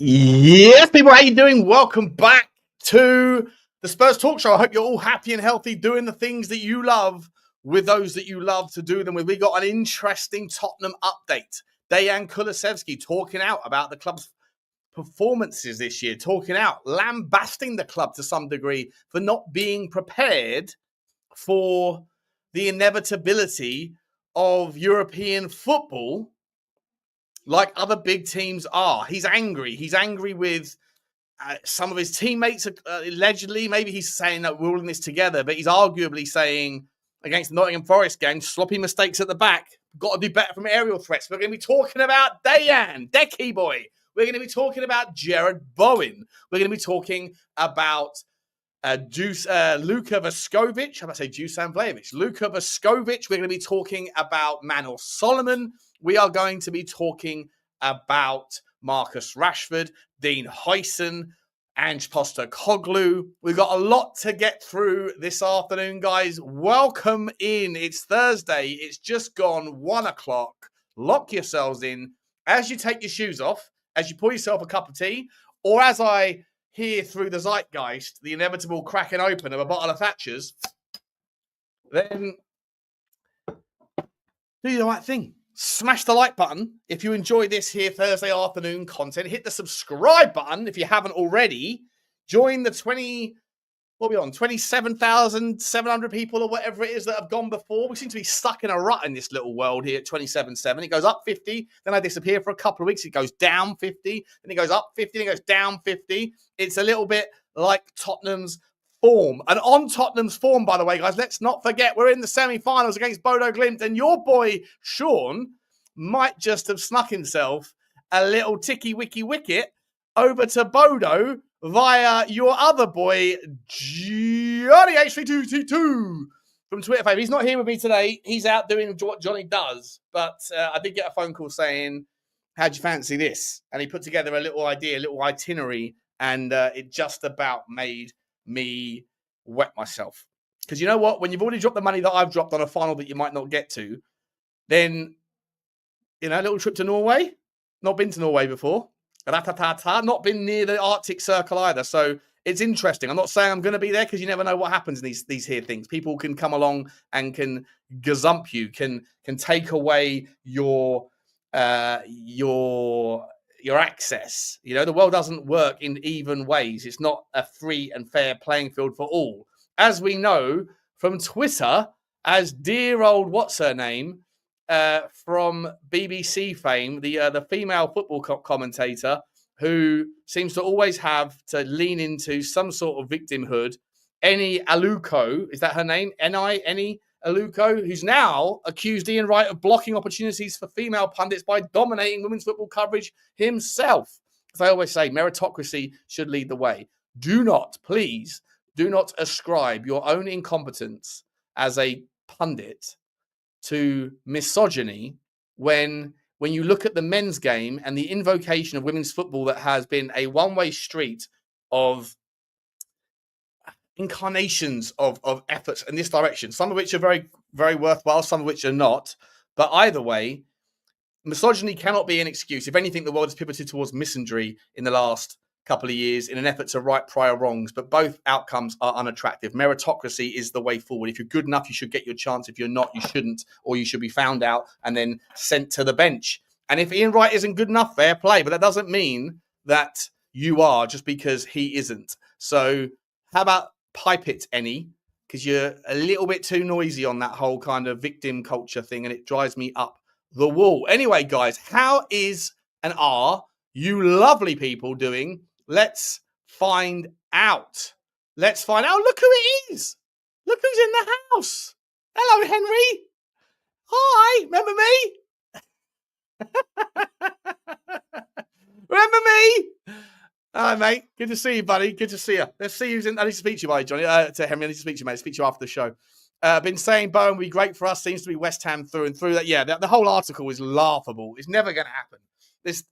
Yes, people, how you doing? Welcome back to the Spurs Talk Show. I hope you're all happy and healthy, doing the things that you love with those that you love to do them with. We got an interesting Tottenham update. Dejan Kulusevski talking out about the club's performances this year, talking out, lambasting the club to some degree for not being prepared for the inevitability of European football like other big teams are. He's angry. He's angry with some of his teammates, allegedly. Maybe he's saying that we're all in this together, but he's arguably saying against the Nottingham Forest game, sloppy mistakes at the back. Got to do better from aerial threats. We're going to be talking about Dejan, Decky boy. We're going to be talking about Jared Bowen. We're going to be talking about Luka Vuskovic. I'm about to say Dusan Vlahovic. Luka Vuskovic. We're going to be talking about Manuel Solomon. We are going to be talking about Marcus Rashford, Dean Huijsen, Ange Postecoglou. We've got a lot to get through this afternoon, guys. Welcome in. It's Thursday. It's just gone 1 o'clock. Lock yourselves in as you take your shoes off, as you pour yourself a cup of tea, or as I hear through the zeitgeist, the inevitable cracking open of a bottle of Thatcher's, then do the right thing. Smash the like button if you enjoy this here Thursday afternoon content. Hit the subscribe button if you haven't already. Join the 27,700 people or whatever it is that have gone before. We seem to be stuck in a rut in this little world here at 27.7. It goes up 50, then I disappear for a couple of weeks. It goes down 50, then it goes up 50, then it goes down 50. It's a little bit like Tottenham's form. And on Tottenham's form, by the way, guys, let's not forget we're in the semi-finals against Bodo Glimt, and your boy Sean might just have snuck himself a little ticky-wicky wicket over to Bodo via your other boy, Johnny H3222 from Twitter fame. He's not here with me today. He's out doing what Johnny does. But I did get a phone call saying, how'd you fancy this? And he put together a little idea, a little itinerary, and it just about made me wet myself. Because you know what? When you've already dropped the money that I've dropped on a final that you might not get to, then, you know, a little trip to Norway. Not been to Norway before. Not been near the Arctic Circle either. So it's interesting. I'm not saying I'm going to be there because you never know what happens in these here things. People can come along and can gazump you, can take away your access. You know, the world doesn't work in even ways. It's not a free and fair playing field for all. As we know from Twitter, as dear old what's her name from BBC fame, the female football commentator who seems to always have to lean into some sort of victimhood, Eni Aluko, is that her name? Eni Aluko, who's now accused Ian Wright of blocking opportunities for female pundits by dominating women's football coverage himself. As I always say, meritocracy should lead the way. Please do not ascribe your own incompetence as a pundit to misogyny when you look at the men's game and the invocation of women's football that has been a one-way street of incarnations of efforts in this direction, some of which are very, very worthwhile, some of which are not. But either way, misogyny cannot be an excuse. If anything, the world has pivoted towards misandry in the last couple of years in an effort to right prior wrongs, but both outcomes are unattractive. Meritocracy is the way forward. If you're good enough, you should get your chance. If you're not, you shouldn't, or you should be found out and then sent to the bench. And if Ian Wright isn't good enough, fair play, but that doesn't mean that you are just because he isn't. So how about pipe it, Eni? Because you're a little bit too noisy on that whole kind of victim culture thing, and it drives me up the wall. Anyway, guys, how is and are you lovely people doing? Let's find out. Look who it is. Look who's in the house. Hello, Henry. Hi, remember me? Remember me? Hi, mate. Good to see you, buddy. Good to see you. Let's see who's in. I need to speak to you, buddy, Johnny. To Henry, I need to speak to you, mate. Speak to you after the show. Been saying Bowen would be great for us. Seems to be West Ham through and through. That, yeah, the whole article is laughable. It's never going to happen. There's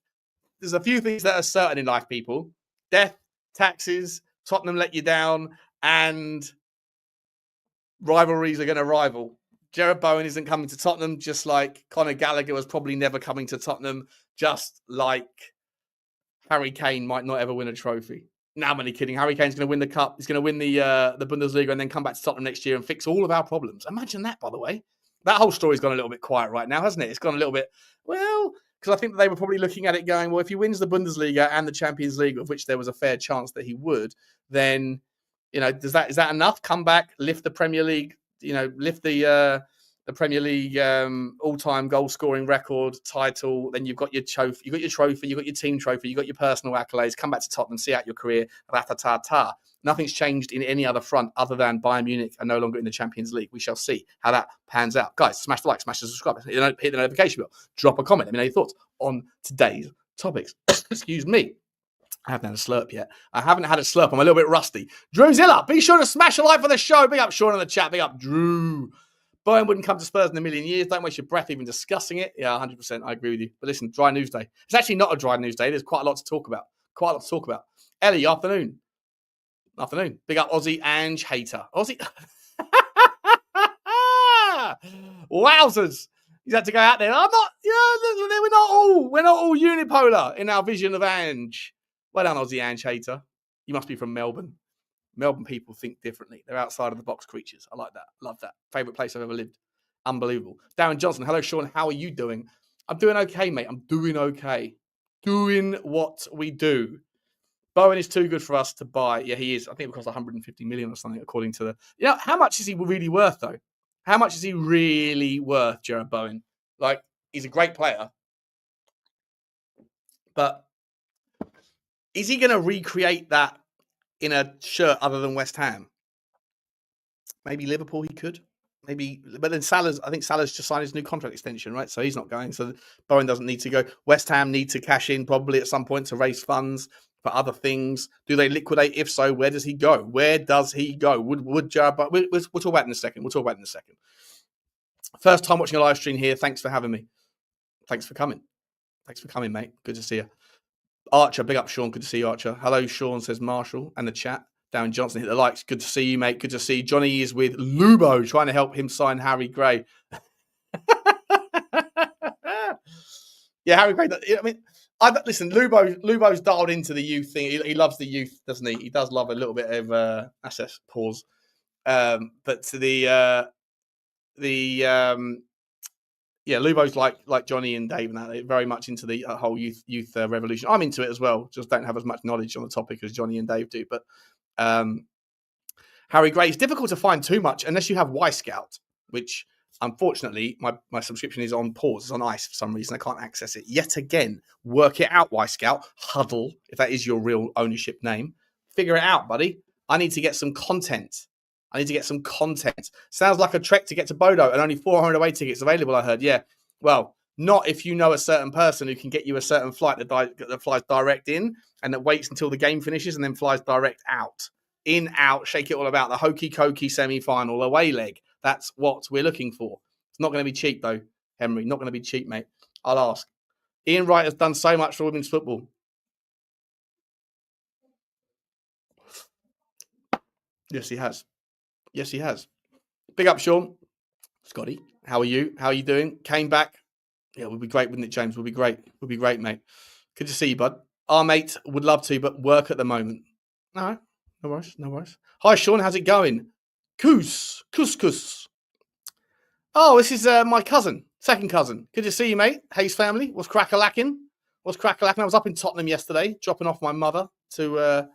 a few things that are certain in life, people. Death, taxes, Tottenham let you down, and rivalries are going to rival. Jared Bowen isn't coming to Tottenham, just like Conor Gallagher was probably never coming to Tottenham, just like Harry Kane might not ever win a trophy. No, I'm only kidding. Harry Kane's going to win the cup. He's going to win the Bundesliga and then come back to Tottenham next year and fix all of our problems. Imagine that, by the way. That whole story's gone a little bit quiet right now, hasn't it? It's gone a little bit, well, because I think that they were probably looking at it going, well, if he wins the Bundesliga and the Champions League, of which there was a fair chance that he would, then, is that enough? Come back, lift the Premier League, lift the Premier League all-time goal-scoring record title. Then you've got your trophy, you've got your team trophy, you've got your personal accolades. Come back to Tottenham, see out your career. Ratatata. Nothing's changed in any other front other than Bayern Munich are no longer in the Champions League. We shall see how that pans out. Guys, smash the like, smash the subscribe, hit the notification bell, drop a comment. Let me know your thoughts on today's topics. Excuse me. I haven't had a slurp yet. I'm a little bit rusty. Drewzilla, be sure to smash a like for the show. Big up Sean in the chat. Big up Drew. Bowen wouldn't come to Spurs in a million years. Don't waste your breath even discussing it. Yeah, 100%. I agree with you. But listen, dry news day. It's actually not a dry news day. There's quite a lot to talk about. Ellie, afternoon. Big up Aussie Ange hater. Aussie. Wowzers. He's had to go out there. We're not all unipolar in our vision of Ange. Well done, Aussie Ange hater. You must be from Melbourne. Melbourne people think differently. They're outside of the box creatures. I like that. Love that. Favourite place I've ever lived. Unbelievable. Darren Johnson. Hello, Sean. How are you doing? I'm doing okay, mate. I'm doing okay. Doing what we do. Bowen is too good for us to buy. Yeah, he is. I think it cost 150 million or something, according to the... how much is he really worth, though? How much is he really worth, Jared Bowen? Like, he's a great player. But is he going to recreate that in a shirt other than West Ham? Maybe Liverpool he could. Maybe, but then I think Salah's just signed his new contract extension, right? So he's not going. So Bowen doesn't need to go. West Ham need to cash in probably at some point to raise funds for other things. Do they liquidate? If so, where does he go? Would Jared, but we'll talk about it in a second. First time watching a live stream here. Thanks for having me. Thanks for coming, mate. Good to see you. Archer, big up Sean. Good to see you, Archer. Hello, Sean, says Marshall. And the chat. Darren Johnson hit the likes. Good to see you, mate. Good to see you. Johnny is with Lubo, trying to help him sign Harry Gray. Yeah, Harry Gray. Listen, Lubo's dialed into the youth thing. He loves the youth, doesn't he? He does love a little bit of access. Pause. But to Lubo's like Johnny and Dave and that. They're very much into the whole youth revolution. I'm into it as well. Just don't have as much knowledge on the topic as Johnny and Dave do. But Harry Gray, it's difficult to find too much unless you have Y Scout, which unfortunately my subscription is on pause. It's on ice for some reason. I can't access it yet again. Work it out, Y Scout. Huddle, if that is your real ownership name. Figure it out, buddy. I need to get some content. Sounds like a trek to get to Bodo and only 400 away tickets available, I heard. Yeah. Well, not if you know a certain person who can get you a certain flight that flies direct in and that waits until the game finishes and then flies direct out. In, out, shake it all about. The hokey-cokey semi-final away leg. That's what we're looking for. It's not going to be cheap, though, Henry. Not going to be cheap, mate. I'll ask. Ian Wright has done so much for women's football. Yes, he has. Big up, Sean. Scotty, how are you? How are you doing? Came back. Yeah, it would be great, wouldn't it, James? Would be great, mate. Good to see you, bud. Our mate would love to, but work at the moment. All right. No worries. Hi, Sean. How's it going? Couscous. Oh, this is my cousin, second cousin. Good to see you, mate. Hayes family. What's crack-a-lacking? I was up in Tottenham yesterday, dropping off my mother to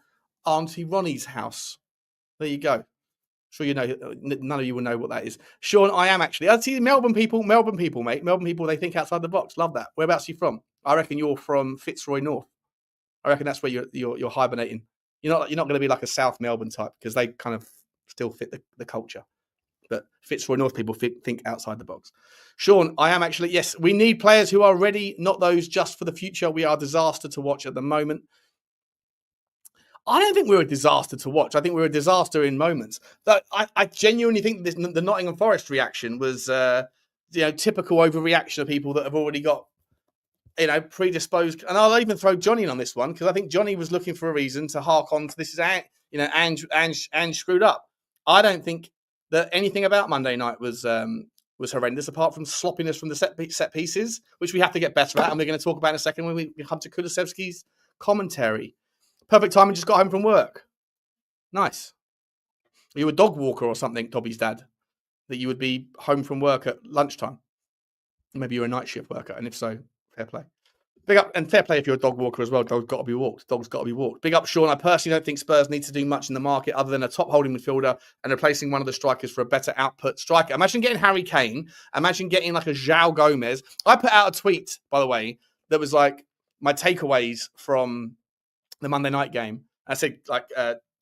Auntie Ronnie's house. There you go. Sure, you know, none of you will know what that is. Sean, I am actually. I see Melbourne people, mate. Melbourne people, they think outside the box. Love that. Whereabouts are you from? I reckon you're from Fitzroy North. I reckon that's where you're hibernating. You're not going to be like a South Melbourne type because they kind of still fit the culture. But Fitzroy North people think outside the box. Sean, I am actually. Yes, we need players who are ready, not those just for the future. We are a disaster to watch at the moment. I don't think we're a disaster to watch. I think we're a disaster in moments. But I genuinely think the Nottingham Forest reaction was, typical overreaction of people that have already got, predisposed. And I'll even throw Johnny in on this one because I think Johnny was looking for a reason to hark on to this is, Ange screwed up. I don't think that anything about Monday night was horrendous apart from sloppiness from the set pieces, which we have to get better at. And we're going to talk about in a second when we come to Kulusevski's commentary. Perfect timing, just got home from work. Nice. Are you a dog walker or something, Dobby's dad? That you would be home from work at lunchtime? Maybe you're a night shift worker, and if so, fair play. Big up, and fair play if you're a dog walker as well. Dog's got to be walked. Dog's got to be walked. Big up, Sean. I personally don't think Spurs need to do much in the market other than a top holding midfielder and replacing one of the strikers for a better output striker. Imagine getting Harry Kane. Imagine getting like a João Gomez. I put out a tweet, by the way, that was like my takeaways from the Monday night game. I said like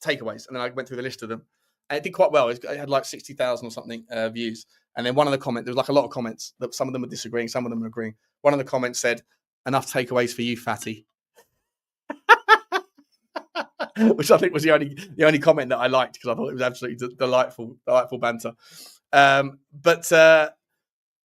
takeaways, and then I went through the list of them. And it did quite well. It had like 60,000 or something views. And then one of the comments, there was like a lot of comments that some of them were disagreeing, some of them were agreeing. One of the comments said, "Enough takeaways for you, fatty." Which I think was the only comment that I liked because I thought it was absolutely delightful banter. But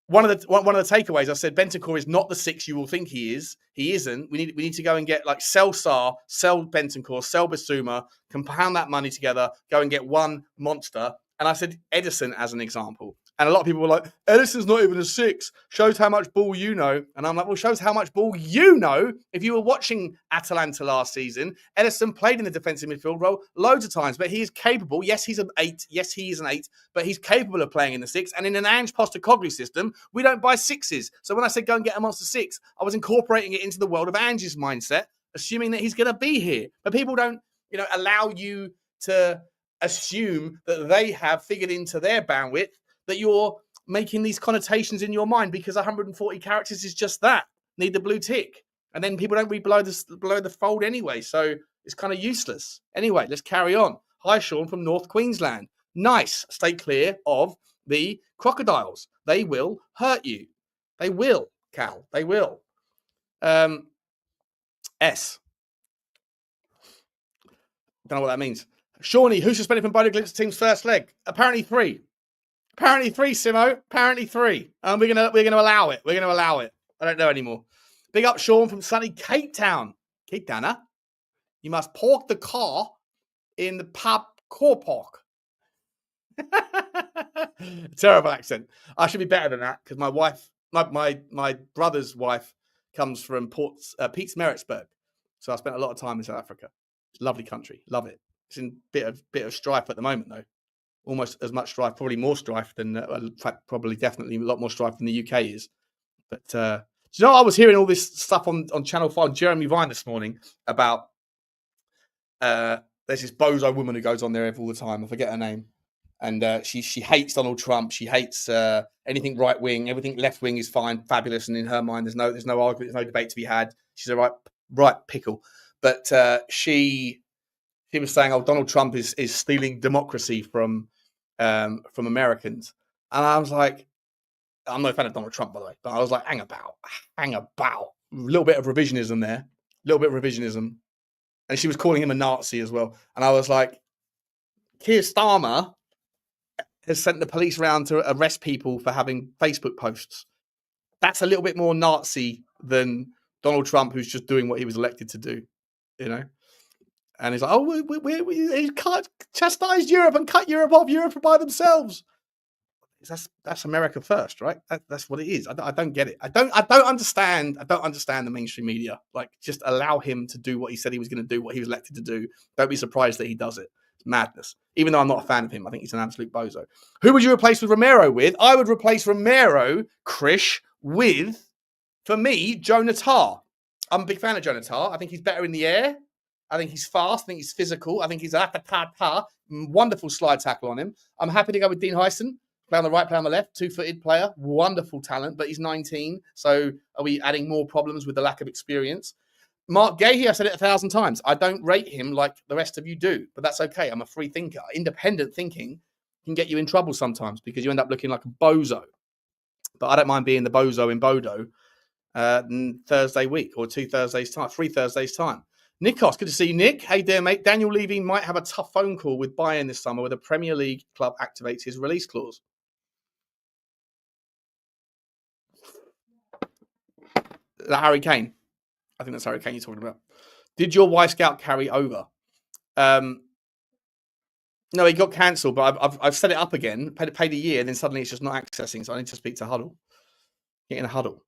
one of the takeaways, I said Bentancur is not the 6 you will think he is. He isn't. We need to go and get like sell Sarr, sell Bentancur, sell Bissouma, compound that money together, go and get one monster. And I said Edison as an example. And a lot of people were like, Edison's not even a 6. Shows how much ball you know. And I'm like, well, shows how much ball you know. If you were watching Atalanta last season, Edison played in the defensive midfield role loads of times, but he is capable. Yes, he's an 8. Yes, he is an 8, but he's capable of playing in the 6. And in an Ange Postecoglou system, we don't buy 6s. So when I said go and get a monster 6, I was incorporating it into the world of Ange's mindset, assuming that he's going to be here. But people don't, allow you to assume that they have figured into their bandwidth that you're making these connotations in your mind because 140 characters is just that. Need the blue tick. And then people don't read below the fold anyway. So it's kind of useless. Anyway, let's carry on. Hi, Sean from North Queensland. Nice. Stay clear of the crocodiles. They will hurt you. They will, Cal. They will. S. Don't know what that means. Shawnee, who's suspended from Bodo Glimt's team's first leg? Apparently 3. Apparently 3, Simo. Apparently 3. We're gonna allow it. We're gonna allow it. I don't know anymore. Big up Sean from sunny Cape Town. Cape Town, huh? You must park the car in the pub car park. Terrible accent. I should be better than that because my wife, my brother's wife, comes from Pete's Maritzburg. So I spent a lot of time in South Africa. It's a lovely country. Love it. It's in a bit of strife at the moment, though. Almost as much strife, probably more strife than, in fact, probably definitely a lot more strife than the UK is. But, I was hearing all this stuff on Channel 5, Jeremy Vine this morning about, there's this bozo woman who goes on there all the time. I forget her name. And she hates Donald Trump. She hates anything right wing. Everything left wing is fine, fabulous. And in her mind, there's no argument, there's no debate to be had. She's a right pickle. But she was saying, "Oh, Donald Trump is stealing democracy from Americans," and I was like, "I'm not a fan of Donald Trump, by the way," but I was like, "Hang about, a little bit of revisionism there, and she was calling him a Nazi as well, and I was like, Keir Starmer has sent the police around to arrest people for having Facebook posts. That's a little bit more Nazi than Donald Trump, who's just doing what he was elected to do, And he's like, "Oh, we can't chastise Europe and cut Europe off. Europe by themselves." That's America first, right? That's what it is. I don't get it. I don't understand. I don't understand the mainstream media. Like, just allow him to do what he said he was going to do, what he was elected to do. Don't be surprised that he does it. It's madness. Even though I'm not a fan of him, I think he's an absolute bozo. Who would you replace with Romero with? I would replace Romero, Krish, with, for me, Joe Natar. I'm a big fan of Joe Natar. I think he's better in the air. I think he's fast. I think he's physical. I think he's a wonderful slide tackle on him. I'm happy to go with Dean Huyson. Play on the right, play on the left. 2-footed player. Wonderful talent, but he's 19. So are we adding more problems with the lack of experience? Mark Gahey, I've said it 1,000 times. I don't rate him like the rest of you do, but that's okay. I'm a free thinker. Independent thinking can get you in trouble sometimes because you end up looking like a bozo. But I don't mind being the bozo in Bodo Thursday week or 3 Thursdays time. Nikos, good to see you, Nick. Hey there, mate. Daniel Levy might have a tough phone call with Bayern this summer where the Premier League club activates his release clause. Is that Harry Kane? I think that's Harry Kane you're talking about. Did your Y Scout carry over? No, he got cancelled, but I've set it up again, paid a year, and then suddenly it's just not accessing, so I need to speak to Huddle. Get in a Huddle.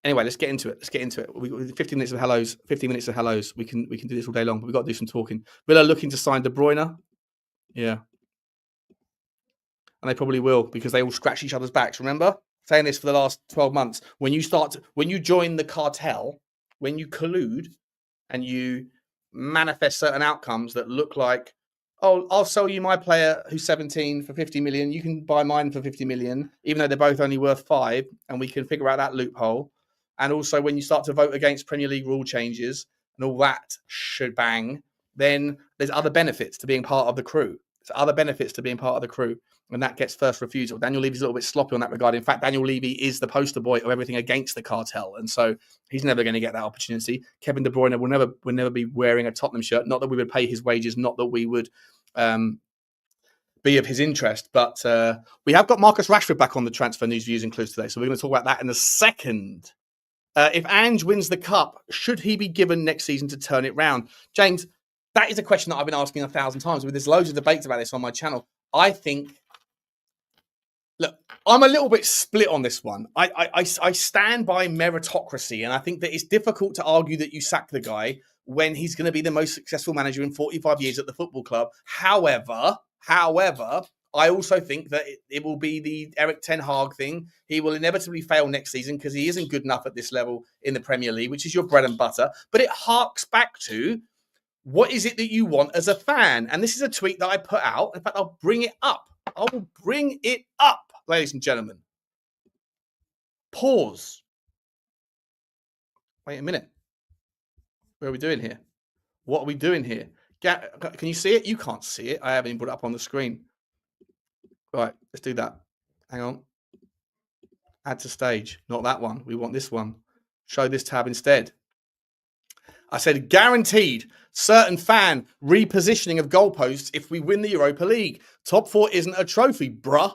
Anyway, let's get into it. We got 15 minutes of hellos. 15 minutes of hellos. We can do this all day long, but we've got to do some talking. Villa looking to sign De Bruyne. Yeah. And they probably will, because they all scratch each other's backs. Remember? Saying this for the last 12 months. When you join the cartel, when you collude and you manifest certain outcomes that look like, oh, I'll sell you my player who's 17 for 50 million. You can buy mine for 50 million, even though they're both only worth 5, and we can figure out that loophole. And also when you start to vote against Premier League rule changes and all that shebang, then there's other benefits to being part of the crew. And that gets first refusal. Daniel Levy's a little bit sloppy on that regard. In fact, Daniel Levy is the poster boy of everything against the cartel. And so he's never going to get that opportunity. Kevin De Bruyne will never be wearing a Tottenham shirt. Not that we would pay his wages, not that we would be of his interest. But we have got Marcus Rashford back on the transfer news, views and clues today. So we're going to talk about that in a second. If Ange wins the cup, should he be given next season to turn it round? James, that is a question that I've been asking 1,000 times. There's loads of debates about this on my channel. I think... Look, I'm a little bit split on this one. I stand by meritocracy, and I think that it's difficult to argue that you sack the guy when he's going to be the most successful manager in 45 years at the football club. However, I also think that it will be the Erik ten Hag thing. He will inevitably fail next season because he isn't good enough at this level in the Premier League, which is your bread and butter. But it harks back to, what is it that you want as a fan? And this is a tweet that I put out. In fact, I'll bring it up. I will bring it up, ladies and gentlemen. Pause. Wait a minute. What are we doing here? What are we doing here? Can you see it? You can't see it. I haven't even put it up on the screen. Right, let's do that. Hang on. Add to stage. Not that one. We want this one. Show this tab instead. I said, guaranteed certain fan repositioning of goalposts if we win the Europa League. Top 4 isn't a trophy, bruh.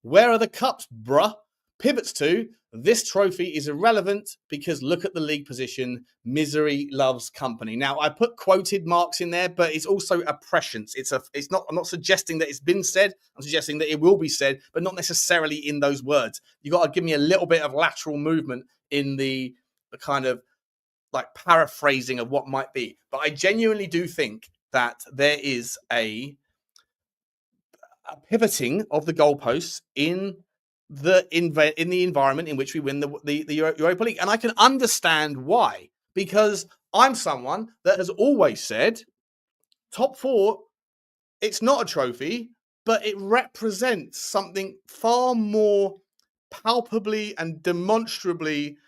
Where are the cups, bruh? Pivots to, this trophy is irrelevant because look at the league position. Misery loves company. Now, I put quoted marks in there, but it's also a prescience. I'm not suggesting that it's been said. I'm suggesting that it will be said, but not necessarily in those words. You got to give me a little bit of lateral movement in the kind of like paraphrasing of what might be. But I genuinely do think that there is a pivoting of the goalposts in the environment in which we win the Europa League. And I can understand why, because I'm someone that has always said top 4, it's not a trophy, but it represents something far more palpably and demonstrably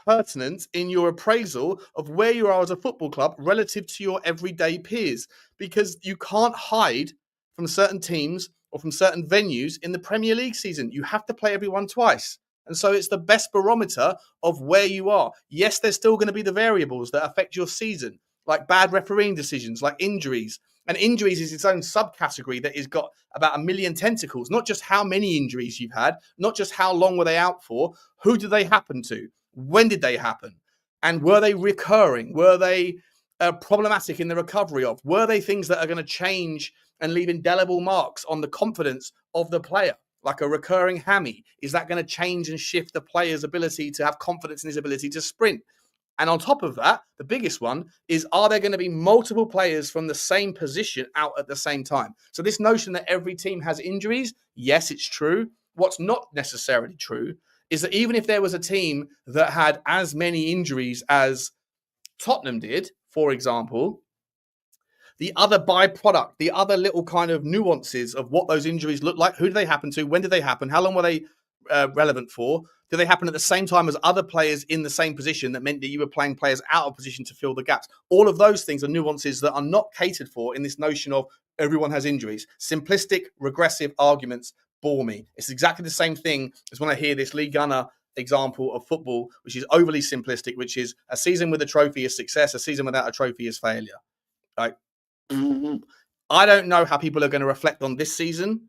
pertinent in your appraisal of where you are as a football club relative to your everyday peers, because you can't hide from certain teams or from certain venues in the Premier League season. You have to play everyone twice. And so it's the best barometer of where you are. Yes, there's still going to be the variables that affect your season, like bad refereeing decisions, like injuries. And injuries is its own subcategory that has got about 1 million tentacles. Not just how many injuries you've had, not just how long were they out for, who did they happen to? When did they happen? And were they recurring? Were they problematic in the recovery of? Were they things that are going to change and leave indelible marks on the confidence of the player? Like a recurring hammy. Is that going to change and shift the player's ability to have confidence in his ability to sprint? And on top of that, the biggest one is, are there going to be multiple players from the same position out at the same time? So this notion that every team has injuries, yes, it's true. What's not necessarily true is that even if there was a team that had as many injuries as Tottenham did, for example, the other byproduct, the other little kind of nuances of what those injuries look like, who did they happen to, when did they happen, how long were they relevant for, did they happen at the same time as other players in the same position that meant that you were playing players out of position to fill the gaps? All of those things are nuances that are not catered for in this notion of everyone has injuries. Simplistic, regressive arguments bore me. It's exactly the same thing as when I hear this Lee Gunner example of football, which is overly simplistic, which is a season with a trophy is success, a season without a trophy is failure. Like, I don't know how people are going to reflect on this season,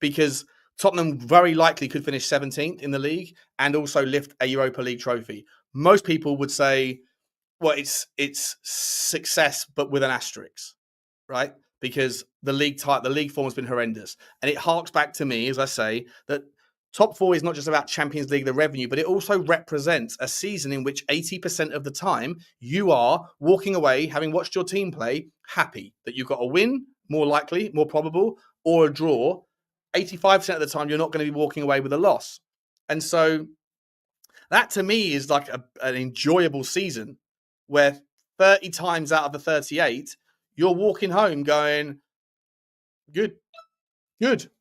because Tottenham very likely could finish 17th in the league and also lift a Europa League trophy. Most people would say, well, it's success, but with an asterisk, right? Because the league form has been horrendous. And it harks back to me, as I say, that Top four is not just about Champions League, the revenue, but it also represents a season in which 80% of the time you are walking away, having watched your team play, happy that you've got a win, more likely, more probable, or a draw. 85% of the time, you're not going to be walking away with a loss. And so that to me is like an enjoyable season where 30 times out of the 38, you're walking home going, good,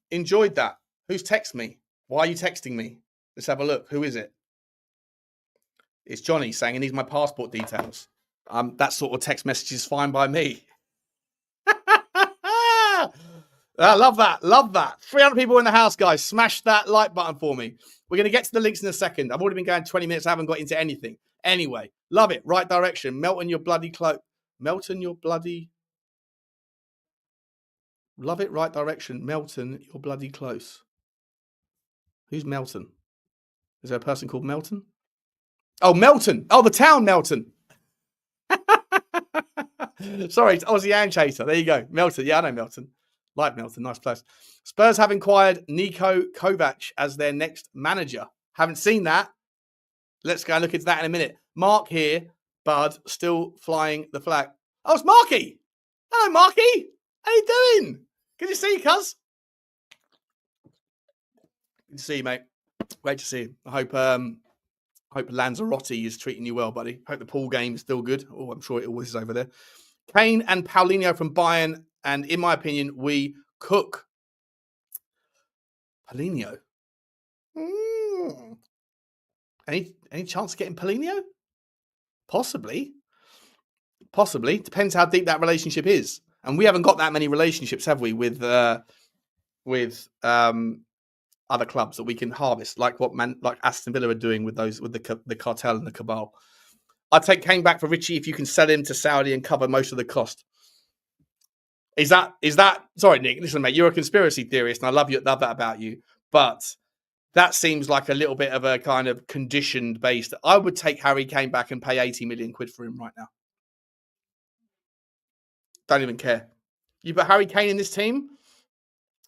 enjoyed that. Who's texted me? Why are you texting me? Let's have a look. Who is it? It's Johnny saying he needs my passport details. That sort of text message is fine by me. I love that. Love that. 300 people in the house, guys. Smash that like button for me. We're going to get to the links in a second. I've already been going 20 minutes. I haven't got into anything. Anyway, love it. Right direction. Melton your bloody cloak. Melton your bloody... Love it. Right direction. Melton, you're bloody close. Who's Melton? Is there a person called Melton? Oh, Melton. Oh, the town Melton. Sorry, it's Aussie and Chaser. There you go. Melton. Yeah, I know Melton. Like Melton. Nice place. Spurs have inquired Niko Kovac as their next manager. Haven't seen that. Let's go and look into that in a minute. Mark here. Bud, still flying the flag. Oh, it's Marky. Hello, Marky. How you doing? Good to see you, cuz. Good to see you, mate. Great to see you. I hope Lanzarote is treating you well, buddy. Hope the pool game is still good. Oh, I'm sure it always is over there. Kane and Paulinho from Bayern. And in my opinion, we cook. Paulinho. Any chance of getting Paulinho? Possibly. Depends how deep that relationship is. And we haven't got that many relationships, have we, with other clubs that we can harvest, like like Aston Villa are doing with the cartel and the cabal. I'd take Kane back for Richie if you can sell him to Saudi and cover most of the cost. Is that sorry, Nick, listen, mate, you're a conspiracy theorist and I love that about you, but that seems like a little bit of a kind of conditioned based. I would take Harry Kane back and pay 80 million quid for him right now. Don't even care. You put Harry Kane in this team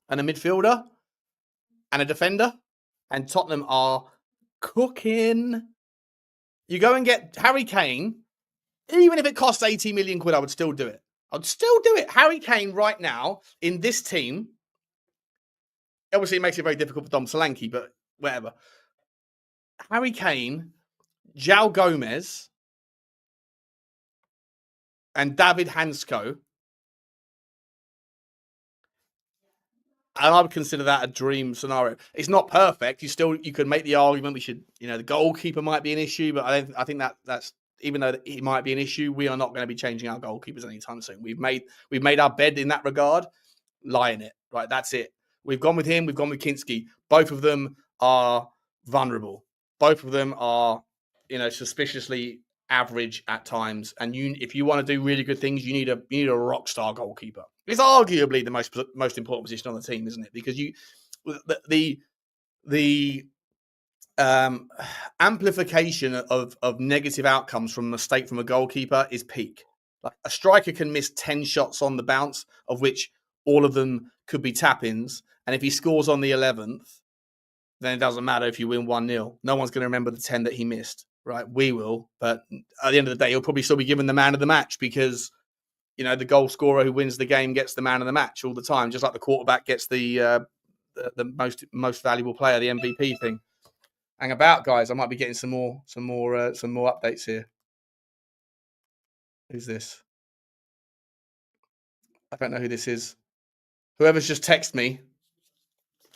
and a midfielder and a defender, and Tottenham are cooking. You go and get Harry Kane, even if it costs 80 million quid, I would still do it. Harry Kane right now in this team, obviously it makes it very difficult for Dom Solanke, but whatever. Harry Kane, João Gomez, and David Hansko. And I would consider that a dream scenario. It's not perfect. You could make the argument we should, the goalkeeper might be an issue, but I think that's even though it might be an issue, we are not going to be changing our goalkeepers anytime soon. We've made our bed in that regard. Lie in it, right? That's it. We've gone with him. We've gone with Kinsky. Both of them are vulnerable. Both of them are, suspiciously average at times. And if you want to do really good things, you need a rock star goalkeeper. It's arguably the most important position on the team, isn't it? Because the amplification of negative outcomes from a mistake from a goalkeeper is peak. Like a striker can miss 10 shots on the bounce, of which all of them could be tap-ins. And if he scores on the 11th, then it doesn't matter if you win 1-0. No one's going to remember the 10 that he missed, right? We will. But at the end of the day, he'll probably still be given the man of the match because the goal scorer who wins the game gets the man of the match all the time, just like the quarterback gets the most valuable player, the MVP thing. Hang about, guys. I might be getting some more updates here. Who's this? I don't know who this is. Whoever's just texted me,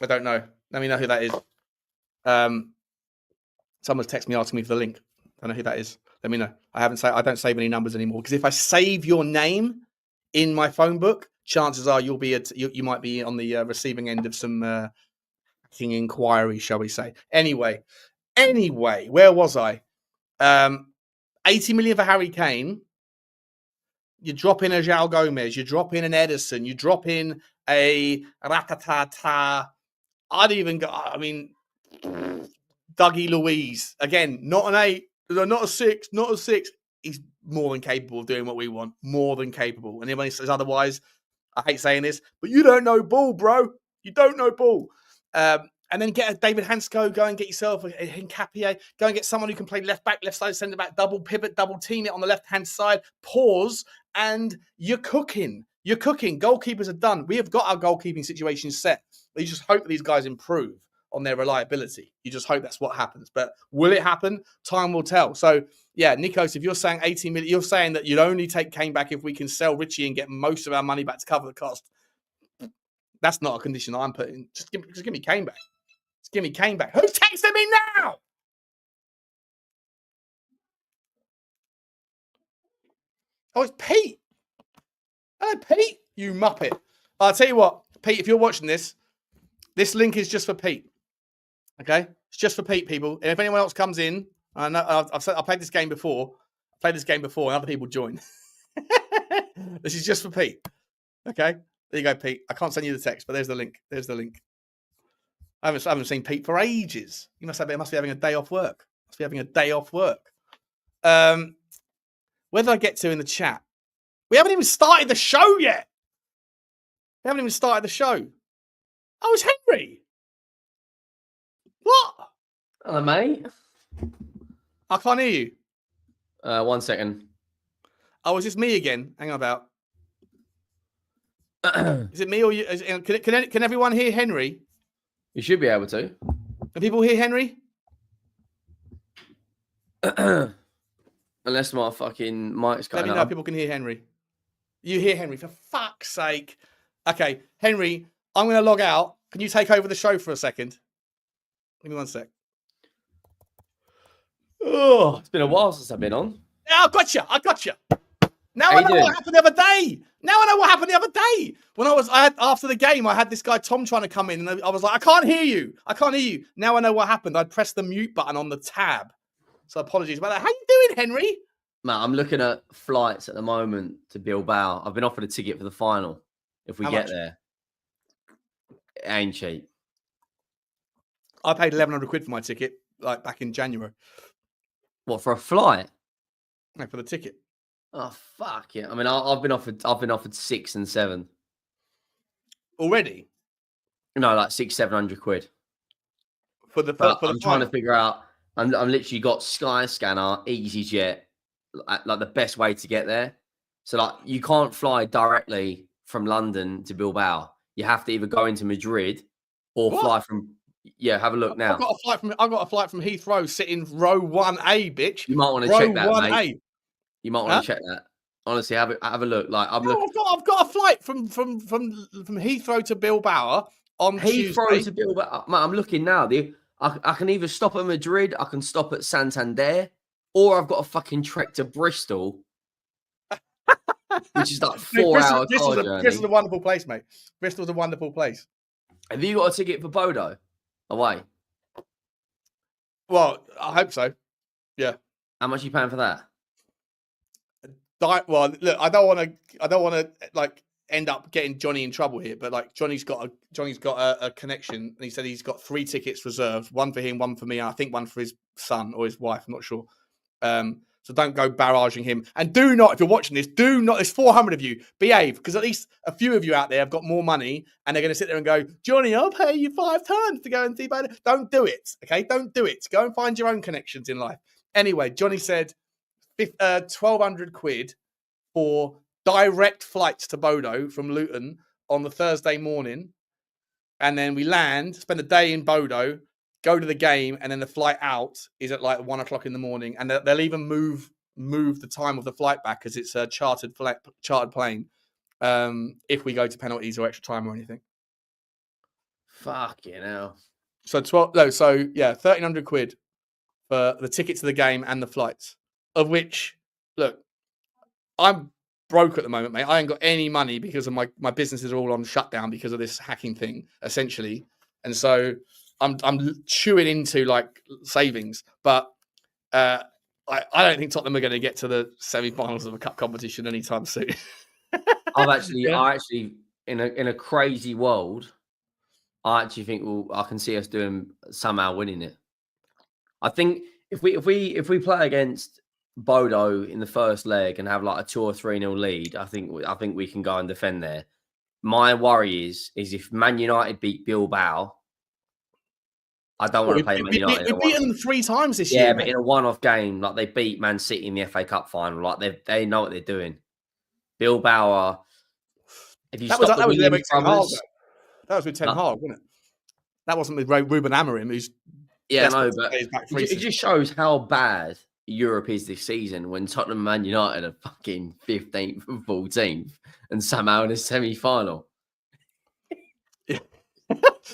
I don't know. Let me know who that is. Someone's texted me asking me for the link. I don't know who that is. Let me know. I don't save any numbers anymore because if I save your name in my phone book, chances are you might be on the receiving end of some inquiry, shall we say? Anyway, where was I? 80 million for Harry Kane. You drop in a João Gomez. You drop in an Edison. You drop in a Rakatata. Dougie Luiz. Again, not an 8, not a 6, not a 6. He's more than capable of doing what we want. More than capable. And anyone says otherwise, I hate saying this, but you don't know ball, bro. You don't know ball. and then get a David Hansco, go and get yourself a Hincapié, go and get someone who can play left back, left side, centre back, double pivot, double team it on the left-hand side, pause, and you're cooking. You're cooking. Goalkeepers are done. We have got our goalkeeping situation set. You just hope that these guys improve on their reliability. You just hope that's what happens. But will it happen? Time will tell. So, yeah, Nikos, if you're saying 18 million, you're saying that you'd only take Kane back if we can sell Richie and get most of our money back to cover the cost. That's not a condition I'm putting. Just give me Kane back. Just give me Kane back. Who's texting me now? Oh, it's Pete. Hello, Pete. You muppet. I'll tell you what, Pete, if you're watching this link is just for Pete. Okay? It's just for Pete, people. And if anyone else comes in, I know I've played this game before. And other people join. This is just for Pete. Okay? There you go, Pete. I can't send you the text, but there's the link. I haven't seen Pete for ages. He must be having a day off work. Where did I get to in the chat? We haven't even started the show yet. Oh, it's Henry. What? Hello, mate. I can't hear you. 1 second. Oh, is this me again? Hang on about. Is it me or you? Can everyone hear Henry? You should be able to. Can people hear Henry? Unless my fucking mic's Let cutting me know up. if people can hear Henry. You hear Henry, for fuck's sake. Okay, Henry, I'm going to log out. Can you take over the show for a second? Give me 1 sec. Oh, it's been a while since I've been on. I got you. Now I know what happened the other day. When after the game, I had this guy Tom trying to come in, and I was like, I can't hear you. Now I know what happened. I'd pressed the mute button on the tab. So apologies about that. How you doing, Henry? Mate, I'm looking at flights at the moment to Bilbao. I've been offered a ticket for the final. If we get there, it ain't cheap. I paid 1,100 quid for my ticket, like back in January. What, for a flight? No, for the ticket. Oh fuck yeah! I mean, I've been offered 6 and 7 already. No, like 600-700 quid for the. I'm trying to figure out. I'm literally got Skyscanner, EasyJet, like the best way to get there. So like you can't fly directly from London to Bilbao. You have to either go into Madrid or fly from. Yeah, have a look now. I've got a flight from Heathrow, sitting row 1A, bitch. You might want to check that, mate. You might want to check that. Honestly, have a look. Like I've got a flight from Heathrow to Bilbao on Heathrow Tuesday. to Bilbao. Man, I'm looking now. I can either stop at Madrid, I can stop at Santander, or I've got a fucking trek to Bristol, which is like 4 hours. Bristol's a wonderful place, mate. Bristol's a wonderful place. Have you got a ticket for Bodo away? Well, I hope so. Yeah. How much are you paying for that? Well, look, I don't want to like end up getting Johnny in trouble here, but like Johnny's got a connection, and he said he's got 3 tickets reserved, one for him, one for me, and I think one for his son or his wife. I'm not sure. So don't go barraging him, and do not, if you're watching this, do not. There's 400 of you. Behave, because at least a few of you out there have got more money, and they're going to sit there and go, Johnny, I'll pay you 5 times to go and see Bodo. Don't do it, okay? Don't do it. Go and find your own connections in life. Anyway, Johnny said 1,200 quid for direct flights to Bodo from Luton on the Thursday morning. And then we land, spend a day in Bodo, go to the game, and then the flight out is at like 1 o'clock in the morning. And they'll even move the time of the flight back because it's a chartered plane if we go to penalties or extra time or anything. Fucking hell. So 1,300 quid for the ticket to the game and the flights, of which, look, I'm broke at the moment, mate. I ain't got any money because of my businesses are all on shutdown because of this hacking thing, essentially. And so I'm chewing into like savings, but I don't think Tottenham are going to get to the semi-finals of a cup competition anytime soon. I actually in a crazy world, I actually think I can see us somehow winning it. I think if we play against Bodo in the first leg and have like a 2 or 3-0 lead, I think we can go and defend there. My worry is if Man United beat Bilbao I don't want to play Man United. We've beaten them 3 times this year. Yeah, but in a one-off game, like they beat Man City in the FA Cup final, like they know what they're doing. Bill Bauer. If you that was with Ten Hag. That was with Ten Hag, wasn't it? That wasn't with Ruben Amorim, who's but it just shows how bad Europe is this season when Tottenham and Man United are fucking 15th and 14th and somehow in a semi-final. Yeah.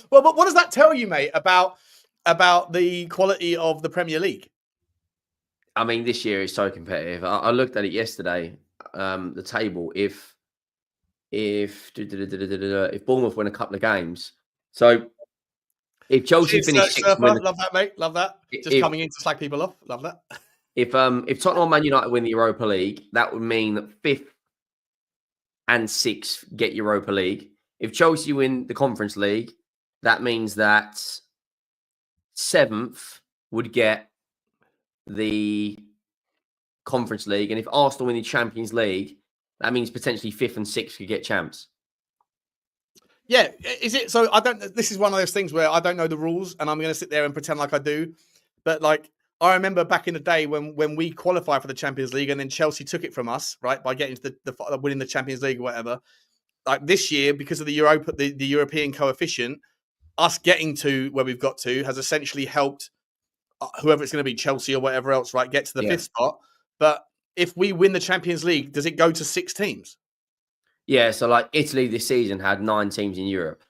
Well, but what does that tell you, mate, about the quality of the Premier League? I mean, this year is so competitive. I looked at it yesterday, the table. If Bournemouth win a couple of games, so if Chelsea finish sixth, love that, mate. Love that. Just coming in to slag people off. Love that. If Tottenham and Man United win the Europa League, that would mean that 5th and 6th get Europa League. If Chelsea win the Conference League, that means that 7th would get the Conference League, and if Arsenal win the Champions League, that means potentially 5th and 6th could get champs. Yeah, is it? So I don't. This is one of those things where I don't know the rules, and I'm going to sit there and pretend like I do. But like, I remember back in the day when we qualified for the Champions League, and then Chelsea took it from us, right, by getting to the winning the Champions League or whatever. Like this year, because of the European coefficient, us getting to where we've got to has essentially helped whoever it's going to be, Chelsea or whatever else, right, get to the 5th spot. But if we win the Champions League, does it go to 6 teams? Yeah, so like Italy this season had 9 teams in Europe,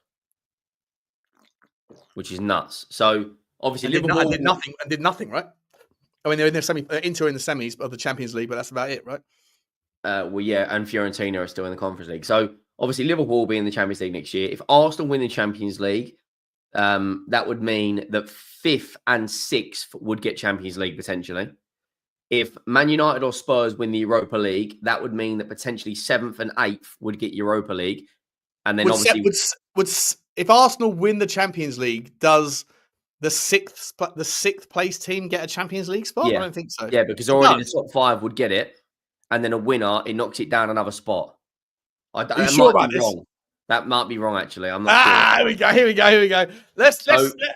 which is nuts. So obviously Liverpool did nothing, right? I mean, they're in the Inter in the semis of the Champions League, but that's about it, right? Well, yeah, and Fiorentina are still in the Conference League. So obviously Liverpool will be in the Champions League next year. If Arsenal win the Champions League, that would mean that 5th and 6th would get Champions League potentially. If Man United or Spurs win the Europa League, that would mean that potentially 7th and 8th would get Europa League. And then if Arsenal win the Champions League, does the 6th place team get a Champions League spot? Yeah. I don't think so. Yeah, because already the top 5 would get it. And then a winner, it knocks it down another spot. Are you sure about this? Wrong. That might be wrong, actually. I'm not sure. Here we go. Let's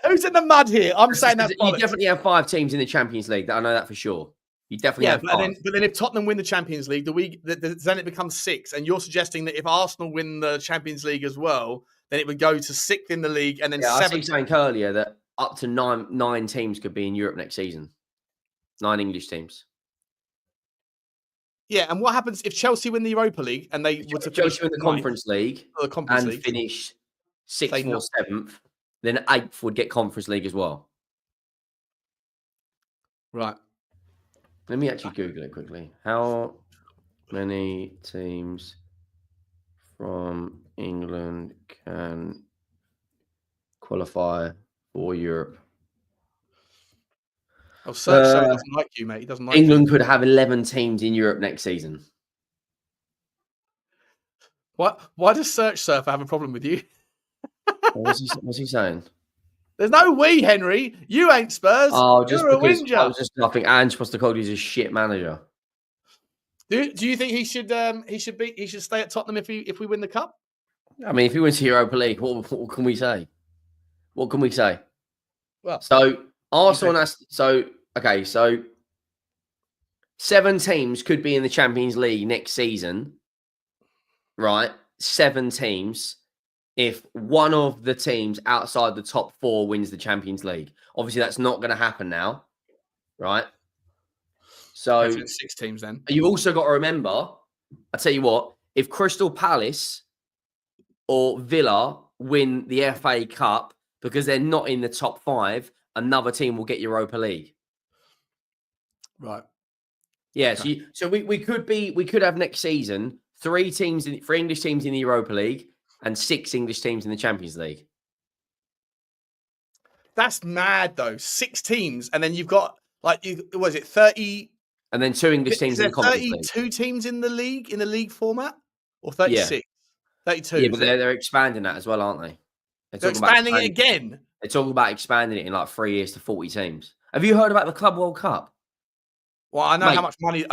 who's in the mud here? I'm saying that you definitely have 5 teams in the Champions League. I know that for sure. You definitely have 5. But then if Tottenham win the Champions League, then it becomes 6. And you're suggesting that if Arsenal win the Champions League as well, then it would go to 6th in the league and then 7th. I was saying earlier that up to 9 teams could be in Europe next season. 9 English teams. Yeah, and what happens if Chelsea win the Europa League and they were to Chelsea win the Conference League and League, finish 6th or 7th, then 8th would get Conference League as well. Right. Let me actually Google it quickly. How many teams from England can qualify for Europe? Oh, Search Surfer doesn't like you, mate. He doesn't like England could have 11 teams in Europe next season. Why does Search Surfer have a problem with you? What's he saying? There's no we, Henry. You ain't Spurs. Oh, just You're because a whinger. I was just nothing. Ange Postecoglou is a shit manager. Do you think he should stay at Tottenham if we win the cup? I mean, if he wins the Europa League, what can we say? What can we say? Well, so Arsenal. So 7 teams could be in the Champions League next season, right? 7 teams. If one of the teams outside the top 4 wins the Champions League. Obviously, that's not going to happen now, right? So 6 teams then. You've also got to remember, I tell you what, if Crystal Palace or Villa win the FA Cup because they're not in the top 5, another team will get Europa League. Right. Yeah, okay. So we could have next season 3 English teams in the Europa League and 6 English teams in the Champions League. That's mad, though. 6 teams, and then you've got 30? And then 2 English teams in the Conference League. 32 teams in the league format, or 36? Yeah. 32. Yeah, but they're expanding that as well, aren't they? They're expanding it again. They're talking about expanding it in like 3 years to 40 teams. Have you heard about the Club World Cup? Well, I know how much money.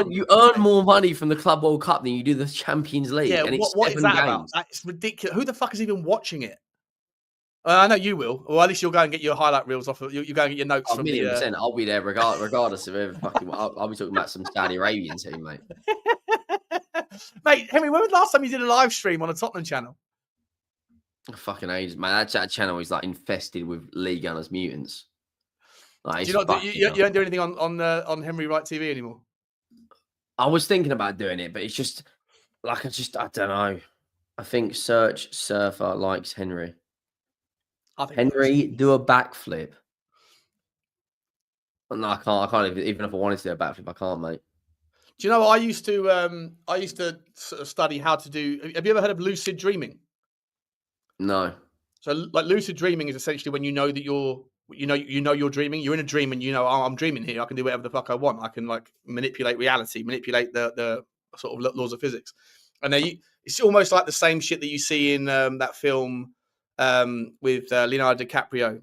You earn more money from the Club World Cup than you do the Champions League. Yeah, and what is that about? That's ridiculous. Who the fuck is even watching it? I know you will. Or at least you'll go and get your highlight reels off. You go and get your notes from the. 1,000,000%. I'll be there regardless of whoever fucking. I'll be talking about some Saudi Arabian team, mate. Mate, Henry, when was the last time you did a live stream on a Tottenham channel? Fucking ages, man. That channel is like infested with League Gunners mutants. Like, do you not? You don't do anything on Henry Wright TV anymore? I was thinking about doing it, but it's just like I don't know. I think Search Surfer likes Henry. Henry, do a backflip. No, I can't even if I wanted to do a backflip, I can't, mate. Do you know what I used to sort of study how to do? Have you ever heard of lucid dreaming? No. So, like, lucid dreaming is essentially when you know that you're dreaming. You're in a dream, and oh, I'm dreaming here. I can do whatever the fuck I want. I can like manipulate reality, manipulate the sort of laws of physics. And it's almost like the same shit that you see in that film with Leonardo DiCaprio,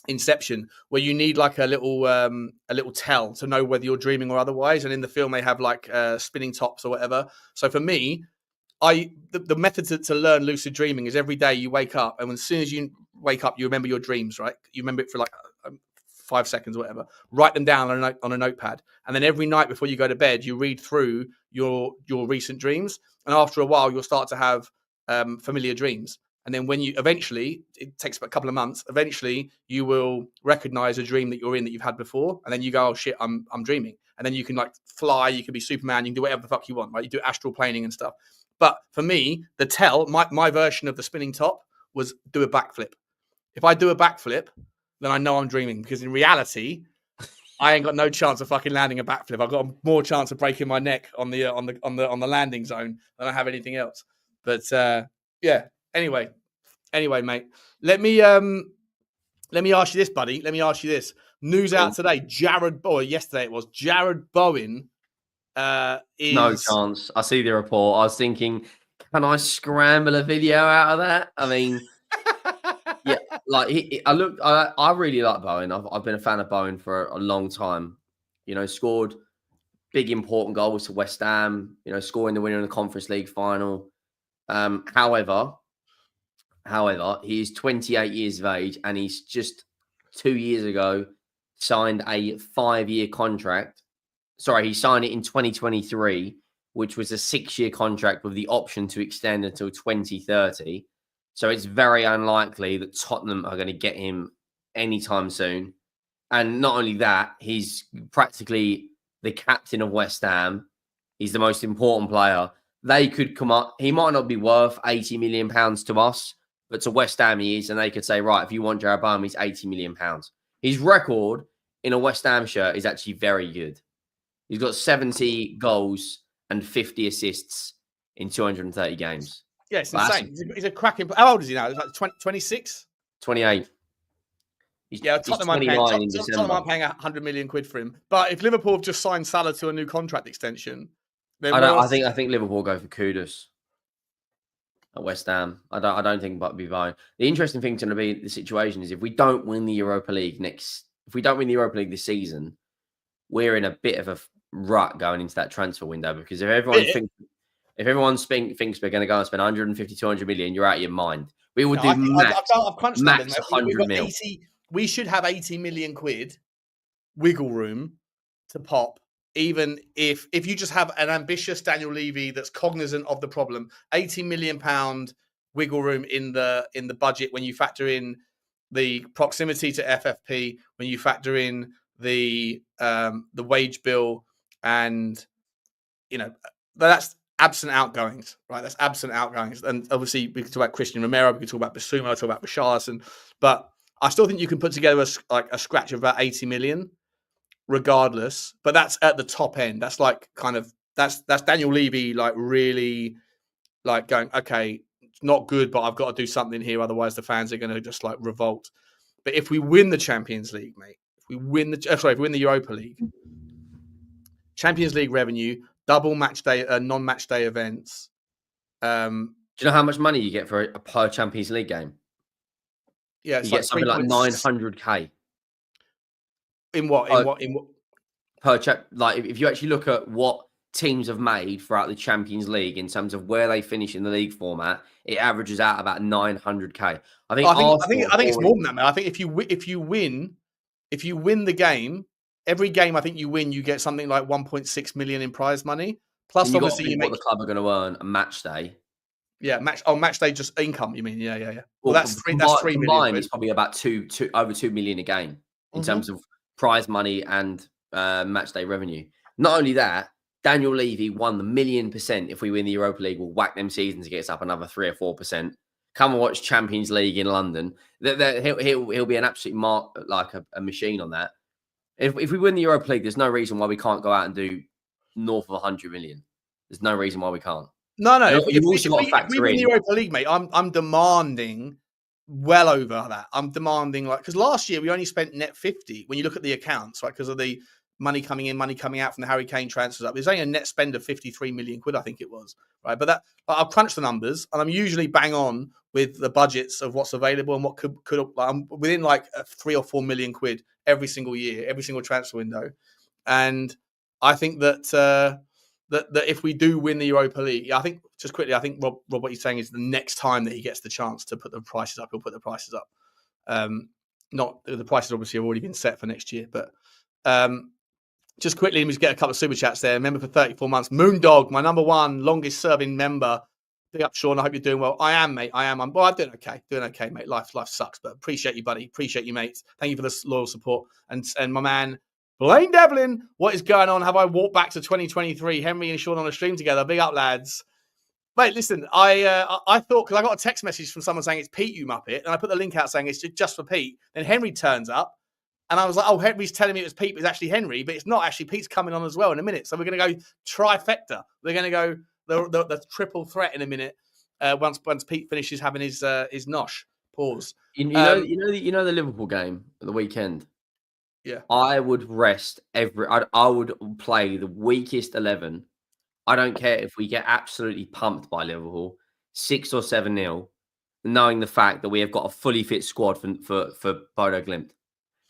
Inception, where you need like a little tell to know whether you're dreaming or otherwise. And in the film, they have like spinning tops or whatever. So for me, the method to learn lucid dreaming is every day you wake up, and as soon as you wake up, you remember your dreams, right? You remember it for like 5 seconds or whatever. Write them down on a notepad, and then every night before you go to bed, you read through your recent dreams, and after a while, you'll start to have familiar dreams. And then when it takes a couple of months, eventually you will recognize a dream that you're in that you've had before. And then you go, oh shit, I'm dreaming. And then you can like fly, you can be Superman, you can do whatever the fuck you want, right? You do astral planing and stuff. But for me, my version of the spinning top was do a backflip. If I do a backflip, then I know I'm dreaming, because in reality, I ain't got no chance of fucking landing a backflip. I've got more chance of breaking my neck on the landing zone than I have anything else. But yeah. Anyway, mate. Let me ask you this, buddy. Let me ask you this. News out today. Yesterday it was. Jared Bowen is no chance. I see the report. I was thinking, can I scramble a video out of that? I mean, yeah, like I really like Bowen. I've been a fan of Bowen for a long time. Scored big important goals to West Ham. Scoring the winner in the Conference League final. However, he is 28 years of age, and he's just 2 years ago signed a 5-year contract. Sorry, he signed it in 2023, which was a 6-year contract with the option to extend until 2030. So it's very unlikely that Tottenham are going to get him anytime soon. And not only that, he's practically the captain of West Ham. He's the most important player. They could come up. He might not be worth £80 million to us, but to West Ham he is, and they could say, right, if you want Jared Bowen, he's £80 million. His record in a West Ham shirt is actually very good. He's got 70 goals and 50 assists in 230 games. Yeah, it's insane. He's a cracking. How old is he now? He's like 26? 28. Tottenham aren't paying £100 million for him. But if Liverpool have just signed Salah to a new contract extension, then I think Liverpool go for Kudus at West Ham. I don't think but be buying. The interesting thing to be the situation is if we don't win the Europa League this season, we're in a bit of a rut going into that transfer window, because if everyone thinks we're going to go and spend 150, 200 million, you're out of your mind. We will do max 100 mil. We should have 80 million quid wiggle room to pop, even if you just have an ambitious Daniel Levy that's cognizant of the problem. 80 million pound wiggle room in the budget when you factor in the proximity to FFP, when you factor in the wage bill, and that's absent outgoings, right? That's absent outgoings. And obviously we can talk about Christian Romero, we can talk about Bissouma, talk about Richalison, but I still think you can put together a scratch of about 80 million regardless, but that's at the top end. That's like that's Daniel Levy like really like going, okay, it's not good, but I've got to do something here, otherwise the fans are going to just like revolt. But if we win the Champions League, mate, if we win the Europa League, Champions League revenue, double match day, non-match day events. Do you know how much money you get for a per Champions League game? Yeah, you get something like 900k. In what? Per like if you actually look at what teams have made throughout the Champions League in terms of where they finish in the league format, it averages out about 900k. I think it's more than that, man. I think if you win the game, every game I think you win, you get something like 1.6 million in prize money. Plus, obviously, you make what the club are going to earn a match day. Yeah, match day just income. You mean? Yeah. Well, that's 3 million. It's probably about over 2 million a game in terms of prize money and match day revenue. Not only that, Daniel Levy won the 1,000,000%. If we win the Europa League, we'll whack them seasons to get us up another 3 or 4%. Come and watch Champions League in London. He'll be an absolute a machine on that. If we win the Europa League, there's no reason why we can't go out and do north of 100 million. There's no reason why we can't. No. If we win the Europa League, mate, I'm demanding well over that. I'm demanding because last year we only spent net 50 when you look at the accounts, right? Because of the money coming in, money coming out from the Harry Kane transfers up. There's only a net spend of 53 million quid, I think it was, right? But I've crunched the numbers and I'm usually bang on with the budgets of what's available and what could I'm within 3 or 4 million quid every single year, every single transfer window. And I think that if we do win the Europa League, I think Rob, what he's saying is the next time that he gets the chance to put the prices up, he'll put the prices up. Not the prices obviously have already been set for next year, but just quickly, let me just get a couple of super chats there. Member for 34 months, Moondog, my number one longest serving member. Big up, Sean. I hope you're doing well. I am, mate. I'm doing okay, mate. Life sucks, but appreciate you, buddy. Appreciate you, mates. Thank you for the loyal support. And my man, Blaine Devlin, what is going on? Have I walked back to 2023? Henry and Sean on a stream together. Big up, lads. Mate, listen, I thought, because I got a text message from someone saying it's Pete, you muppet, and I put the link out saying it's just for Pete. Then Henry turns up, and I was like, oh, Henry's telling me it was Pete, but it's actually Henry, but it's not actually. Pete's coming on as well in a minute. So we're going to go trifecta. We're going to go the triple threat in a minute once Pete finishes having his nosh. Pause. You know the Liverpool game at the weekend? Yeah. I would rest I would play the weakest 11. I don't care if we get absolutely pumped by Liverpool, 6 or 7-0, knowing the fact that we have got a fully fit squad for Bodo Glimt.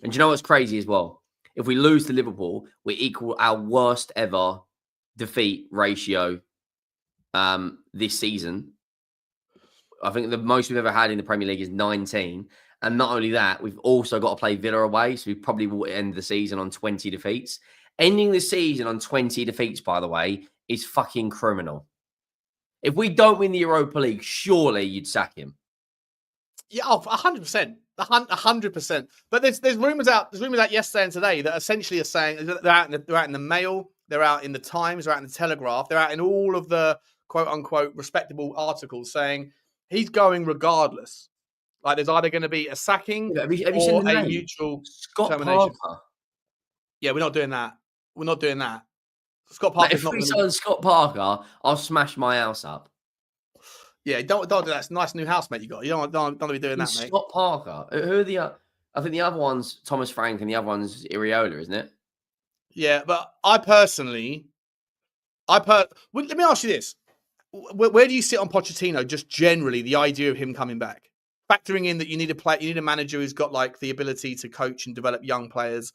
And do you know what's crazy as well? If we lose to Liverpool, we equal our worst ever defeat ratio this season. I think the most we've ever had in the Premier League is 19. And not only that, we've also got to play Villa away. So we probably will end the season on 20 defeats. Ending the season on 20 defeats, by the way, is fucking criminal. If we don't win the Europa League, surely you'd sack him. Yeah, 100%. 100%. But there's rumours out. There's rumours out yesterday and today that essentially are saying they're out in the Mail, they're out in the Times, they're out in the Telegraph, they're out in all of the quote unquote respectable articles saying he's going regardless. Like there's either going to be a sacking have you or seen a mutual Scott termination. Parker. Yeah, we're not doing that. We're not doing that. Scott Parker's not. If we sign Scott Parker, I'll smash my house up. Yeah, don't do that. It's a nice new house, mate. You got. You don't be doing that, mate. Scott Parker. Who are the? I think the other one's Thomas Frank, and the other one's Iriola, isn't it? Yeah, but let me ask you this: where do you sit on Pochettino? Just generally, the idea of him coming back. Factoring in that you need a manager who's got like the ability to coach and develop young players,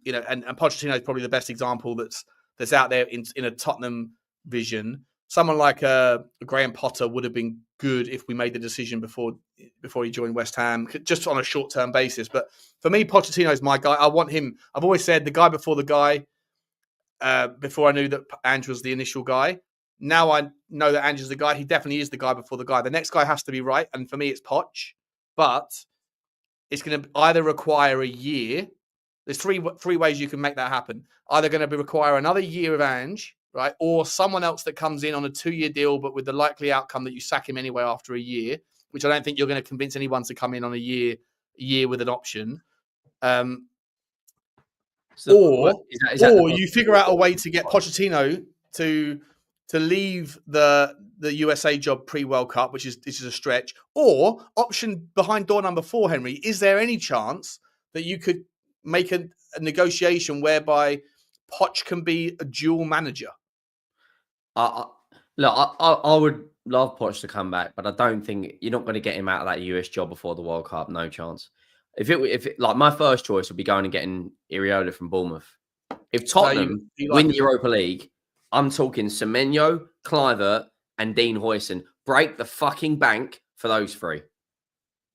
and Pochettino is probably the best example that's out there in a Tottenham vision. Someone like Graham Potter would have been good if we made the decision before he joined West Ham, just on a short-term basis. But for me, Pochettino is my guy. I want him. I've always said the guy before the guy. Before I knew that Andrew was the initial guy. Now I know that Andrew's the guy. He definitely is the guy before the guy. The next guy has to be right. And for me, it's Poch. But it's going to either require a year. There's three ways you can make that happen. Either going to require another year of Ange, right? Or someone else that comes in on a 2-year deal, but with the likely outcome that you sack him anyway after a year, which I don't think you're going to convince anyone to come in on a year with an option. Or you figure out a way to get Pochettino to leave the USA job pre-World Cup, which is a stretch, or option behind door number 4, Henry. Is there any chance that you could make a negotiation whereby Poch can be a dual manager? I would love Poch to come back, but I don't think you're not going to get him out of that US job before the World Cup. No chance. If it like my first choice would be going and getting Iriola from Bournemouth. If Tottenham win the Europa League, I'm talking Semenyo, Kluivert, and Dean Huijsen. Break the fucking bank for those three.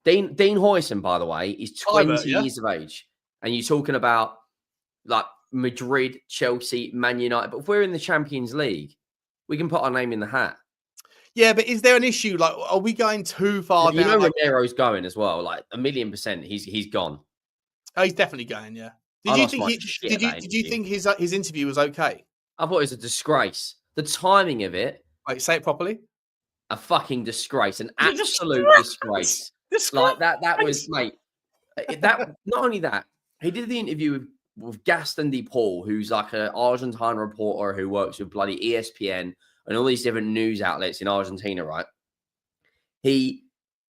Dean Huijsen, by the way, is 20 years of age. And you're talking about like Madrid, Chelsea, Man United. But if we're in the Champions League, we can put our name in the hat. Yeah, but is there an issue? Like, are we going too far down? You know, Romero's going as well. Like 1,000,000%. He's gone. Oh, he's definitely going. Yeah. Did you think his interview was okay? I thought it was a disgrace. The timing of it. Wait, say it properly. A fucking disgrace. An absolute disgrace. Like that was, mate. That not only that, he did the interview with Gaston de Paul, who's like an Argentine reporter who works with bloody ESPN and all these different news outlets in Argentina, right? He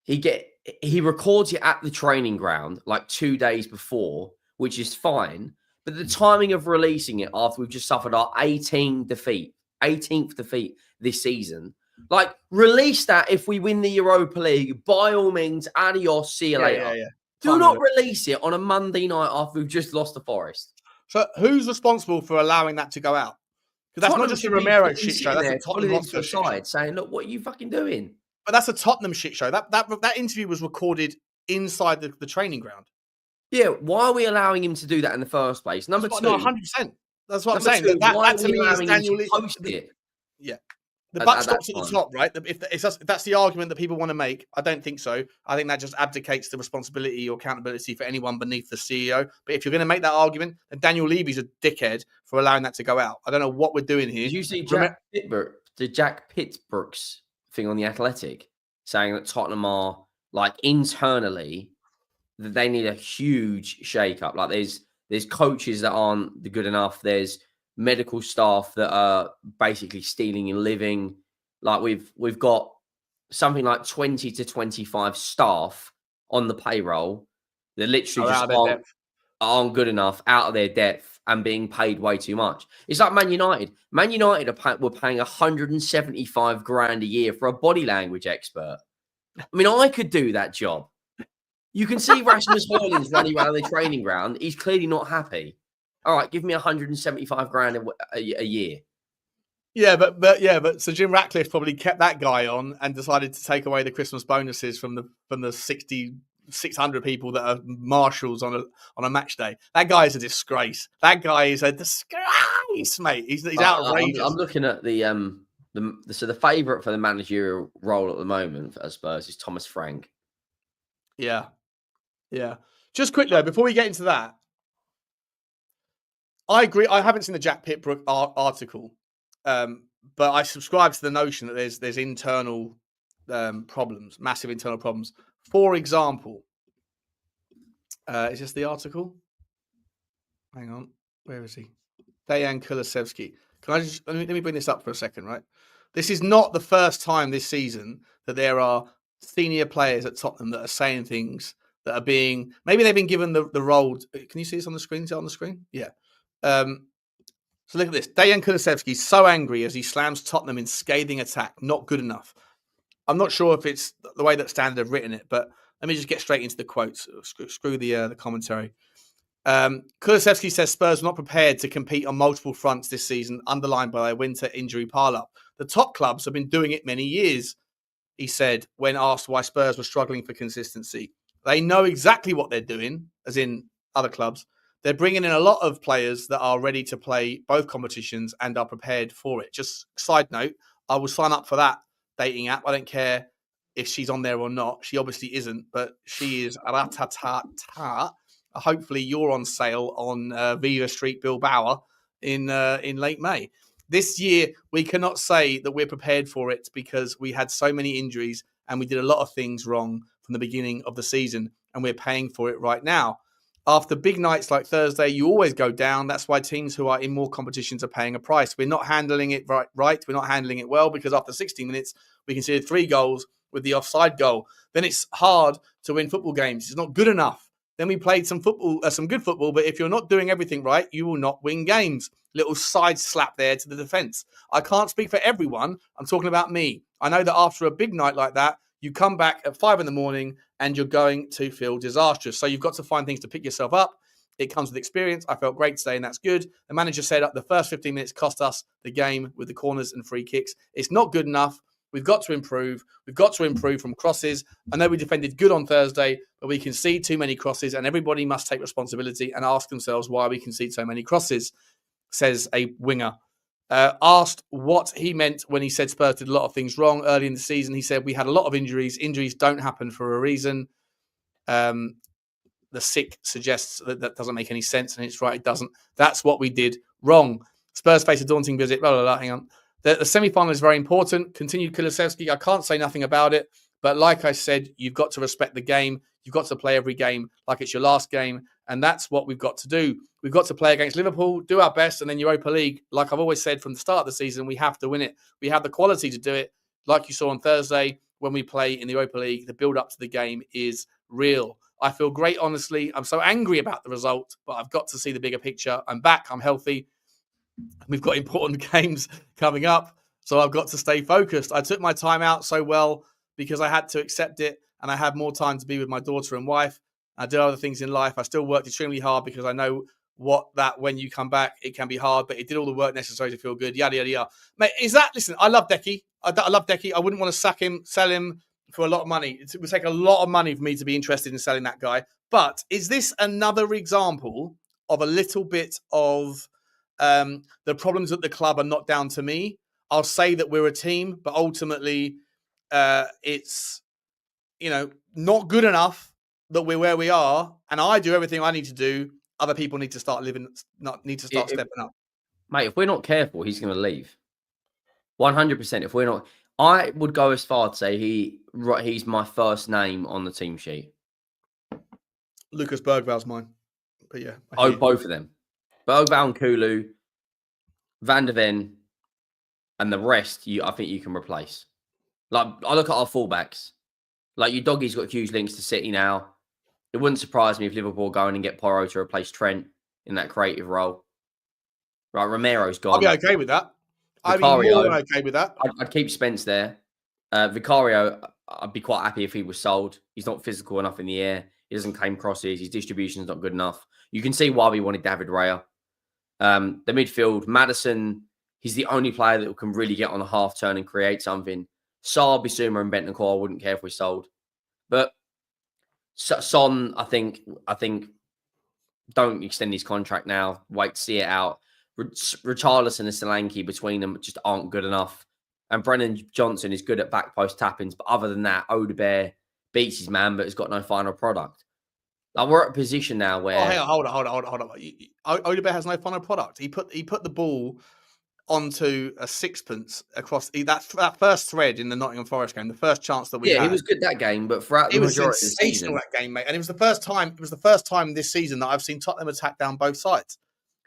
records it at the training ground like 2 days before, which is fine. But the timing of releasing it after we've just suffered our 18th defeat this season, like release that if we win the Europa League, by all means, adios, see you later. Yeah. Do not release it on a Monday night after we've just lost to Forest. So who's responsible for allowing that to go out? Because that's not just a Romero shit show. That's a Tottenham Hotspur shit show. Saying, look, what are you fucking doing? But that's a Tottenham shit show. That interview was recorded inside the training ground. Yeah, why are we allowing him to do that in the first place? Number two, no, 100%. That's what I'm saying. That to me is Daniel Levy. Yeah. The buck stops at the top, right? If that's the argument that people want to make, I don't think so. I think that just abdicates the responsibility or accountability for anyone beneath the CEO. But if you're going to make that argument, then Daniel Levy's a dickhead for allowing that to go out. I don't know what we're doing here. Did you see Jack Pittsburgh's thing on The Athletic saying that Tottenham are, like, internally, that they need a huge shake-up. Like, there's coaches that aren't good enough. There's medical staff that are basically stealing a living. Like we've got something like 20 to 25 staff on the payroll that literally just aren't good enough, out of their depth, and being paid way too much. It's like Man United. Man United were paying 175 grand a year for a body language expert. I mean, I could do that job. You can see Rasmus Højlund's running around the training ground. He's clearly not happy. All right, give me 175 grand a year. Yeah, but so Jim Ratcliffe probably kept that guy on and decided to take away the Christmas bonuses from the 600 people that are marshals on a match day. That guy is a disgrace. That guy is a disgrace, mate. He's outrageous. I'm looking at the favourite for the managerial role at the moment for Spurs is Thomas Frank. Yeah. Just quickly though, before we get into that. I agree. I haven't seen the Jack Pitbrook article, but I subscribe to the notion that there's internal problems, massive internal problems. For example, is this the article? Hang on, where is he? Dejan Kulusevski. Can I just let me bring this up for a second, right? This is not the first time this season that there are senior players at Tottenham that are saying things that are being maybe they've been given the role. Can you see this on the screen? Is it on the screen? Yeah. So look at this. Dejan Kulusevski is so angry as he slams Tottenham in scathing attack. Not good enough. I'm not sure if it's the way that Standard have written it, but let me just get straight into the quotes. Screw the commentary. Kulusevski says Spurs were not prepared to compete on multiple fronts this season, underlined by their winter injury pile-up. The top clubs have been doing it many years, he said, when asked why Spurs were struggling for consistency. They know exactly what they're doing, as in other clubs. They're bringing in a lot of players that are ready to play both competitions and are prepared for it. Just side note, I will sign up for that dating app. I don't care if she's on there or not. She obviously isn't, but she is. Hopefully you're on sale on Viva Street Bilbao in late May. This year, we cannot say that we're prepared for it because we had so many injuries and we did a lot of things wrong from the beginning of the season, and we're paying for it right now. After big nights like Thursday, you always go down. That's why teams who are in more competitions are paying a price. We're not handling it right. We're not handling it well because after 60 minutes, we conceded 3 goals with the offside goal. Then it's hard to win football games. It's not good enough. Then we played some good football, but if you're not doing everything right, you will not win games. Little side slap there to the defence. I can't speak for everyone. I'm talking about me. I know that after a big night like that, you come back at 5 a.m. and you're going to feel disastrous. So you've got to find things to pick yourself up. It comes with experience. I felt great today, and that's good. The manager said the first 15 minutes cost us the game with the corners and free kicks. It's not good enough. We've got to improve. We've got to improve from crosses. I know we defended good on Thursday, but we concede too many crosses, and everybody must take responsibility and ask themselves why we concede so many crosses, says a winger. Asked what he meant when he said Spurs did a lot of things wrong early in the season. He said we had a lot of injuries. Injuries don't happen for a reason. The sick suggests that doesn't make any sense, and it's right, it doesn't. That's what we did wrong. Spurs face a daunting visit. Blah, blah, blah. Hang on. The semi-final is very important. Continued Kulusevski. I can't say nothing about it, but like I said, you've got to respect the game. You've got to play every game like it's your last game, and that's what we've got to do. We've got to play against Liverpool, do our best, and then Europa League, like I've always said from the start of the season, we have to win it. We have the quality to do it. Like you saw on Thursday, when we play in the Europa League, the build-up to the game is real. I feel great, honestly. I'm so angry about the result, but I've got to see the bigger picture. I'm back. I'm healthy. We've got important games coming up, so I've got to stay focused. I took my time out so well because I had to accept it, and I had more time to be with my daughter and wife. I did other things in life. I still worked extremely hard because I know when you come back, it can be hard, but it did all the work necessary to feel good. Yada, yada, yada. Mate, listen, I love Decky. I love Decky. I wouldn't want to sell him for a lot of money. It would take a lot of money for me to be interested in selling that guy. But is this another example of a little bit of the problems at the club are not down to me? I'll say that we're a team, but ultimately it's, not good enough that we're where we are. And I do everything I need to do. Other people need to start stepping up. Mate, if we're not careful, he's going to leave. 100%. If we're not, I would go as far to say he's my first name on the team sheet. Lucas Berghvall's mine. But yeah. Both of them. Berghvall and Kulu, Van der Ven, and the rest, I think you can replace. Like, I look at our fullbacks. Like, Udogie's got huge links to City now. It wouldn't surprise me if Liverpool go in and get Porro to replace Trent in that creative role. Right, Romero's gone. I'd be okay with that. Vicario, I'd be more than okay with that. I'd keep Spence there. Vicario, I'd be quite happy if he was sold. He's not physical enough in the air. He doesn't claim crosses. His distribution's not good enough. You can see why we wanted David Raya. The midfield, Maddison, he's the only player that can really get on a half turn and create something. Sarr, Bissouma, and Bentancur, I wouldn't care if we sold. But Son, I think don't extend his contract now. Wait to see it out. Richalison and Solanke between them just aren't good enough. And Brennan Johnson is good at back post tappings. But other than that, Udogie beats his man, but has got no final product. Like, we're at a position now where... Oh, hang on, hold on. Udogie has no final product. He put the ball onto a sixpence across that first thread in the Nottingham Forest game, the first chance that we had. Yeah, he was good that game, but throughout the majority of the season... It was sensational, that game, mate. And it was the first time this season that I've seen Tottenham attack down both sides.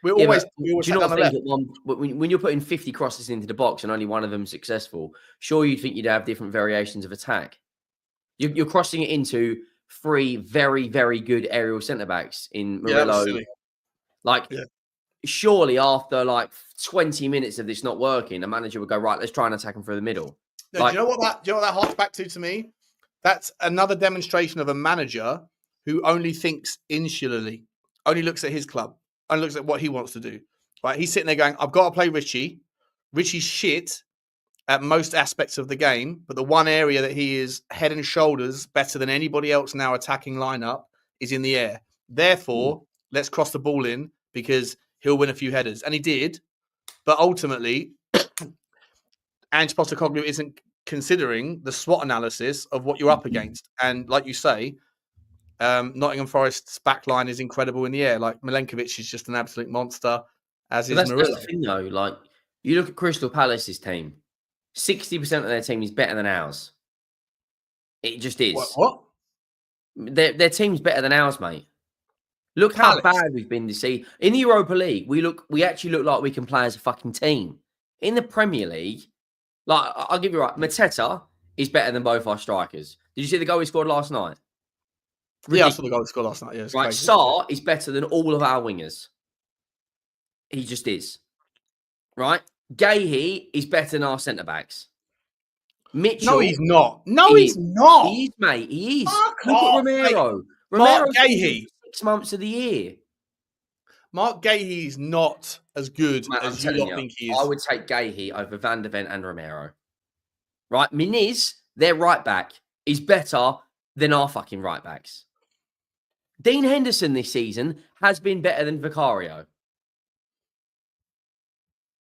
We always do you not think when you're putting 50 crosses into the box and only one of them successful, sure you'd think you'd have different variations of attack. You're crossing it into 3 very, very good aerial centre-backs in Murillo. Surely after 20 minutes of this not working, the manager would go, right, let's try and attack them through the middle. No, do you know what that harks back to me? That's another demonstration of a manager who only thinks insularly, only looks at his club, only looks at what he wants to do. Right? He's sitting there going, I've got to play Richie. Richie's shit at most aspects of the game, but the one area that he is head and shoulders better than anybody else now attacking lineup is in the air. Therefore, let's cross the ball in because he'll win a few headers. And he did. But ultimately, Ange Postecoglou isn't considering the SWOT analysis of what you're up against. And like you say, Nottingham Forest's backline is incredible in the air. Like, Milenkovic is just an absolute monster, as is Murillo. That's the thing, though. Like, you look at Crystal Palace's team, 60% of their team is better than ours. It just is. What? Their team's better than ours, mate. Look how bad we've been this season. In the Europa League, we actually look like we can play as a fucking team. In the Premier League, like, I'll give you right, Mateta is better than both our strikers. Did you see the goal he scored last night? Yeah, I saw the goal he scored last night. Yeah, right, crazy. Sarr is better than all of our wingers. He just is. Right? Gahey is better than our centre-backs. Mitchell... No, he's not. No, he's not. He is, mate. He is. Look at Romero. Mark Gahey. 6 months of the year. Mark Gahey is not as good Mate, as you lot think he is. I would take Gahey over Van der Ven and Romero. Right? Muniz, their right back, is better than our fucking right backs. Dean Henderson this season has been better than Vicario.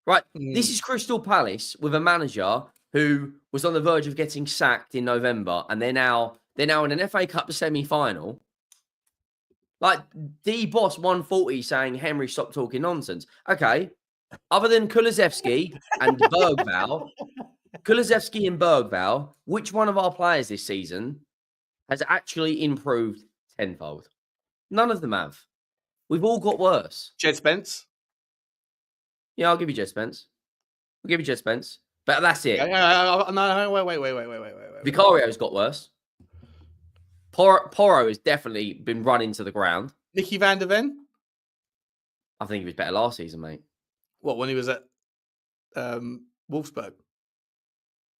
Right? This is Crystal Palace with a manager who was on the verge of getting sacked in November, and they're now in an FA Cup semi-final. Like, D-Boss 140 saying, Henry, stop talking nonsense. Okay, other than Kulusevski and Berghvall, which one of our players this season has actually improved tenfold? None of them have. We've all got worse. Jed Spence? Yeah, I'll give you Jed Spence. But that's it. No, wait. Vicario's got worse. Porro has definitely been run into the ground. Micky van der Ven? I think he was better last season, mate. What, when he was at Wolfsburg?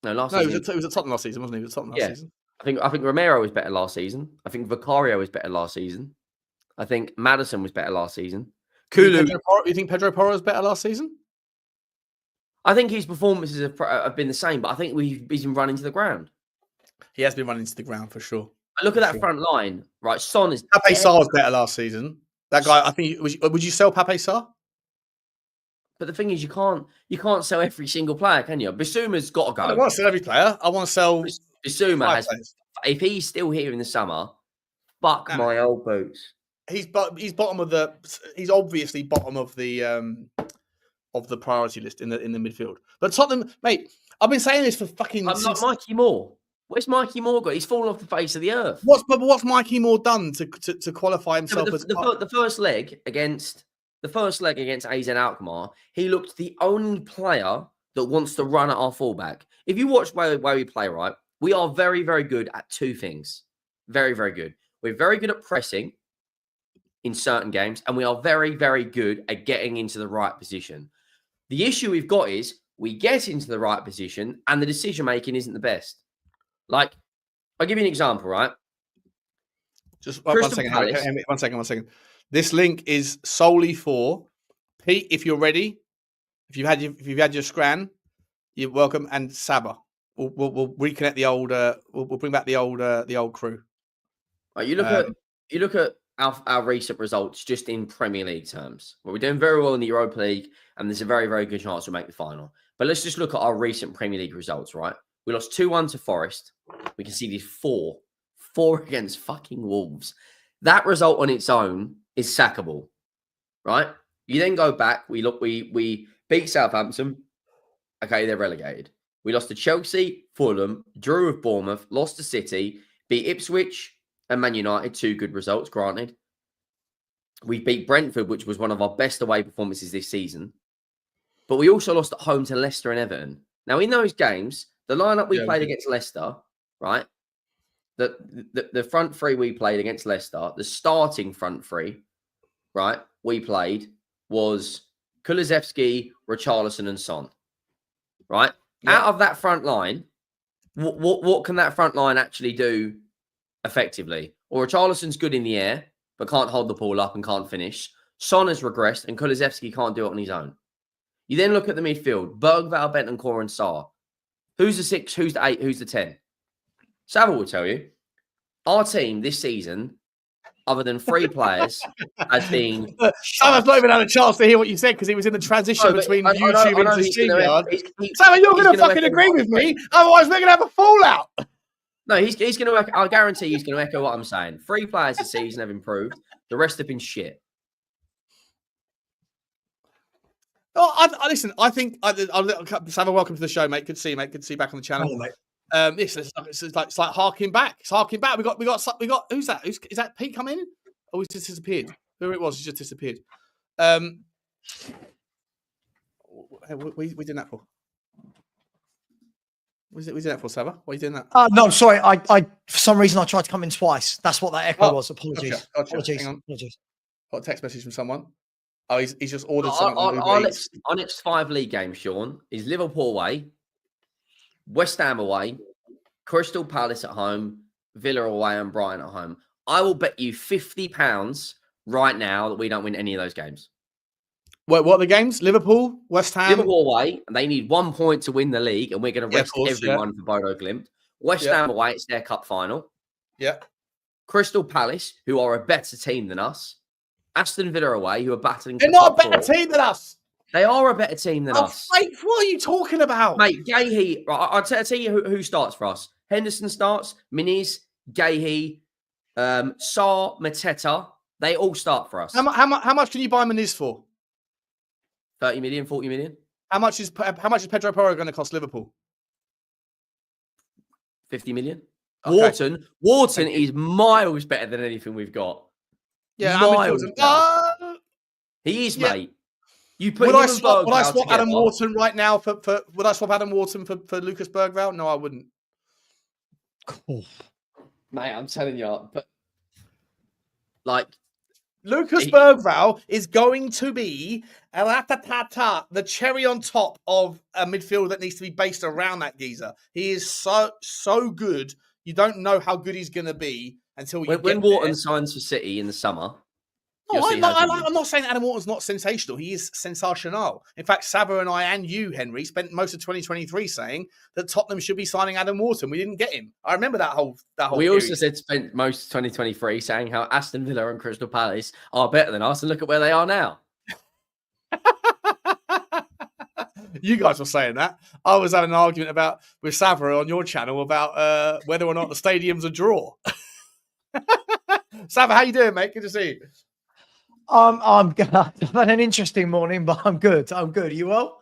No, season. He was at Tottenham last season, wasn't he? He was at Tottenham last season. I think Romero was better last season. I think Vicario was better last season. I think Maddison was better last season. You think Pedro Porro was better last season? I think his performances have been the same, but I think he's been running to the ground. He has been running to the ground for sure. Look at that front line, right? Son is Pape Sarr was better last season. That guy, I think, would you sell Pape Sarr? But the thing is, you can't sell every single player, can you? Bissouma's got to go. I don't want to sell every player. I want to sell Bissouma. If he's still here in the summer, fuck my old boots. He's bottom of the. He's obviously bottom of the priority list in the midfield. But Tottenham, mate, I've been saying this for fucking. Like Mikey Moore. Where's Mikey Moore got? He's fallen off the face of the earth. What's Mikey Moore done to qualify himself as the first leg against AZ Alkmaar? He looked the only player that wants to run at our fullback. If you watch where we play, right, we are very, very good at two things. Very, very good. We're very good at pressing in certain games, and we are very, very good at getting into the right position. The issue we've got is we get into the right position and the decision making isn't the best. Like, I'll give you an example, right? Just one second. This link is solely for Pete. If you're ready, if you've had your scran, you're welcome. And Saba, we'll reconnect the old. We'll bring back the old crew. Right, you look at our recent results just in Premier League terms. Well, we're doing very well in the Europa League, and there's a very, very good chance we'll make the final. But let's just look at our recent Premier League results, right? We lost 2-1 to Forest. We conceded 4 against fucking Wolves. That result on its own is sackable, right? You then go back. We beat Southampton. Okay, they're relegated. We lost to Chelsea, Fulham, drew with Bournemouth, lost to City, beat Ipswich and Man United. 2 good results, granted. We beat Brentford, which was one of our best away performances this season. But we also lost at home to Leicester and Everton. Now, in those games, the lineup we played against Leicester, right? The front three we played against Leicester, the starting front three, right, we played was Kulusevski, Richalison, and Son. Right? Yeah. Out of that front line, what can that front line actually do effectively? Or Richarlison's good in the air, but can't hold the ball up and can't finish. Son has regressed, and Kulusevski can't do it on his own. You then look at the midfield: Berghvall, Bentancur, and Sarr. Who's the 6? Who's the 8? Who's the 10? Savile will tell you. Our team this season, other than 3 players, has been... Saville's not even had a chance to hear what you said because he was in the transition between YouTube and StreamYard. Savile, you're going to fucking agree with me. Otherwise, we're going to have a fallout. No, he's going to... I guarantee he's going to echo what I'm saying. 3 players this season have improved. The rest have been shit. Oh, listen, I think... Savile, welcome to the show, mate. Good to see you, mate. Good to see you back on the channel. Mate. It's like harking back. It's harking back. We got. Who's that? Is that Pete come in? Oh, he's just disappeared. Whoever it was, he's just disappeared. What are you doing that for? What are you doing that for, Sava? Why are you doing that? No, sorry. I for some reason I tried to come in twice. That's what that echo was. Apologies. Gotcha. Apologies. Hang on. Apologies. Got a text message from someone. Oh, he's just ordered something. Our next 5 league games, Sean, is Liverpool away, West Ham away, Crystal Palace at home, Villa away, and Brighton at home. I will bet you £50 right now that we don't win any of those games. What are the games? Liverpool, West Ham. Liverpool away, and they need 1 point to win the league, and we're going to rest everyone for Bodo Glimt. West Ham away, it's their cup final. Yeah. Crystal Palace, who are a better team than us. Aston Villa away, who are battling. They're not a better team than us. They are a better team than us. Mate, what are you talking about? Mate, Gahey, I'll tell you who starts for us. Henderson starts, Miniz, Gahey, Sarr, Mateta. They all start for us. How much can you buy Miniz for? 30 million, 40 million. How much is Pedro Porro going to cost Liverpool? 50 million. Okay. Wharton is miles better than anything we've got. Yeah, miles better. He is, mate. You put would him I swap together. Adam Wharton right now for would I swap Adam Wharton for Lucas Berghvall? No, I wouldn't. Cool. Mate, I'm telling you, but like Lucas Berghvall is going to be the cherry on top of a midfield that needs to be based around that geezer. He is so good. You don't know how good he's going to be until when Wharton signs for City in the summer. No, I'm not saying Adam Wharton's not sensational. He is sensational. In fact, Sava and I and you, Henry, spent most of 2023 saying that Tottenham should be signing Adam Wharton. We didn't get him. I remember that whole. We also spent most of 2023 saying how Aston Villa and Crystal Palace are better than us, and look at where they are now. You guys were saying that. I was having an argument with Sava on your channel about whether or not the stadium's a draw. Sava, how you doing, mate? Good to see you. I've had an interesting morning, but I'm good. I'm good. You well?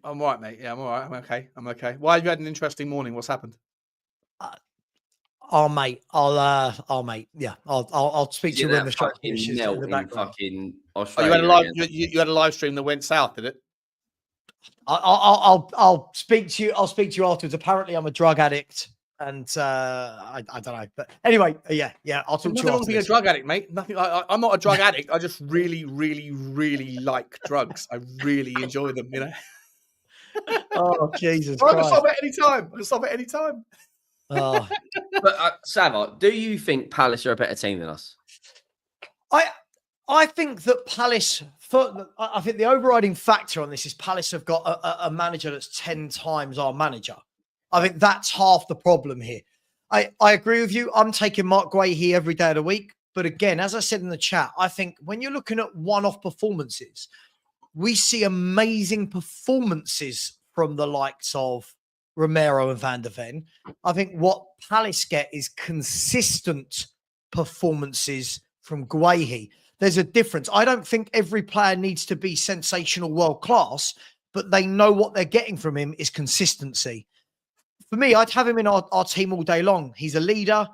I'm all right, mate. Yeah, I'm all right. I'm okay. Why have you had an interesting morning? What's happened? Mate. Mate. Yeah, I'll speak to you when the shot finishes in the background. Fucking Australia. You had a live stream that went south, did it? I'll speak to you. I'll speak to you afterwards. Apparently, I'm a drug addict. And I don't know, but anyway, yeah. I'll talk to you after being a drug addict, mate. Nothing. I'm not a drug addict. I just really, really, really like drugs. I really enjoy them. You know. Oh Jesus I Christ! can stop at any time. Oh. But Sava, do you think Palace are a better team than us? I think that Palace. I think the overriding factor on this is Palace have got a manager that's 10 times our manager. I think that's half the problem here. I agree with you. I'm taking Mark Guéhi every day of the week. But again, as I said in the chat, I think when you're looking at one-off performances, we see amazing performances from the likes of Romero and Van der Ven. I think what Palace get is consistent performances from Guéhi. There's a difference. I don't think every player needs to be sensational world class, but they know what they're getting from him is consistency. For me, I'd have him in our team all day long. He's a leader,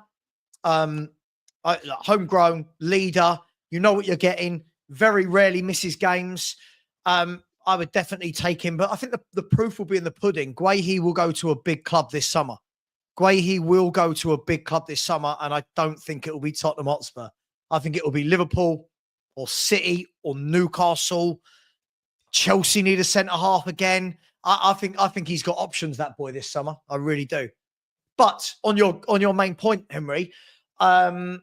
homegrown leader. You know what you're getting. Very rarely misses games. I would definitely take him. But I think the proof will be in the pudding. Guéhi will go to a big club this summer. And I don't think it will be Tottenham Hotspur. I think it will be Liverpool or City or Newcastle. Chelsea need a centre-half again. I think he's got options, that boy, this summer. I really do. But on your main point, Henry, there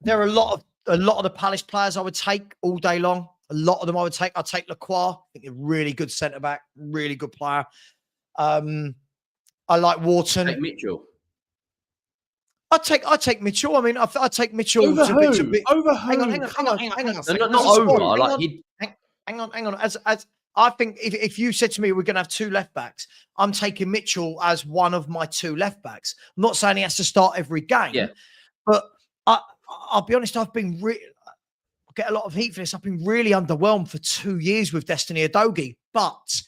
are a lot of the Palace players I would take all day long. A lot of them I would take. I'd take Lacroix. I think a really good centre back, really good player. I like Wharton. Take Mitchell. I'd take Mitchell. I mean, I'd take Mitchell over who? Over who? Hang on. Not over. Hang on. As I think if you said to me, we're going to have 2 left backs, I'm taking Mitchell as one of my 2 left backs. I'm not saying he has to start every game, but I'll be honest, I get a lot of heat for this. I've been really underwhelmed for 2 years with Destiny Udogie, but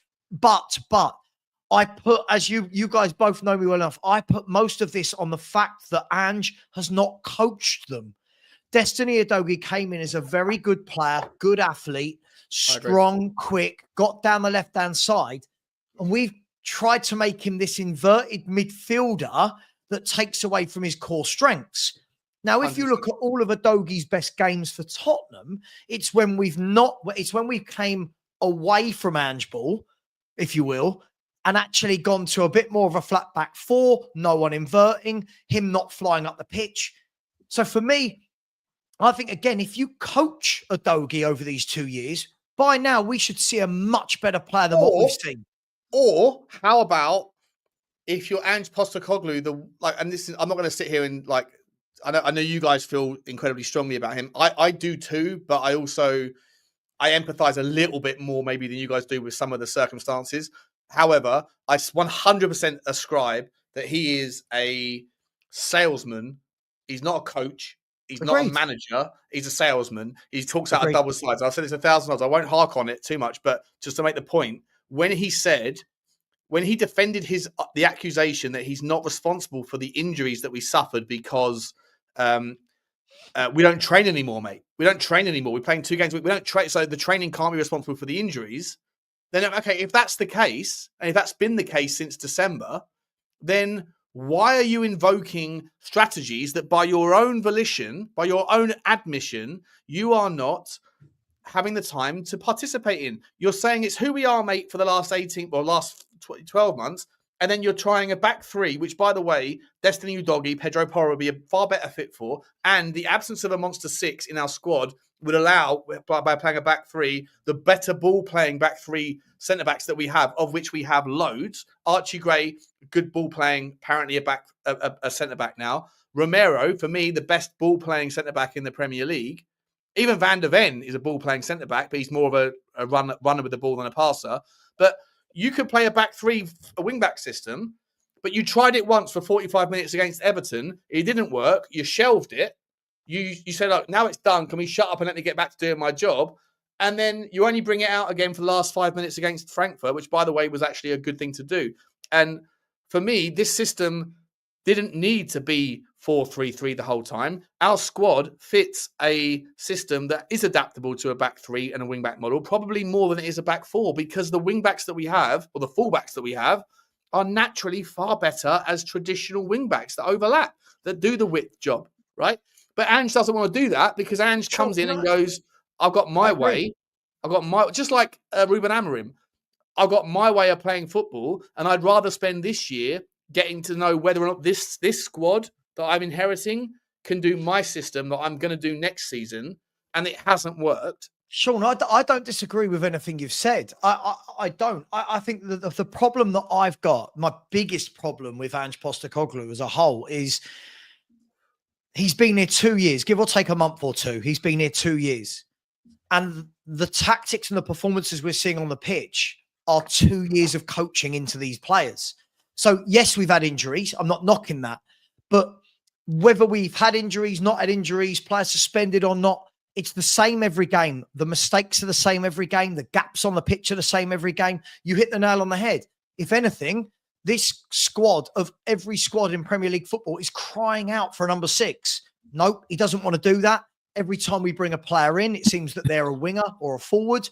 I put, as you guys both know me well enough, I put most of this on the fact that Ange has not coached them. Destiny Udogie came in as a very good player, good athlete, strong, quick, got down the left-hand side. And we've tried to make him this inverted midfielder that takes away from his core strengths. Now, if you look at all of Udogie's best games for Tottenham, it's when we came away from Ange ball, if you will, and actually gone to a bit more of a flat back 4, no one inverting, him not flying up the pitch. So for me, I think, again, if you coach Udogie over these 2 years, by now we should see a much better player than what we've seen. Or how about if you're Ange Postecoglou, and this is, I'm not going to sit here and I know you guys feel incredibly strongly about him. I do too, but I empathize a little bit more maybe than you guys do with some of the circumstances. However, I 100% ascribe that he is a salesman. He's not a coach. He's not a manager. He's a salesman. He talks out of double sides. I've said this 1,000 times. I won't hark on it too much, but just to make the point, when he defended the accusation that he's not responsible for the injuries that we suffered because we don't train anymore, mate. We don't train anymore. We're playing 2 games a week. We don't train, so the training can't be responsible for the injuries. Then, okay, if that's the case, and if that's been the case since December, then why are you invoking strategies that by your own volition, by your own admission, you are not having the time to participate in? You're saying it's who we are, mate, for the last 12 months, and then you're trying a back 3, which, by the way, Destiny Udogie, Pedro Porro would be a far better fit for, and the absence of a monster 6 in our squad would allow, by playing a back 3, the better ball-playing back 3 centre-backs that we have, of which we have loads. Archie Gray, good ball-playing, apparently a centre-back now. Romero, for me, the best ball-playing centre-back in the Premier League. Even Van der Ven is a ball-playing centre-back, but he's more of a runner with the ball than a passer. But you could play a back 3, a wing-back system, but you tried it once for 45 minutes against Everton. It didn't work. You shelved it. You said, look, now it's done. Can we shut up and let me get back to doing my job? And then you only bring it out again for the last 5 minutes against Frankfurt, which, by the way, was actually a good thing to do. And for me, this system didn't need to be 4-3-3 the whole time. Our squad fits a system that is adaptable to a back 3 and a wing-back model, probably more than it is a back 4, because the wing-backs that we have, or the full-backs that we have, are naturally far better as traditional wing-backs that overlap, that do the width job, right? But Ange doesn't want to do that because Ange comes in and goes, I've got my way. Just like Ruben Amorim, I've got my way of playing football, and I'd rather spend this year getting to know whether or not this squad that I'm inheriting can do my system that I'm going to do next season, and it hasn't worked. Sean, I don't disagree with anything you've said. I don't. I think that the problem that I've got, my biggest problem with Ange Postecoglou as a whole, is he's been here 2 years, give or take a month or two. He's been here 2 years. And the tactics and the performances we're seeing on the pitch are 2 years of coaching into these players. So, yes, we've had injuries. I'm not knocking that. But whether we've had injuries, not had injuries, players suspended or not, it's the same every game. The mistakes are the same every game. The gaps on the pitch are the same every game. You hit the nail on the head. If anything, this squad of every squad in Premier League football is crying out for a number 6. Nope, he doesn't want to do that. Every time we bring a player in, it seems that they're a winger or a forward.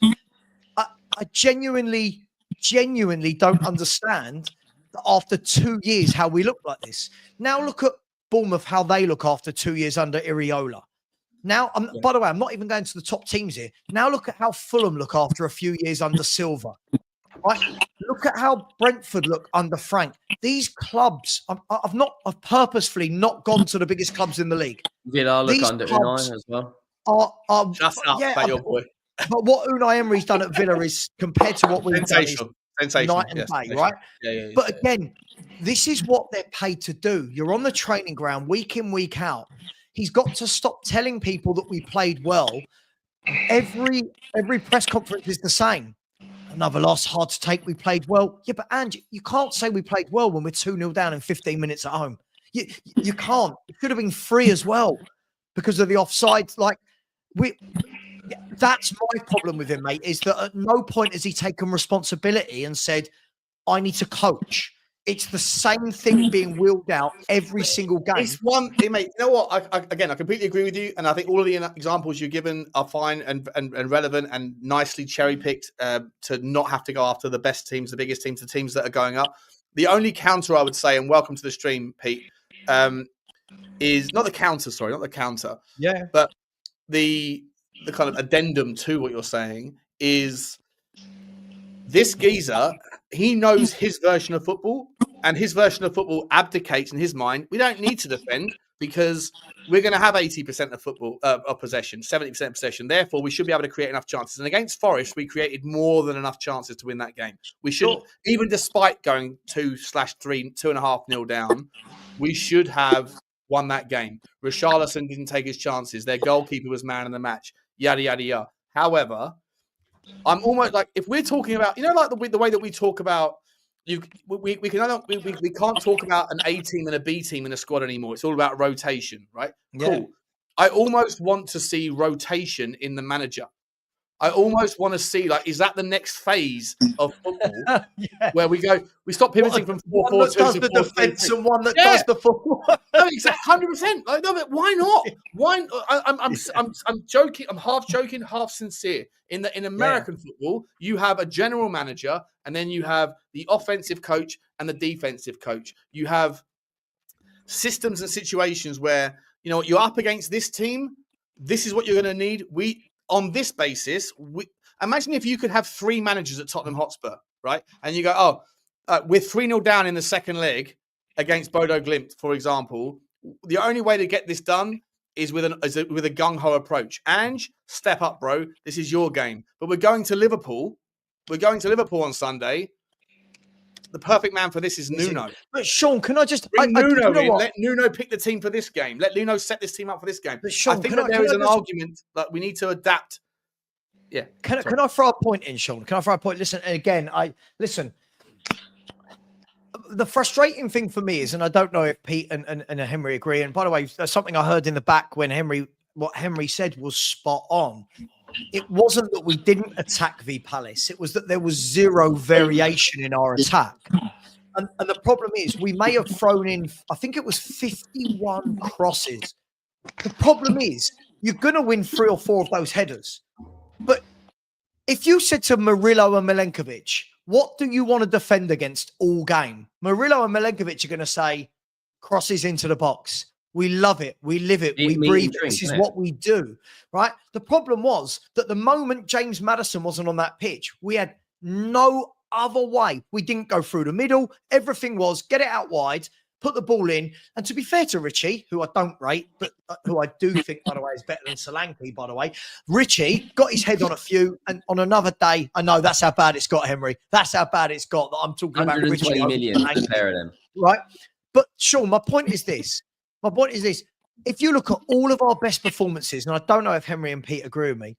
I genuinely don't understand that after 2 years how we look like this. Now look at Bournemouth, how they look after 2 years under Iriola. Now, by the way, I'm not even going to the top teams here. Now look at how Fulham look after a few years under Silva. Right? Look at how Brentford look under Frank. These clubs, I've purposefully not gone to the biggest clubs in the league. Villa look under Unai as well. Shut up, yeah, your boy. But what Unai Emery's done at Villa is, compared to what we've done, sensational, night and day, right? Yeah. But again, this is what they're paid to do. You're on the training ground week in, week out. He's got to stop telling people that we played well. Every press conference is the same. Another loss, hard to take. We played well. Yeah, but Ange, you can't say we played well when we're 2-0 down in 15 minutes at home. You can't. It could have been 3 as well because of the offsides. That's my problem with him, mate, is that at no point has he taken responsibility and said, I need to coach. It's the same thing being wheeled out every single game. It's one thing, mate. You know what? I completely agree with you. And I think all of the examples you've given are fine and relevant and nicely cherry-picked to not have to go after the best teams, the biggest teams, the teams that are going up. The only counter I would say, and welcome to the stream, Pete, is not the counter. Yeah. But the kind of addendum to what you're saying is this geezer, he knows his version of football, and his version of football abdicates in his mind. We don't need to defend. because we're going to have 80% of football of possession, 70% possession. Therefore, we should be able to create enough chances. And against Forest, we created more than enough chances to win that game. We should, even despite going 2/3, 2.5-0 down, we should have won that game. Richalison didn't take his chances. Their goalkeeper was man of the match. Yada, yada, yada. However, I'm almost like, if we're talking about, like the way that we talk about, we can't talk about an A team and a B team in a squad anymore. It's all about rotation, right? Yeah. Cool. I almost want to see rotation in the manager. I almost want to see, is that the next phase of football where we stop pivoting from 4-4-2 to the defense and one that does the football. No, exactly, 100%. No, but why not? Why? I'm joking. I'm half joking, half sincere. In American football, you have a general manager, and then you have the offensive coach and the defensive coach. You have systems and situations where you're up against this team. This is what you're going to need. On this basis, imagine if you could have 3 managers at Tottenham Hotspur, right? And you go, we're 3-0 down in the second leg against Bodo Glimt, for example. The only way to get this done is with a gung-ho approach. Ange, step up, bro. This is your game. But we're going to Liverpool. We're going to Liverpool on Sunday. The perfect man for this is Nuno. But Sean, can I just bring Nuno in? Let Nuno pick the team for this game. Let Nuno set this team up for this game. But Sean, I think there is an argument that we need to adapt. Yeah. Can I throw a point in, Sean? Can I throw a point? Listen, and again, listen. The frustrating thing for me is, and I don't know if Pete and Henry agree. And by the way, there's something I heard in the back when what Henry said was spot on. It wasn't that we didn't attack V Palace. It was that there was zero variation in our attack. And the problem is we may have thrown in, I think it was 51 crosses. The problem is you're going to win 3 or 4 of those headers. But if you said to Murillo and Milenkovic, what do you want to defend against all game? Murillo and Milenkovic are going to say, crosses into the box. We love it. We live it. We breathe it. This is what we do, right? The problem was that the moment James Maddison wasn't on that pitch, we had no other way. We didn't go through the middle. Everything was get it out wide, put the ball in. And to be fair to Richie, who I don't rate, but who I do think, by the way, is better than Solanke, by the way, Richie got his head on a few. And on another day, I know that's how bad it's got, Henry. That's how bad it's got that I'm talking about Richie. 120 million, the pair of them. Right? But Sean, my point is this. If you look at all of our best performances, and I don't know if Henry and Pete agree with me,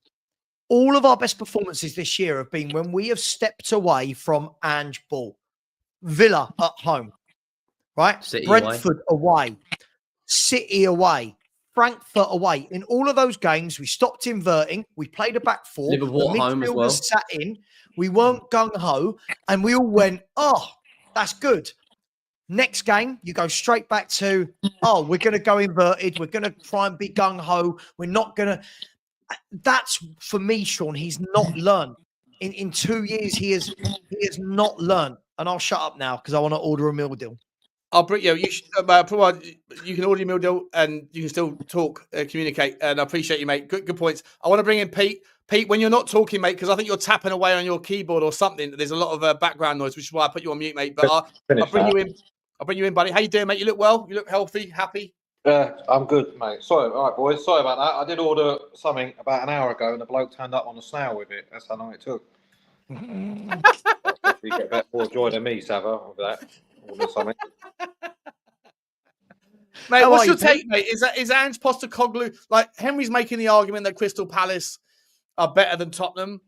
all of our best performances this year have been when we have stepped away from Ange ball. Villa at home, right? City Brentford away. City away. Frankfurt away. In all of those games, we stopped inverting. We played a back 4. Liverpool at home as well. Sat in. We weren't gung-ho. And we all went, oh, that's good. Next game, you go straight back to, we're going to go inverted. We're going to try and be gung-ho. We're not going to. That's, for me, Sean, he's not learned. In 2 years, he has not learned. And I'll shut up now because I want to order a meal deal. I'll bring you. You can order your meal deal and you can still talk, communicate. And I appreciate you, mate. Good points. I want to bring in Pete. Pete, when you're not talking, mate, because I think you're tapping away on your keyboard or something. There's a lot of background noise, which is why I put you on mute, mate. But I'll bring you in. I'll bring you in, buddy. How you doing, mate? You look well. You look healthy, happy. I'm good, mate. Sorry, all right, boys. Sorry about that. I did order something about an hour ago, and the bloke turned up on a snail with it. That's how long it took. You get better more joy than me, Sava, with that. Order something. Mate, what's your take, mate? Is Ange Postecoglou, like Henry's making the argument that Crystal Palace are better than Tottenham,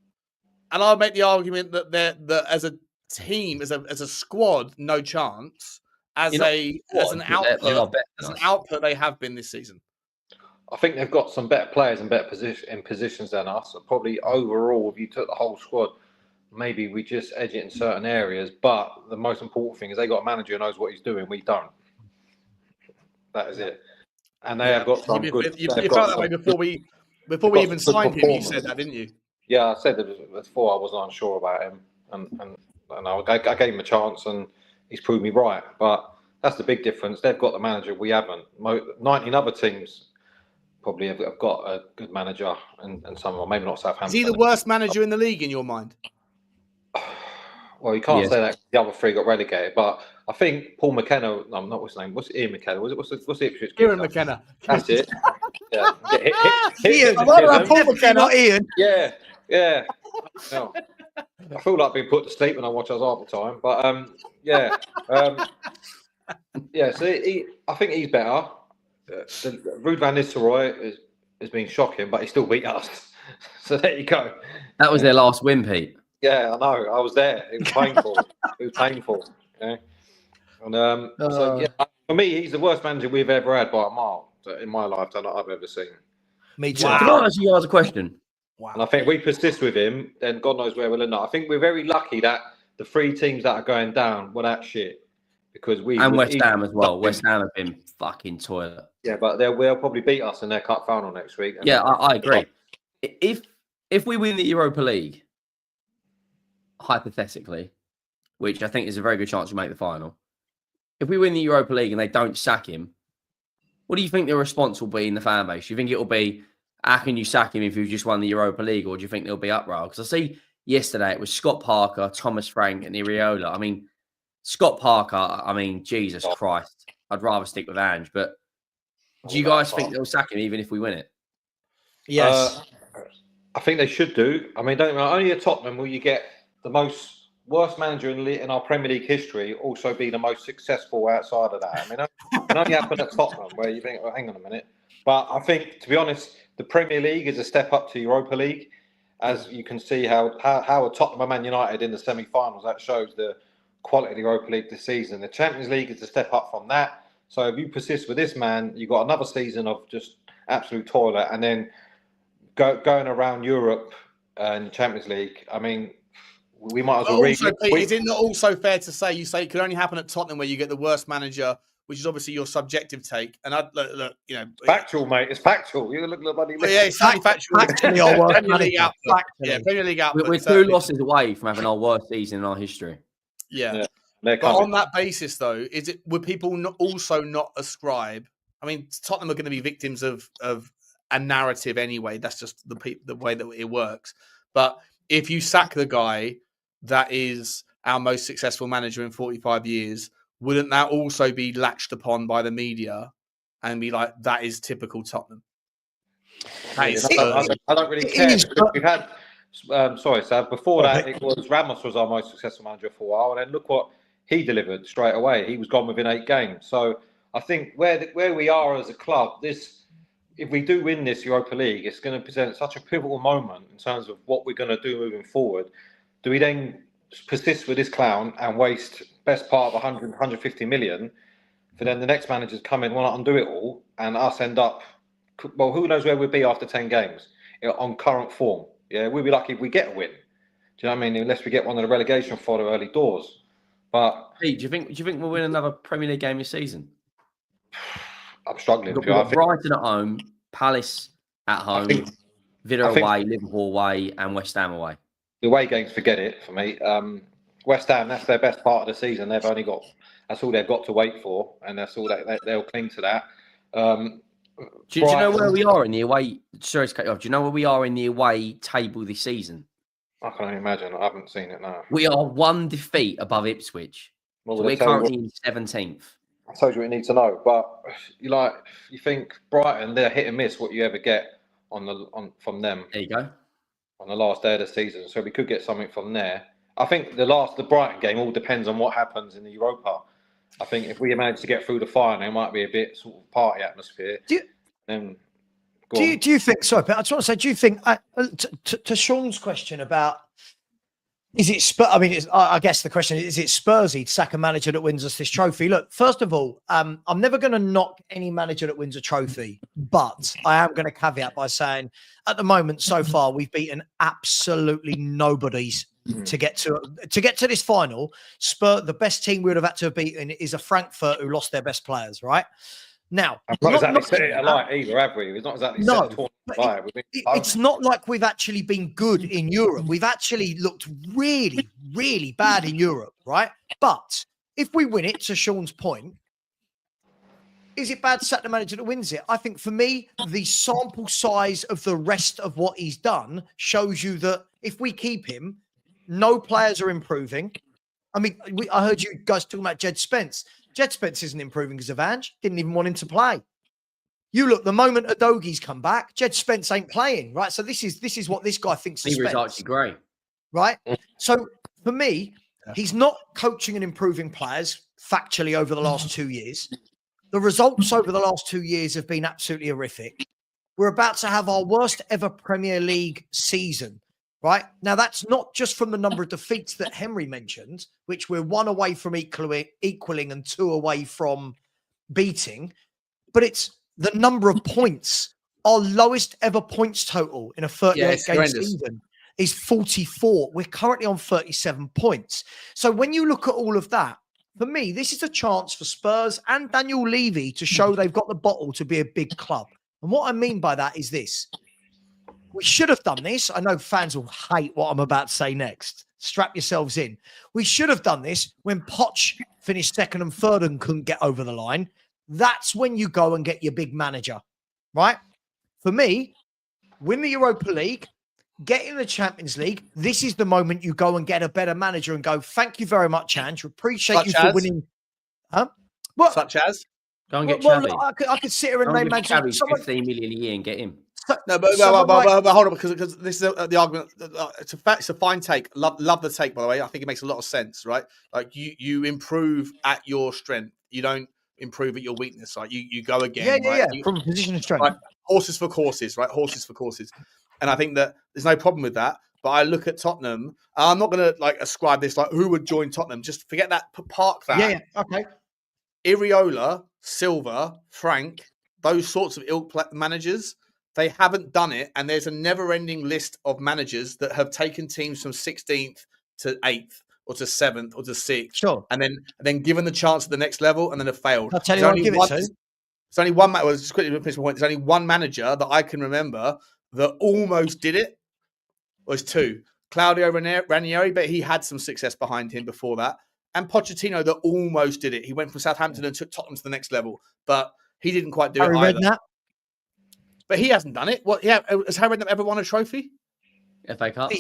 and I'll make the argument that they're as a team, as a squad, no chance. As an output, they have been this season. I think they've got some better players and better positions than us. So probably overall, if you took the whole squad, maybe we just edge it in certain areas. But the most important thing is they got a manager who knows what he's doing. We don't. That is it. And they have got some good. You felt that way before we even signed him. You said that, didn't you? Yeah, I said that before. I wasn't unsure about him, and I gave him a chance, and he's proved me right. But that's the big difference. They've got the manager. We haven't. 19 other teams probably have got a good manager, and some of them, maybe not Southampton. Is he the worst manager in the league in your mind? Well, you can't say that the other 3 got relegated, but I think Paul McKenna. No, not what's his name. What's Ian McKenna? What's the Ipswich? Kieran McKenna. That's it. Yeah. Ian. Paul McKenna. Not Ian. Yeah. No. I feel like being put to sleep when I watch us half the time, but So I think he's better. Ruud van Nistelrooy has been shocking, but he still beat us. So there you go. That was their last win, Pete. Yeah, I know. I was there. It was painful. Yeah. And for me, he's the worst manager we've ever had by a mile in my lifetime that I've ever seen. Me too. Can I ask you guys a question? Wow. And I think if we persist with him, then God knows where we'll end up. I think we're very lucky that the 3 teams that are going down were that shit. Because West Ham as well. West Ham have been fucking toilet. Yeah, but they'll probably beat us in their cup final next week. Yeah, I agree. If we win the Europa League, hypothetically, which I think is a very good chance we make the final, if we win the Europa League and they don't sack him, what do you think the response will be in the fan base? Do you think it'll be, how can you sack him if you've just won the Europa League, or do you think there'll be uproar? Because I see yesterday it was Scott Parker, Thomas Frank, and Iriola. I mean, Scott Parker, Jesus Christ, I'd rather stick with Ange. But do you guys think they'll sack him even if we win it? Yes. I think they should do. I mean, only at Tottenham will you get the worst manager in our Premier League history also be the most successful outside of that. I mean, it only happened at Tottenham where you think, hang on a minute. But I think, to be honest, the Premier League is a step up to Europa League. As you can see how a Tottenham and Man United in the semi-finals, that shows the quality of the Europa League this season. The Champions League is a step up from that. So if you persist with this man, you've got another season of just absolute toilet, and then going around Europe and Champions League. I mean, we might as well is it not also fair to say, you say it could only happen at Tottenham where you get the worst manager, which is obviously your subjective take? And I'd look, factual, mate. It's factual. You look at the bloody list. Yeah, it's factual. Actually, our worst Premier League output. Yeah, Premier League output. We're 2 losses away from having our worst season in our history. Yeah. But on that basis, though, would people also not ascribe? I mean, Tottenham are going to be victims of a narrative anyway. That's just the way that it works. But if you sack the guy that is our most successful manager in 45 years, wouldn't that also be latched upon by the media and be like, that is typical Tottenham? I don't really care. We've had, sorry, Sav, before that, it was Ramos was our most successful manager for a while, and then look what he delivered straight away. He was gone within 8 games. So I think where we are as a club, if we do win this Europa League, it's going to present such a pivotal moment in terms of what we're going to do moving forward. Do we then persist with this clown and waste best part of 100, 150 million for then the next manager to come in, want to undo it all, and us end up, well, who knows where we'll be after 10 games on current form? Yeah, we'll be lucky if we get a win. Do you know what I mean? Unless we get one of the relegation fodder early doors. But Pete, do you think we'll win another Premier League game this season? I'm struggling. We've got Brighton at home, Palace at home, Villa away, Liverpool away, and West Ham away. The away games, forget it for me. West Ham, that's their best part of the season. That's all they've got to wait for, and that's all they'll cling to that. Do you know where we are in the away? Sorry to cut you off. Do you know where we are in the away table this season? I can't imagine. I haven't seen it now. We are 1 defeat above Ipswich. Well, so we're currently in 17th. I told you what you need to know, but you think Brighton, they're hit and miss what you ever get from them. There you go. On the last day of the season, so we could get something from there. I think the Brighton game all depends on what happens in the Europa. I think if we manage to get through the final, there might be a bit sort of party atmosphere. Do you think? Sorry, but I just want to say, do you think to Sean's question about is it Spurs? I mean, I guess the question is it Spursy to sack a manager that wins us this trophy? Look, first of all, I'm never going to knock any manager that wins a trophy, but I am going to caveat by saying at the moment, so far, we've beaten absolutely nobody's to get to this final. The best team we would have had to have beaten is a Frankfurt who lost their best players, right? Now, not exactly set it alight either, have we? It's not exactly set it it's not like we've actually been good in Europe. We've actually looked really, really bad in Europe, right? But if we win it, to Sean's point, is it bad to sack the manager that wins it? I think for me, the sample size of the rest of what he's done shows you that if we keep him, no players are improving. I mean, I heard you guys talking about Jed Spence. Jed Spence isn't improving because of Ange. Didn't even want him to play. You look, the moment Udogie's come back, Jed Spence ain't playing, right? So this is what this guy thinks of Spence. Archie Gray. Right? So for me, he's not coaching and improving players factually over the last 2 years. The results over the last 2 years have been absolutely horrific. We're about to have our worst ever Premier League season, right? Now, that's not just from the number of defeats that Henry mentioned, which we're 1 away from equaling and 2 away from beating, but it's the number of points. Our lowest ever points total in a 38-game season is 44. We're currently on 37 points. So when you look at all of that, for me, this is a chance for Spurs and Daniel Levy to show they've got the bottle to be a big club. And what I mean by that is this. We should have done this. I know fans will hate what I'm about to say next. Strap yourselves in. We should have done this when Poch finished second and third and couldn't get over the line. That's when you go and get your big manager, right? For me, win the Europa League, get in the Champions League. This is the moment you go and get a better manager and go, thank you very much, Ange. Appreciate you for winning. Huh? What? Such as? Go and get Xavi. I could sit here and name managers. 15 million a year and get him. No, but hold on, because this is the argument. It's a fact. It's a fine take. Love the take, by the way. I think it makes a lot of sense, right? Like you improve at your strength. You don't improve at your weakness. Like you go again. Yeah. From a position of strength. Right? Horses for courses, right? Horses for courses. And I think that there's no problem with that. But I look at Tottenham. I'm not going to like ascribe this like who would join Tottenham. Just forget that. Park that. Yeah. Okay. Iriola, Silva, Frank, those sorts of ilk managers, they haven't done it. And there's a never-ending list of managers that have taken teams from 16th to 8th or to 7th or to 6th. Sure. And then given the chance at the next level and then have failed. I'll tell you what, give it to. There's only one, well, just quickly finish my point. There's only one manager that I can remember that almost did it. Was 2. Claudio Ranieri, but he had some success behind him before that. And Pochettino that almost did it. He went from Southampton and took Tottenham to the next level, but he didn't quite do it either. Redknapp. But he hasn't done it. What? Yeah, has Harry Redknapp ever won a trophy? FA Cup.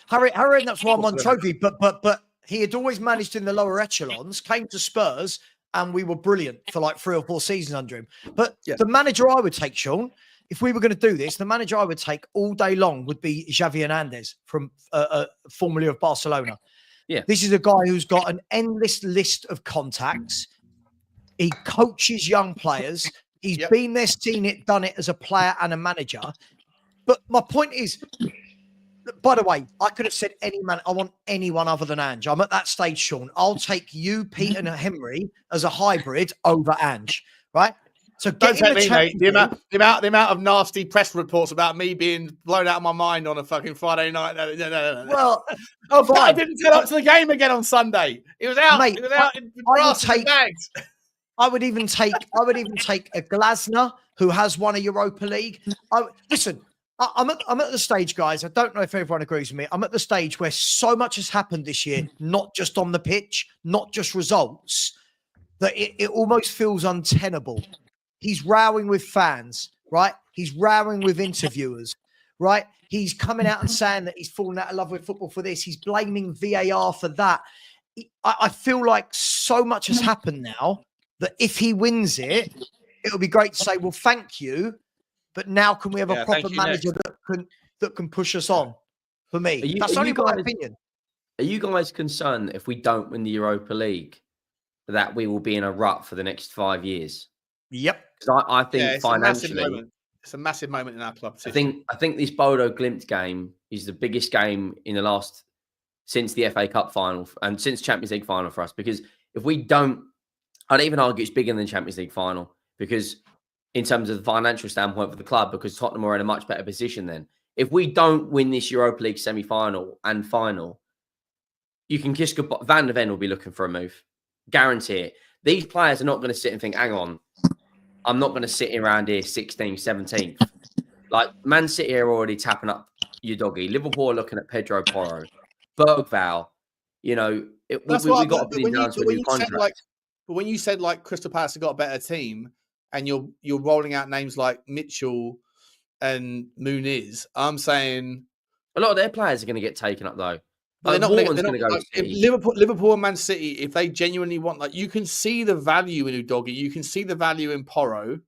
Harry Redknapp's won one trophy, but he had always managed in the lower echelons. Came to Spurs, and we were brilliant for like 3 or 4 seasons under him. But the manager I would take, Sean, if we were going to do this, the manager I would take all day long would be Xavi Hernandez from formerly of Barcelona. Yeah, this is a guy who's got an endless list of contacts. He coaches young players. He's been there, seen it, done it as a player and a manager. But my point is, by the way, I could have said any man. I want anyone other than Ange. I'm at that stage, Sean. I'll take you, Pete, and Henry as a hybrid over Ange, right? So don't take me, mate. The amount of nasty press reports about me being blown out of my mind on a fucking Friday night. No. Well, I didn't turn up to the game again on Sunday. It was out. Mate, it was out in grass and bags. I would even take a Glasner who has won a Europa League. Listen, I'm at the stage, guys. I don't know if everyone agrees with me. I'm at the stage where so much has happened this year, not just on the pitch, not just results, that it almost feels untenable. He's rowing with fans, right? He's rowing with interviewers, right? He's coming out and saying that he's fallen out of love with football for this. He's blaming VAR for that. I feel like so much has happened now that if he wins it, it'll be great to say, well, thank you. But now can we have a proper manager that can push us on? For me, that's only my opinion. Are you guys concerned that if we don't win the Europa League, that we will be in a rut for the next 5 years? Yep. I think financially, it's a massive moment in our club. I think this Bodo Glimt game is the biggest game in the last since the FA Cup final and since Champions League final for us. Because if we don't, I'd even argue it's bigger than the Champions League final because in terms of the financial standpoint for the club, because Tottenham are in a much better position then. If we don't win this Europa League semi-final and final, you can kiss goodbye. Van der Ven will be looking for a move. Guarantee it. These players are not going to sit and think, hang on, I'm not going to sit around here 16th, 17th. Like, Man City are already tapping up Udogie. Liverpool are looking at Pedro Porro. Berghvall, we got to put him down to a new contract. But when you said, like, Crystal Palace have got a better team and you're rolling out names like Mitchell and Muniz, I'm saying... A lot of their players are going to get taken up, though. But they're not Morton's going to go like, City. Liverpool and Man City, if they genuinely want, like, you can see the value in Udogie, you can see the value in Porro.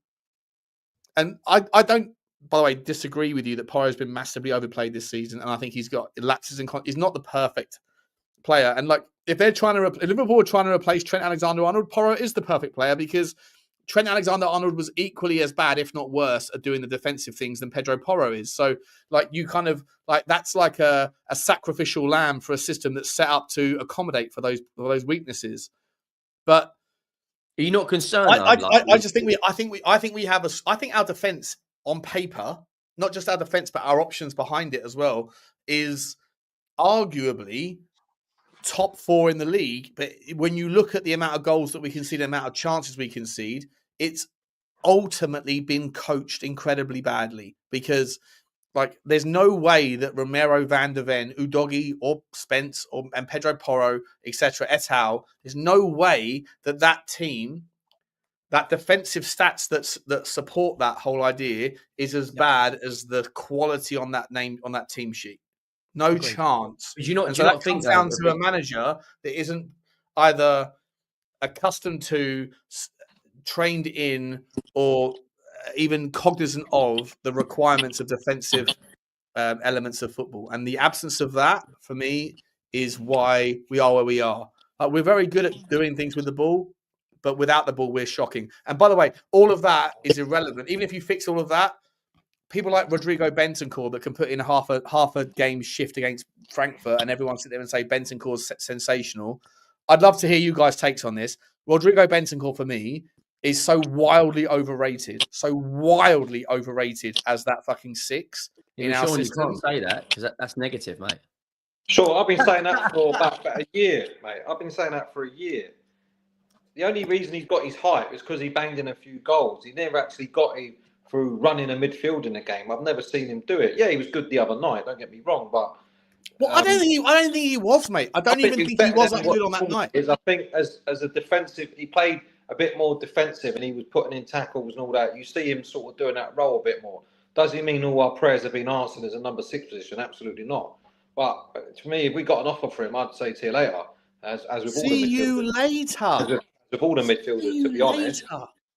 And I don't, by the way, disagree with you that Porro's been massively overplayed this season. And I think he's got lapses in, he's not the perfect player. And like, if Liverpool are trying to replace Trent Alexander-Arnold, Porro is the perfect player because Trent Alexander-Arnold was equally as bad, if not worse, at doing the defensive things than Pedro Porro is. So, like, you kind of like that's like a sacrificial lamb for a system that's set up to accommodate for those weaknesses. But are you not concerned? I think our defense on paper, not just our defense, but our options behind it as well, is arguably top 4 in the league. But when you look at the amount of goals that we concede, the amount of chances we concede, it's ultimately been coached incredibly badly because, like, there's no way that Romero, Van der Ven, Udogie, or Spence, and Pedro Porro, etc., et al., there's no way that team, that defensive stats that support that whole idea is as bad as the quality on that team sheet. No chance. That comes down to a manager that isn't either accustomed to, trained in, or even cognizant of the requirements of defensive elements of football. And the absence of that, for me, is why we are where we are. We're very good at doing things with the ball, but without the ball, we're shocking. And by the way, all of that is irrelevant. Even if you fix all of that, people like Rodrigo Bentancur that can put in half a game shift against Frankfurt and everyone sit there and say Bentancur's sensational. I'd love to hear you guys' takes on this. Rodrigo Bentancur, for me, is so wildly overrated as that fucking 6 in our system. You can't say that because that's negative, mate. Sure, I've been saying that for about a year, mate. I've been saying that for a year. The only reason he's got his height is because he banged in a few goals. He never actually got it through running a midfield in a game. I've never seen him do it. Yeah, he was good the other night. Don't get me wrong, but I don't think he was, mate. I don't even think he was that good on that night. I think as a defensive, he played a bit more defensive, and he was putting in tackles and all that. You see him sort of doing that role a bit more. Does he mean all our prayers have been answered as a number 6 position? Absolutely not. But to me, if we got an offer for him, I'd say see you later. As with all the midfielders. See you later. With all the midfielders, to be honest.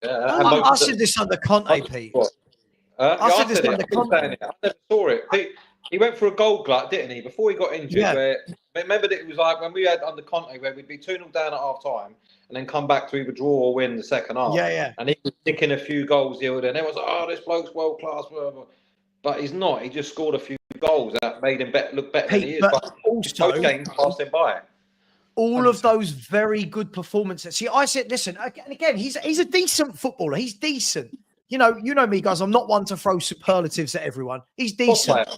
Yeah, I said this under Conte, Pete. I said this under Conte. I never saw it. He went for a goal glut, didn't he? Before he got injured. Yeah. Remember that it was like when we had under Conte, where we'd be 2-0 down at half time and then come back to either draw or win the second half. Yeah. And he was nicking a few goals here and then. It was like, oh, this bloke's world class, whatever. But he's not. He just scored a few goals that made him look better than he is. But also, both games passed him by. All of those very good performances. See, I said, listen, again, he's a decent footballer. He's decent. You know me, guys. I'm not one to throw superlatives at everyone. He's decent.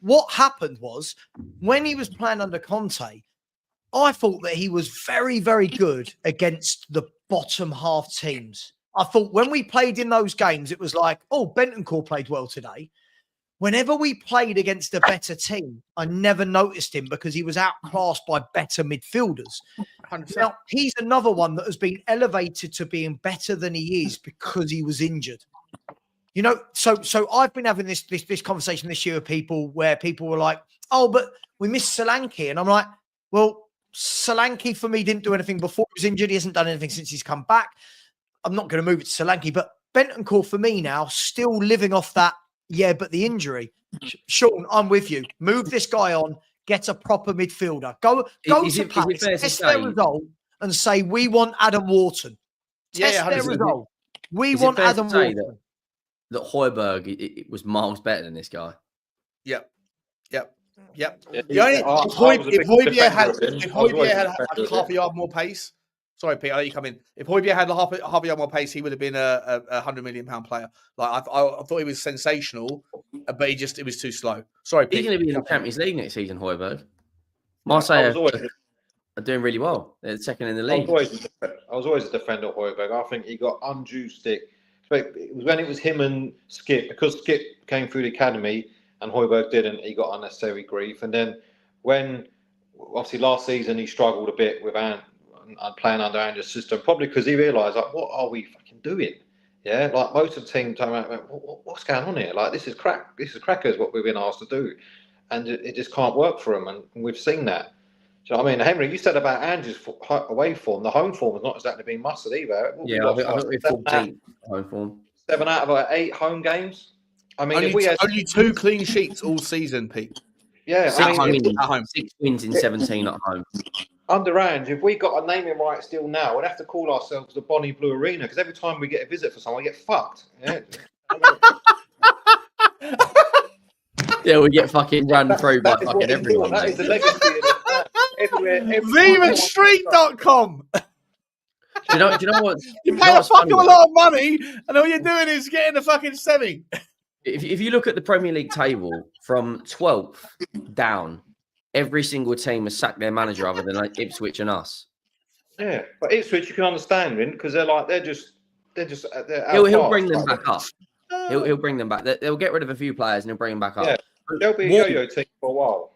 What happened was when he was playing under Conte, I thought that he was very, very good against the bottom half teams. I thought when we played in those games, it was like, oh, Bentancur played well today. Whenever we played against a better team, I never noticed him because he was outclassed by better midfielders. 100%. Now, he's another one that has been elevated to being better than he is because he was injured. So I've been having this conversation this year with people where people were like, oh, but we missed Solanke. And I'm like, well, Solanke for me didn't do anything before he was injured. He hasn't done anything since he's come back. I'm not going to move it to Solanke, but Bentancur for me now, still living off that. Yeah, but the injury. Sean, I'm with you. Move this guy on. Get a proper midfielder. Go to Palace, test their result, and say we want Adam Wharton. Test their result. We want Adam Wharton. That Højbjerg it was miles better than this guy. Yep. If Højbjerg had half a yard more pace. Sorry, Pete, I'll let you come in. If Højbjerg had half a yard more pace, he would have been a £100 million player. Like I thought he was sensational, but it was too slow. Sorry, Pete. He's going to be in the Champions League next season, Højbjerg. Marseille are doing really well. They're second in the league. I was always a defender of Højbjerg. I think he got undue stick. But it was when it was him and Skip, because Skip came through the academy and Højbjerg didn't, he got unnecessary grief. And then when, obviously last season, he struggled a bit with playing under Andrew's system, probably because he realised, like, what are we fucking doing? Yeah, like most of the team came out and went, what's going on here? Like, this is crackers what we've been asked to do. And it just can't work for him. And we've seen that. So I mean, Henry, you said about Andrew's away form. The home form has not exactly been mustard either. Yeah, I think we're 14th home form. 7 out of our 8 home games. I mean, only, if we had only 2 clean sheets all season, Pete. Yeah, Six, I mean, at home. 6 wins in 17 at home. Under Ange, if we got a naming rights deal now, we'd have to call ourselves the Bonnie Blue Arena because every time we get a visit for someone, we get fucked. Yeah. Yeah, we get fucking run through by fucking everyone. That is the legacy of this. VeemanStreet.com. Do you know what? You pay a fucking lot of money, and all you're doing is getting the fucking semi. If you look at the Premier League table from 12th down, every single team has sacked their manager other than like Ipswich and us. Yeah, but Ipswich you can understand, because they're just. He'll bring them back up. He'll bring them back. They'll get rid of a few players and he'll bring them back up. Yeah, they'll be a yo-yo team for a while.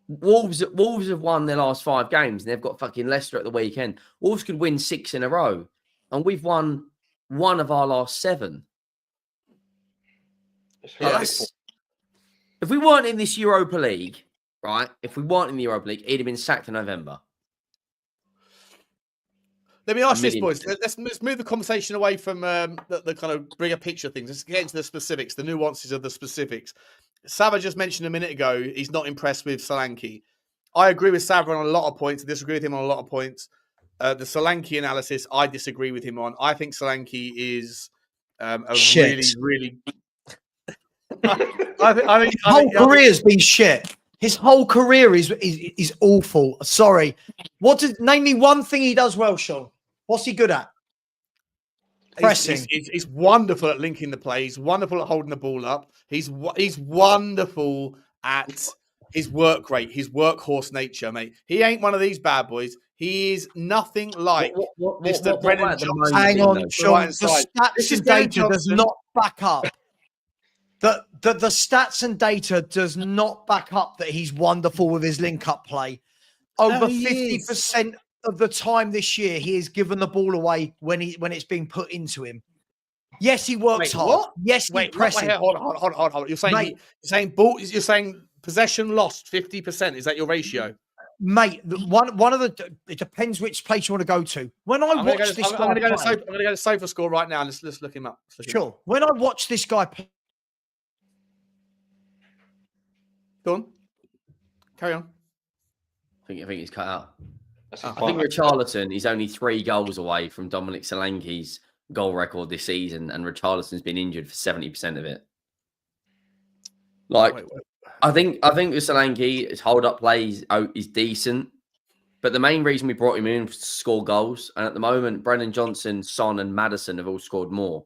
Wolves have won their last 5 games and they've got fucking Leicester at the weekend. Wolves could win 6 in a row, and we've won 1 of our last 7. If we weren't in this Europa League, right? If we weren't in the Europa League, he'd have been sacked in November. Let me ask this, boys. Let's move the conversation away from the kind of bigger picture things. Let's get into the specifics, the nuances of the specifics. Sava just mentioned a minute ago he's not impressed with Solanke. I agree with Sava on a lot of points. I disagree with him on a lot of points. The Solanke analysis, I disagree with him on. I think Solanke is really... I think his whole career has been shit. His whole career is awful. Sorry. Name me one thing he does well, Sean. What's he good at? Pressing. He's wonderful at linking the play. He's wonderful at holding the ball up. He's wonderful at his work rate, his workhorse nature, mate. He ain't one of these bad boys. He is nothing like Mr. Brennan Johnson. Hang on, Sean. The stats and data does not back up. The stats and data does not back up that he's wonderful with his link-up play. Over 50% of the time this year, he has given the ball away when it's being put into him. Yes, he works hard. What? Yes, he presses. Hold on. You're saying possession lost 50%. Is that your ratio? Mate, one of the it depends which place you want to go to. When I watch this guy, I'm going to go to SofaScore right now. Let's look him up. Sure. When I watch this guy play. Go on. Carry on. I think he's cut out. I think Richarlison is only 3 goals away from Dominic Solanke's goal record this season, and Richarlison's been injured for 70% of it. I think with Solanke, his hold-up play is decent, but the main reason we brought him in was to score goals, and at the moment, Brennan Johnson, Son, and Maddison have all scored more.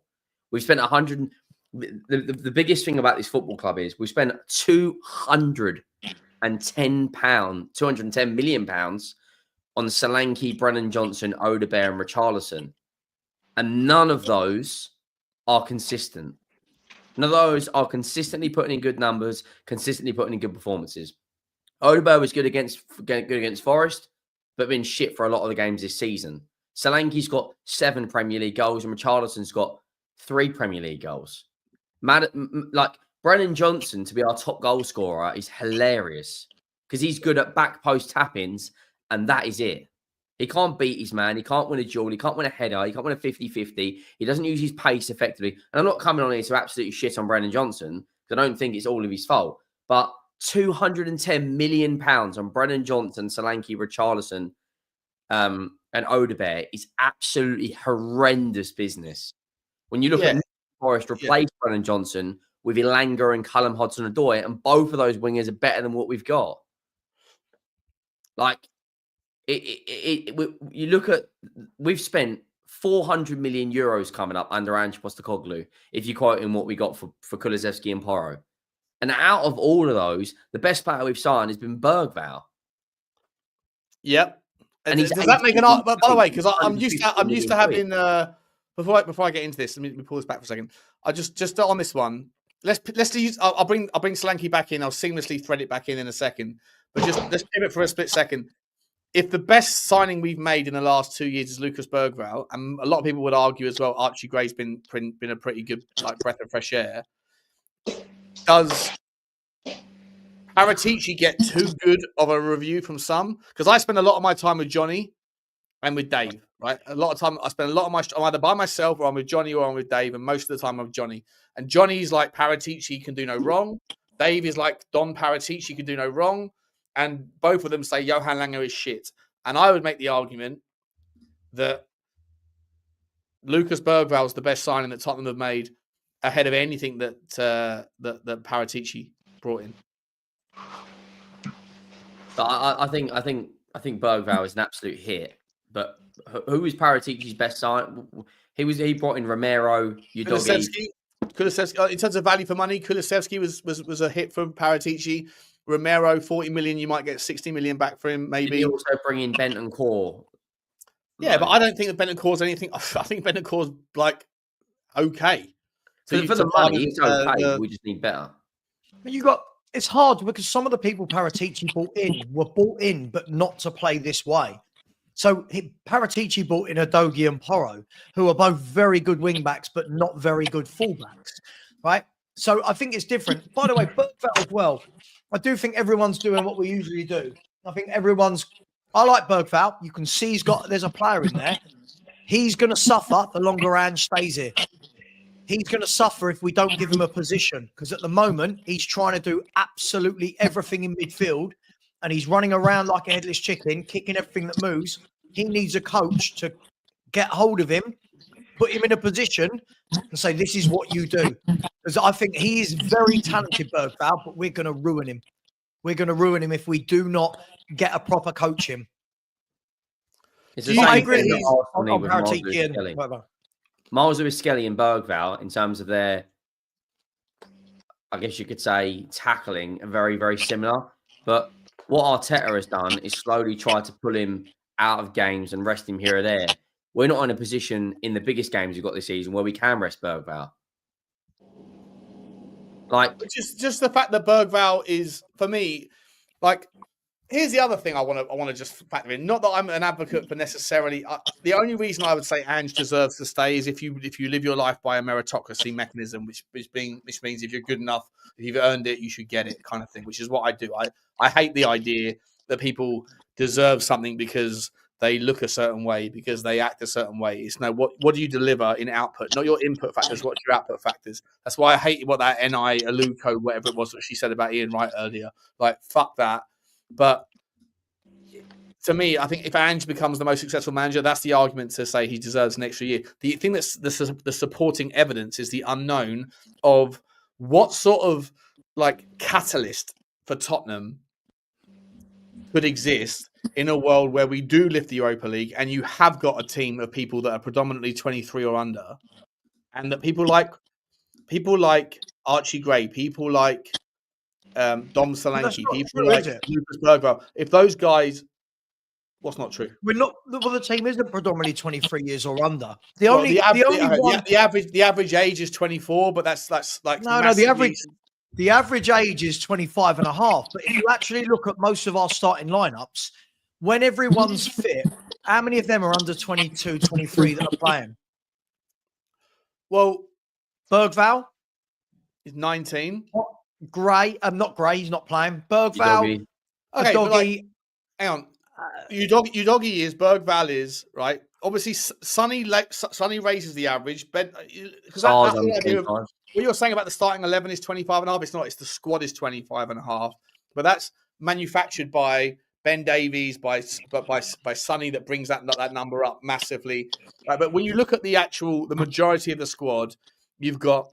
We've spent 100. The biggest thing about this football club is we spent £210 million on Solanke, Brennan Johnson, Odegaard, and Richarlison, and none of those are consistent. None of those are consistently putting in good numbers, consistently putting in good performances. Odegaard was good against Forest, but been shit for a lot of the games this season. Solanke's got 7 Premier League goals, and Richarlison's got 3 Premier League goals. Brennan Johnson to be our top goal scorer is hilarious because he's good at back post tap-ins, and that is it. He can't beat his man. He can't win a duel. He can't win a header. He can't win a 50-50. He doesn't use his pace effectively. And I'm not coming on here to absolutely shit on Brennan Johnson because I don't think it's all of his fault. But £210 million on Brennan Johnson, Solanke, Richarlison, and Odegaard is absolutely horrendous business. When you look at Forest replaced Brennan Johnson with Elanga and Callum Hudson-Odoi, and both of those wingers are better than what we've got. You look at, we've spent 400 million euros coming up under Ange Postecoglou, if you quote him what we got for Kulusevski and Porro. And out of all of those, the best player we've signed has been Berghvall. Yep. And does that make an art? By the way, because I'm used to having before I get into this, let me pull this back for a second. I just on this one. Let's use. I'll bring Solanke back in. I'll seamlessly thread it back in a second. But just let's give it for a split second. If the best signing we've made in the last 2 years is Lucas Berghvall, and a lot of people would argue as well, Archie Gray's been a pretty good breath of fresh air. Paratici get too good of a review from some? Because I spend a lot of my time with Johnny and with Dave, right? A lot of time I spend a lot of my I'm either by myself or I'm with Johnny or I'm with Dave, and most of the time I'm with Johnny. And Johnny's like Paratici can do no wrong. Dave is like Don Paratici can do no wrong. And both of them say Johan Langer is shit. And I would make the argument that Lucas Berghvall is the best signing that Tottenham have made ahead of anything that that Paratici brought in. But I think Berghvall is an absolute hit. But who was Paratici's best sign? He brought in Romero, Udogie. Kulusevski, in terms of value for money, Kulusevski was a hit from Paratici. Romero, 40 million, you might get 60 million back for him, maybe. Did he also bring in Bentancur? Yeah, but I don't think that Bentancur's anything. I think Bentancur's like okay. So for the money, it's okay. We just need better. It's hard because some of the people Paratici were bought in, but not to play this way. So Paratici bought in Udogie and Porro, who are both very good wing backs, but not very good fullbacks, right? So I think it's different. By the way, Berghvall as well. I do think everyone's doing what we usually do. I like Berghvall. You can see there's a player in there. He's going to suffer the longer Ange stays here. He's going to suffer if we don't give him a position, because at the moment he's trying to do absolutely everything in midfield and he's running around like a headless chicken, kicking everything that moves. He needs a coach to get hold of him, put him in a position and say, this is what you do. Because I think he is very talented, Berghvall, but we're going to ruin him. We're going to ruin him if we do not get a proper coach him. It's the same thing that Miles Lewis-Skelly and Berghvall, in terms of their, I guess you could say, tackling, are very, very similar. But what Arteta has done is slowly try to pull him out of games and rest him here or there. We're not in a position in the biggest games we've got this season where we can rest Berghvall. Like, just the fact that Berghvall is, for me, like, here's the other thing I want to just factor in. Not that I'm an advocate for necessarily. The only reason I would say Ange deserves to stay is if you live your life by a meritocracy mechanism, which means if you're good enough, if you've earned it, you should get it, kind of thing. Which is what I do. I hate the idea that people deserve something because they look a certain way, because they act a certain way. It's no, what do you deliver in output? Not your input factors. What's your output factors? That's why I hate what that Ni Aluko, whatever it was that she said about Ian Wright earlier. Like, fuck that. But to me, I think if Ange becomes the most successful manager, that's the argument to say he deserves an extra year. The thing that's the supporting evidence is the unknown of what sort of like catalyst for Tottenham could exist in a world where we do lift the Europa League and you have got a team of people that are predominantly 23 or under, and that people like Archie Gray, people like Dom Solanke, people like Lucas Berghvall. If those guys, what's not true? We're not. Well, the team isn't predominantly 23 years or under. The average age is 24, but that's like the average age is 25 and a half. But if you actually look at most of our starting lineups, when everyone's fit, how many of them are under 22, 23 that are playing? Well, Berghvall is 19. Gray, not Gray, he's not playing. Berghvall, okay, Udogie. Hang on, Udogie is, Berghvall is, right? Obviously, Sonny raises the average. Because what you're saying about the starting 11 is 25 and a half. It's not. It's the squad is 25 and a half. But that's manufactured by Ben Davies, by Sonny, that brings that number up massively. But when you look at the majority of the squad, you've got,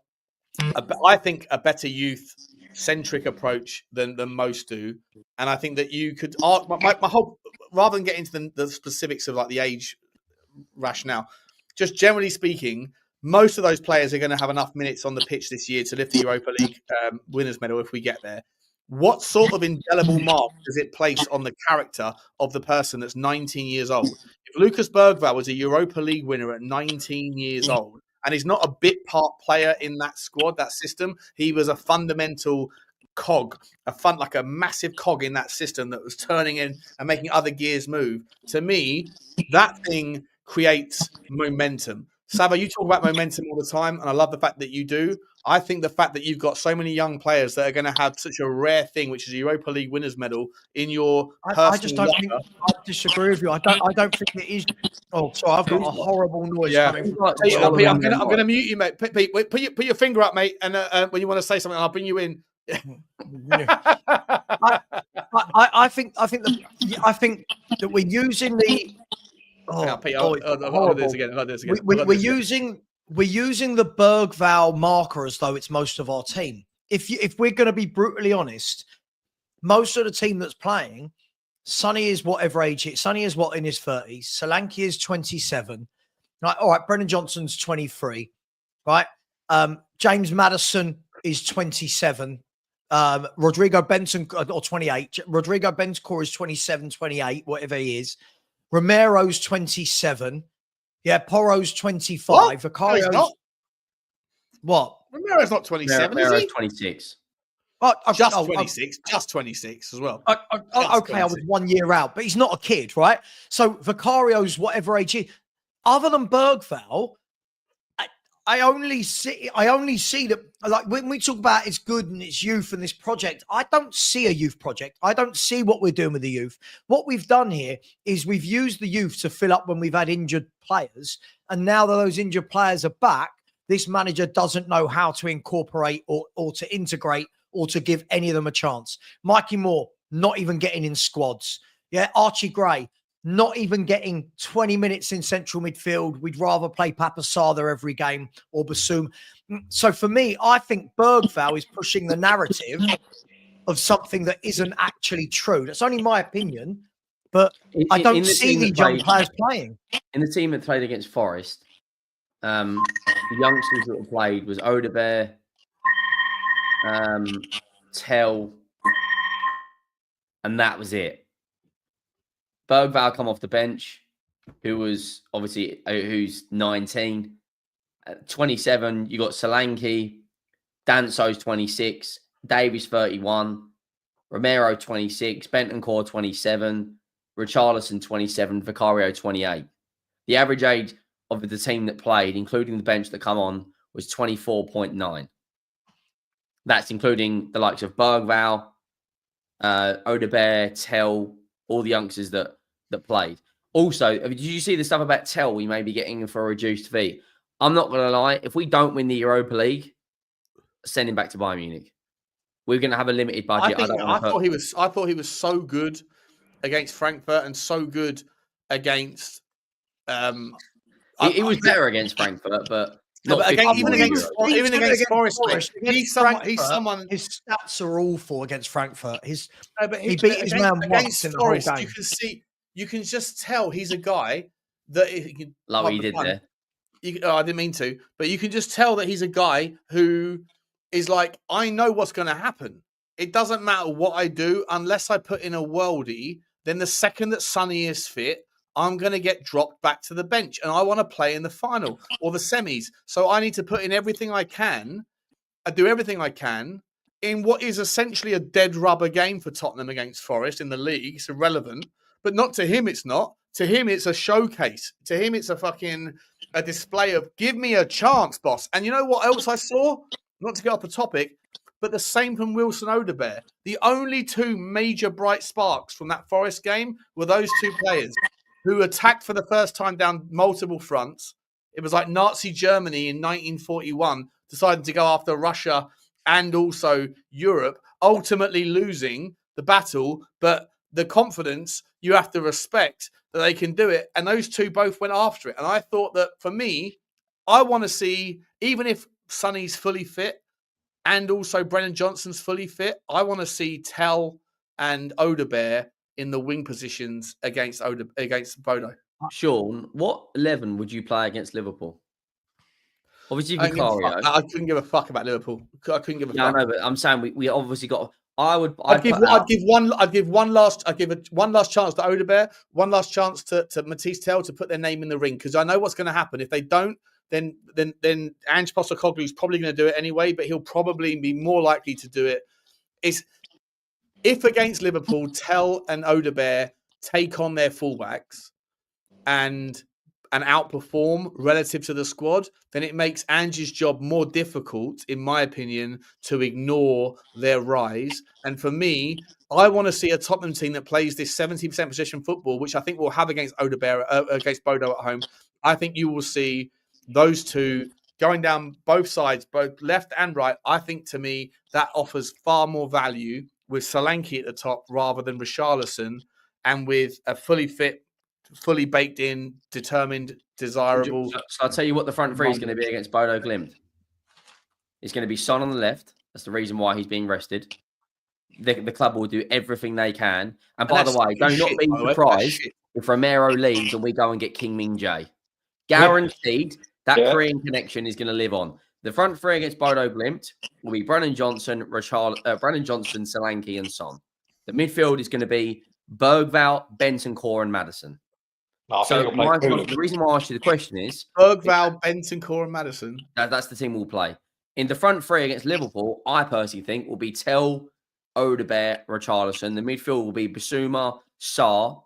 I think, a better youth-centric approach than most do. And I think that you could, my whole, rather than get into the specifics of like the age rationale, just generally speaking, most of those players are going to have enough minutes on the pitch this year to lift the Europa League winners medal if we get there. What sort of indelible mark does it place on the character of the person that's 19 years old? If Lucas Berghvall was a Europa League winner at 19 years old, and he's not a bit part player in that squad, that system, he was a fundamental cog, like a massive cog in that system that was turning in and making other gears move. To me, that thing creates momentum. Sava, you talk about momentum all the time, and I love the fact that you do. I think the fact that you've got so many young players that are going to have such a rare thing, which is a Europa League winners medal, in your personal I just don't think. I disagree with you. I don't think it is. Oh, sorry, I've got a horrible noise coming from. Pete, I'm going to mute you, mate. Pete, put your finger up, mate, and when you want to say something, I'll bring you in. I think that we're using the. I'll do this again. We're using the Berghvall marker as though it's most of our team. If we're going to be brutally honest, most of the team that's playing, Sonny is whatever age it. Sonny is in his 30s. Solanke is 27. Right, all right. Brennan Johnson's 23. Right. James Maddison is 27. Rodrigo Benson or 28. Rodrigo Bentancur is 27, 28, whatever he is. Romero's 27. Yeah, Porro's 25. What? Vicario's not. What? Romero's not 27, Romero's is he? 26. Just 26. Just 26 as well. Okay, I was 1 year out, but he's not a kid, right? So Vicario's whatever age he is. Other than Berghvall, I only see that, like, when we talk about it's good and it's youth and this project, I don't see a youth project. I don't see what we're doing with the youth. What we've done here is we've used the youth to fill up when we've had injured players. And now that those injured players are back, this manager doesn't know how to incorporate or to integrate or to give any of them a chance. Mikey Moore, not even getting in squads. Yeah, Archie Gray, not even getting 20 minutes in central midfield. We'd rather play Pape Matar Sarr there every game or Bissouma. So for me, I think Berghvall is pushing the narrative of something that isn't actually true. That's only my opinion, but I don't see these young players playing. In the team that played against Forest, the youngsters that played was Udogie, Tell, and that was it. Berghvall come off the bench, who's 19. 27, you got Solanke, Danso's 26, Davies 31, Romero 26, Bentancur 27, Richalison 27, Vicario 28. The average age of the team that played, including the bench that come on, was 24.9. That's including the likes of Berghvall, Udogie, Tell, all the youngsters that played. Also, did you see the stuff about Tell we may be getting for a reduced fee? I'm not going to lie. If we don't win the Europa League, send him back to Bayern Munich. We're going to have a limited budget. I thought he was so good against Frankfurt and so good against. He was better against Frankfurt, but even against Forest. He's someone. His stats are awful against Frankfurt. He beat his man once in the whole game. You can just tell he's a guy that he did there. I didn't mean to, but you can just tell that he's a guy who is like, I know what's going to happen. It doesn't matter what I do unless I put in a worldie. Then the second that Sonny is fit, I'm going to get dropped back to the bench, and I want to play in the final or the semis. So I need to put in everything I can. I do everything I can in what is essentially a dead rubber game for Tottenham against Forest in the league. It's irrelevant, but not to him. It's not. To him, it's a showcase. To him, it's a display of give me a chance, boss. And you know what else I saw? Not to get off the topic, but the same from Wilson Odobert. The only two major bright sparks from that Forest game were those two players who attacked for the first time down multiple fronts. It was like Nazi Germany in 1941 deciding to go after Russia and also Europe, ultimately losing the battle, but the confidence you have to respect that they can do it. And those two both went after it. And I thought that for me, I want to see, even if Sonny's fully fit and also Brennan Johnson's fully fit, I want to see Tell and Odobert in the wing positions against Bodo. Sean, what 11 would you play against Liverpool? Obviously, Vicario. I couldn't give a fuck about Liverpool. I couldn't give a fuck. I know, but I'm saying we obviously got. I'd give one last chance to Odobert, one last chance to Matisse Tell to put their name in the ring, because I know what's going to happen. If they don't, then Ange Postecoglou is probably going to do it anyway, but he'll probably be more likely to do it. If against Liverpool, Tell and Odobert take on their fullbacks, and and outperform relative to the squad, then it makes Ange's job more difficult, in my opinion, to ignore their rise. And for me, I want to see a Tottenham team that plays this 70% possession football, which I think we'll have against against Bodo at home. I think you will see those two going down both sides, both left and right. I think, to me, that offers far more value with Solanke at the top rather than Richarlison, and with a fully fit, fully baked in, determined, desirable. So I'll tell you what the front three is going to be against Bodo Glimt. It's going to be Son on the left. That's the reason why he's being rested. The club will do everything they can. And by the way, do not be surprised if Romero leaves and we go and get Heung Min Jae. Guaranteed that Korean connection is going to live on. The front three against Bodo Glimt will be Brennan Johnson, Solanke, and Son. The midfield is going to be Berghvall, Bentancur, and Maddison. So the reason why I asked you the question is Berghvall, Bentancur, and Maddison. That's the team we'll play. In the front three against Liverpool, I personally think will be Tell, Odegaard, Richarlison. The midfield will be Bissouma, Sarr,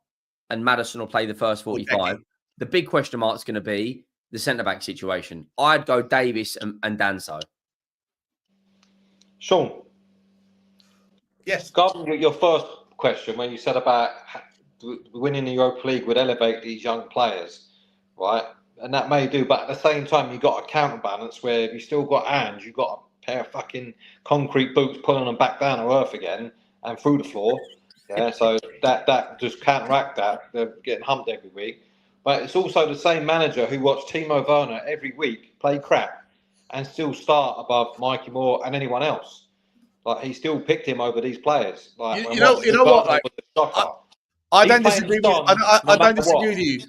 and Maddison will play the first 45. Okay. The big question mark is going to be the centre-back situation. I'd go Davis and Danso. Sean. Yes. Regarding your first question, when you said about winning the Europa League would elevate these young players, right? And that may do, but at the same time, you've got a counterbalance where you still got Ange, you've got a pair of fucking concrete boots pulling them back down to earth again and through the floor. Yeah, so that just counteract that. They're getting humped every week. But it's also the same manager who watched Timo Werner every week play crap and still start above Mikey Moore and anyone else. Like, he still picked him over these players. Like, you know what? Like, I don't disagree with you. I don't disagree with you.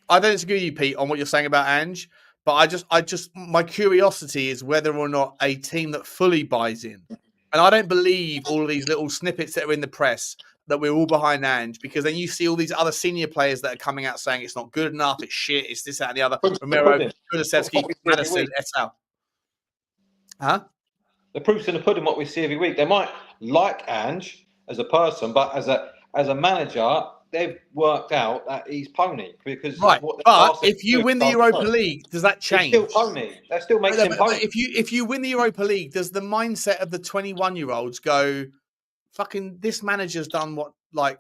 I don't disagree with you, Pete, on what you're saying about Ange. But I just, my curiosity is whether or not a team that fully buys in. And I don't believe all of these little snippets that are in the press that we're all behind Ange, because then you see all these other senior players that are coming out saying it's not good enough, it's shit, it's this, that, and the other. Romero, Kulusevski, Maddison, Etal. Huh? The proof's in the pudding, what we see every week. They might like Ange as a person, but as a manager, they've worked out that he's pony. Because right, but if you win the Europa League, does that change? He's still pony. That still makes him pony. If you win the Europa League, does the mindset of the 21-year-olds go, fucking, this manager's done what, like,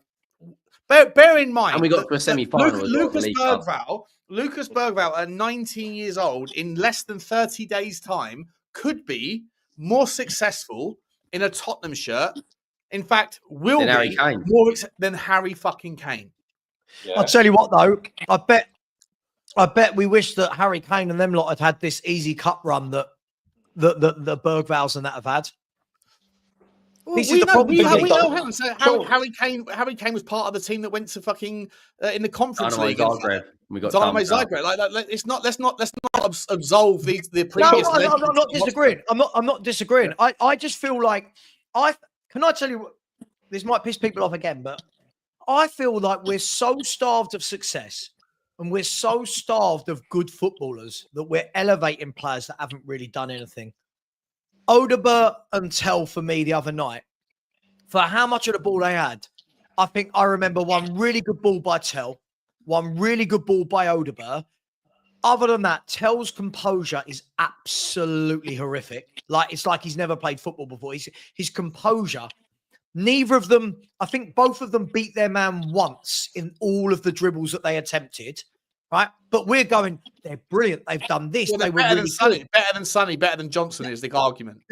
bear in mind. And we got to a semi-final. Lucas Berghvall at 19 years old, in less than 30 days' time, could be more successful in a Tottenham shirt. In fact, will be more than Harry fucking Kane. Yeah. I'll tell you what, though, I bet we wish that Harry Kane and them lot had this easy cup run that the Bergvalls and that have had. Well, we know him. So Harry Kane was part of the team that went to fucking in the Conference League. We got Dynamo Zagreb. Like, it's not. Let's not absolve the previous. No, I'm not disagreeing. I'm not disagreeing. I just feel like can I tell you, this might piss people off again, but I feel like we're so starved of success and we're so starved of good footballers that we're elevating players that haven't really done anything. Odegaard and Tell for me the other night, for how much of the ball they had, I think I remember one really good ball by Tell, one really good ball by Odegaard. Other than that, Tell's composure is absolutely horrific. Like, it's like he's never played football before. His composure, neither of them, I think both of them beat their man once in all of the dribbles that they attempted, right? But we're going, they're brilliant. They've done this. Well, they were better really good. Better than Sonny, better than Johnson is the argument.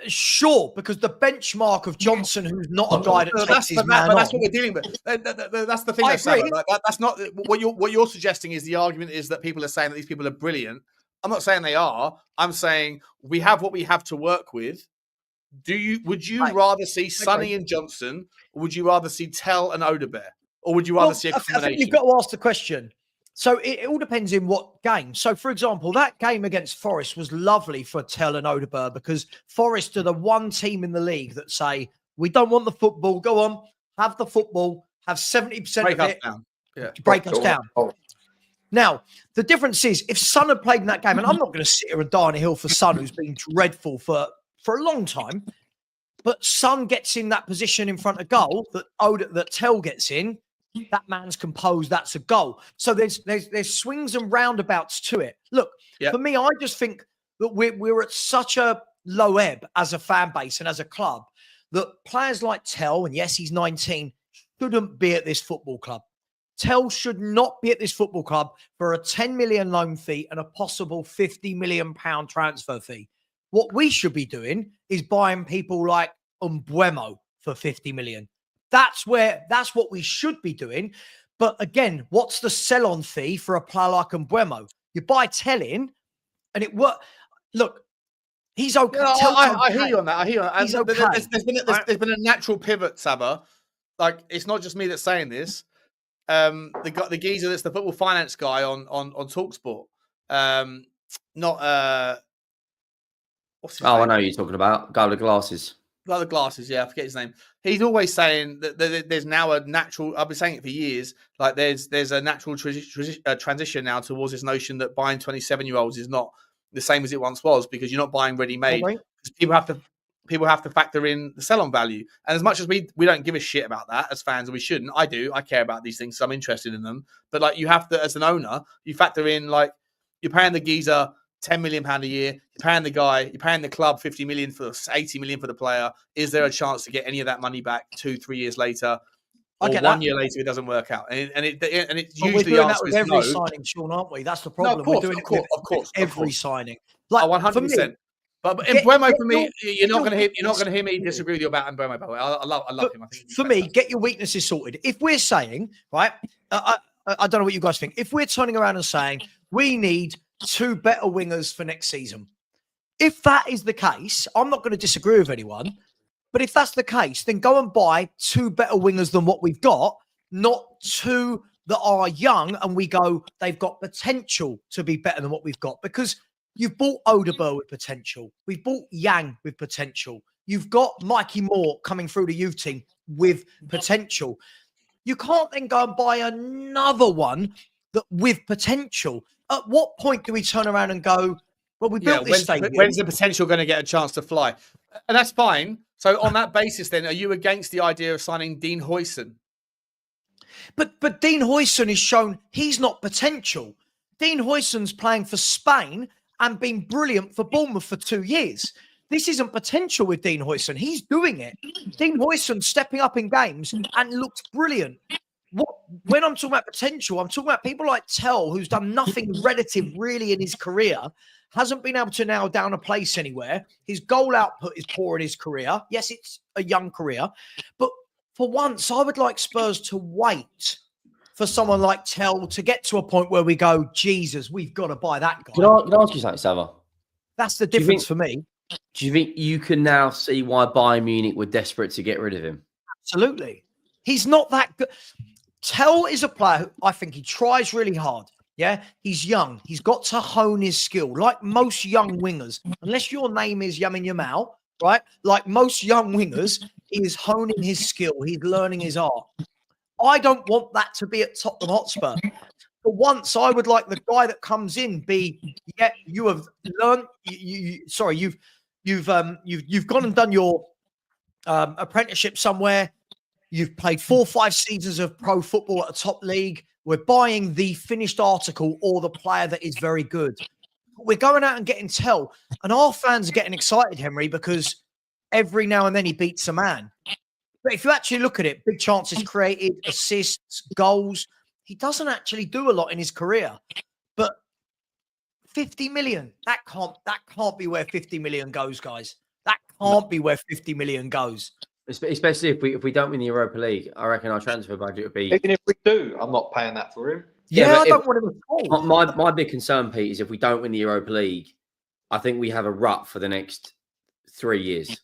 Sure, because the benchmark of Johnson, who's not a guy that takes his man on. That's what we're dealing with. That's the thing. That's not what you're suggesting. Is the argument is that people are saying that these people are brilliant. I'm not saying they are. I'm saying we have what we have to work with. Would you rather see Sonny and Johnson, or would you rather see Tell and Odegaard, or would you rather see a combination? I think you've got to ask the question. So it all depends in what game. So, for example, that game against Forest was lovely for Tell and Odegaard because Forest are the one team in the league that say, we don't want the football. Go on, have the football, have 70% of it. Down. Yeah. Break us down. Now, the difference is if Son had played in that game, and I'm not going to sit here and die on a hill for Son, who's been dreadful for a long time, but Son gets in that position in front of goal that Tell gets in, that man's composed, that's a goal. So there's swings and roundabouts to it. Look, for me, I just think that we're at such a low ebb as a fan base and as a club that players like Tell, and yes, he's 19, shouldn't be at this football club. Tell should not be at this football club for a 10 million loan fee and a possible 50 million pound transfer fee. What we should be doing is buying people like Mbeumo for 50 million. That's what we should be doing. But again, what's the sell-on fee for a player like Mbeumo? You buy Tell in, and it works. Look, he's okay. I hear you on that. I hear you on that. He's okay. There's been a natural pivot, Saba. Like, it's not just me that's saying this. The geezer that's the football finance guy on TalkSport. What's his name? I know who you're talking about. Guy with the glasses. Guy with the glasses, yeah, I forget his name. He's always saying that there's now a natural. I've been saying it for years. Like there's a natural transition now towards this notion that buying 27-year-olds is not the same as it once was, because you're not buying ready-made. Right. Because people have to factor in the sell-on value. And as much as we don't give a shit about that as fans, and we shouldn't, I do. I care about these things, so I'm interested in them. But like, you have to, as an owner, you factor in, like, you're paying the geezer £10 million a year. You're paying the club 50 million for 80 million for the player. Is there a chance to get any of that money back 2-3 years later? Or 1 year later, it doesn't work out, and it's usually the answer is every no. signing, Sean, aren't we? That's the problem. No, We're doing it with every signing. Like 100%. But Mbeumo, for me, you're not going to hear me disagree with you about Mbeumo. By the way, I love him. I think for me, get your weaknesses sorted. If we're saying, right, I don't know what you guys think. If we're turning around and saying we need 2 better wingers for next season, if that is the case, I'm not going to disagree with anyone. But if that's the case, then go and buy 2 better wingers than what we've got, not 2 that are young and we go, they've got potential to be better than what we've got. Because you've bought Odegaard with potential. We've bought Yang with potential. You've got Micky Moore coming through the youth team with potential. You can't then go and buy another one with potential. At what point do we turn around and go, well, we built this stadium. When's the potential going to get a chance to fly? And that's fine. So on that basis, then, are you against the idea of signing Dean Huijsen? But Dean Huijsen has shown he's not potential. Dean Huijsen's playing for Spain and been brilliant for Bournemouth for 2 years. This isn't potential with Dean Huijsen. He's doing it. Dean Huijsen stepping up in games and looks brilliant. When I'm talking about potential, I'm talking about people like Tell, who's done nothing relative really in his career, hasn't been able to nail down a place anywhere. His goal output is poor in his career. Yes, it's a young career. But for once, I would like Spurs to wait for someone like Tell to get to a point where we go, Jesus, we've got to buy that guy. Can I ask you something, Sava? That's the difference for me. Do you think you can now see why Bayern Munich were desperate to get rid of him? Absolutely. He's not that good. Tell is a player who I think he tries really hard. Yeah, he's young. He's got to hone his skill. Like most young wingers, unless your name is Yamin Yamal, right? Like most young wingers, he is honing his skill. He's learning his art. I don't want that to be at Tottenham Hotspur. For once, I would like the guy that comes in be, yeah, you have learned. You've gone and done your apprenticeship somewhere. You've played 4 or 5 seasons of pro football at a top league. We're buying the finished article or the player that is very good. We're going out and getting Tell. And our fans are getting excited, Henry, because every now and then he beats a man. But if you actually look at it, big chances created, assists, goals. He doesn't actually do a lot in his career. But 50 million, that can't be where 50 million goes, guys. That can't be where 50 million goes. Especially if we don't win the Europa League, I reckon our transfer budget would be. Even if we do, I'm not paying that for him. Yeah, I don't want him at all. My big concern, Pete, is if we don't win the Europa League, I think we have a rut for the next 3 years.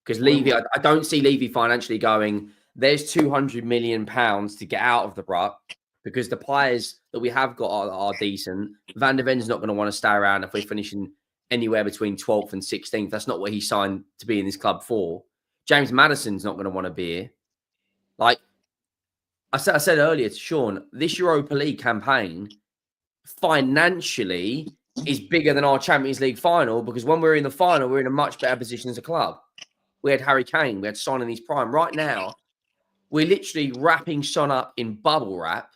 Because Levy, I don't see Levy financially going, there's £200 million to get out of the rut, because the players that we have got are decent. Van der Ven's not going to want to stay around if we're finishing anywhere between 12th and 16th. That's not what he signed to be in this club for. James Maddison's not going to want to be here. Like I said earlier to Sean, this Europa League campaign financially is bigger than our Champions League final, because when we're in the final, we're in a much better position as a club. We had Harry Kane, we had Son in his prime. Right now, we're literally wrapping Son up in bubble wrap.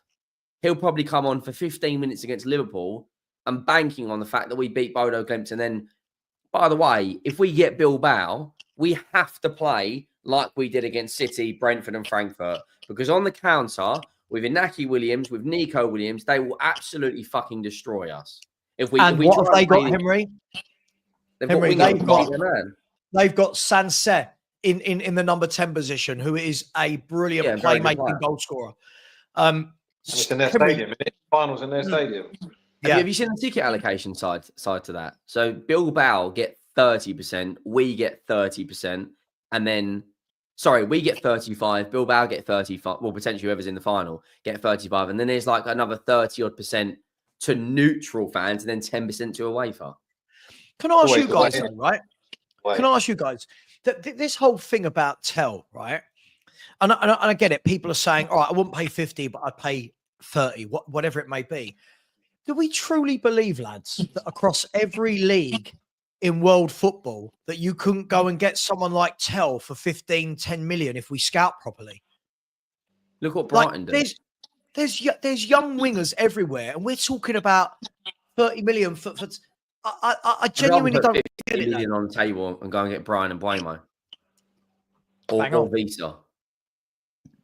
He'll probably come on for 15 minutes against Liverpool and banking on the fact that we beat Bodo Glimt. And then, by the way, if we get Bilbao, we have to play like we did against City, Brentford and Frankfurt. Because on the counter, with Inaki Williams, with Nico Williams, they will absolutely fucking destroy us. If we what have they got, Henry? They've got Sanse in the number 10 position, who is a brilliant playmaking goal scorer. It's in their stadium. Finals in their stadium. Have you seen the ticket allocation side to that? So Bilbao get 30%, we get 30%, and then we get 35, Bilbao get 35, well, potentially whoever's in the final get 35, and then there's like another 30% to neutral fans, and then 10% to away fans. Can I ask you guys, though, right? Can I ask you guys, this whole thing about Tell, right? And I get it. People are saying, all right, I wouldn't pay 50, but I'd pay 30, whatever it may be. Do we truly believe, lads, that across every league in world football that you couldn't go and get someone like Tell for 15, 10 million if we scout properly? Look what Brighton does. There's young wingers everywhere, and we're talking about 30 million for I genuinely don't put 50 million on the table and go and get Brian and Buemo. Or Visa.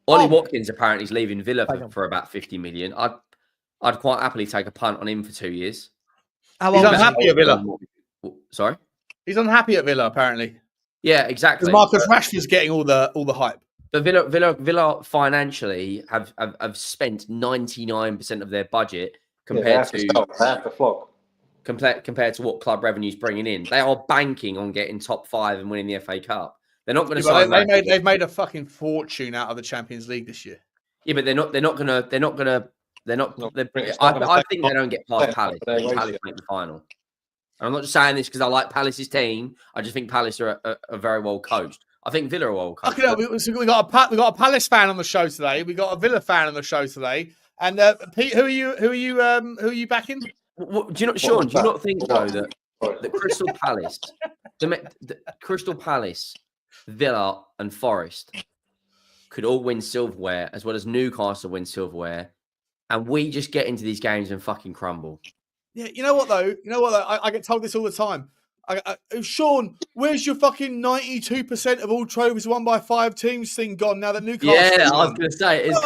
Ollie Watkins apparently is leaving Villa for about 50 million. I'd quite happily take a punt on him for 2 years. He's unhappy at Villa. Sorry? He's unhappy at Villa, apparently. Yeah, exactly. Because Marcus Rashford's getting all the hype. But Villa financially have spent 99% of their budget compared to what club revenue's bringing in. They are banking on getting top 5 and winning the FA Cup. They're not going to They've made a fucking fortune out of the Champions League this year. Yeah, but they're not going to. I think they don't get past Palace. Palace make the final. And I'm not just saying this because I like Palace's team. I just think Palace are very well coached. I think Villa are well coached. Okay, we got a Palace fan on the show today. We got a Villa fan on the show today. And Pete, who are you backing? Do you not, Sean? Do you not think though that Crystal Palace, Crystal Palace, Villa, and Forest could all win silverware as well as Newcastle win silverware, and we just get into these games and fucking crumble? Yeah, you know what though? I get told this all the time. Sean, where's your fucking 92% of all trophies won by 5 teams thing gone now that Newcastle? Yeah, I was going to say it's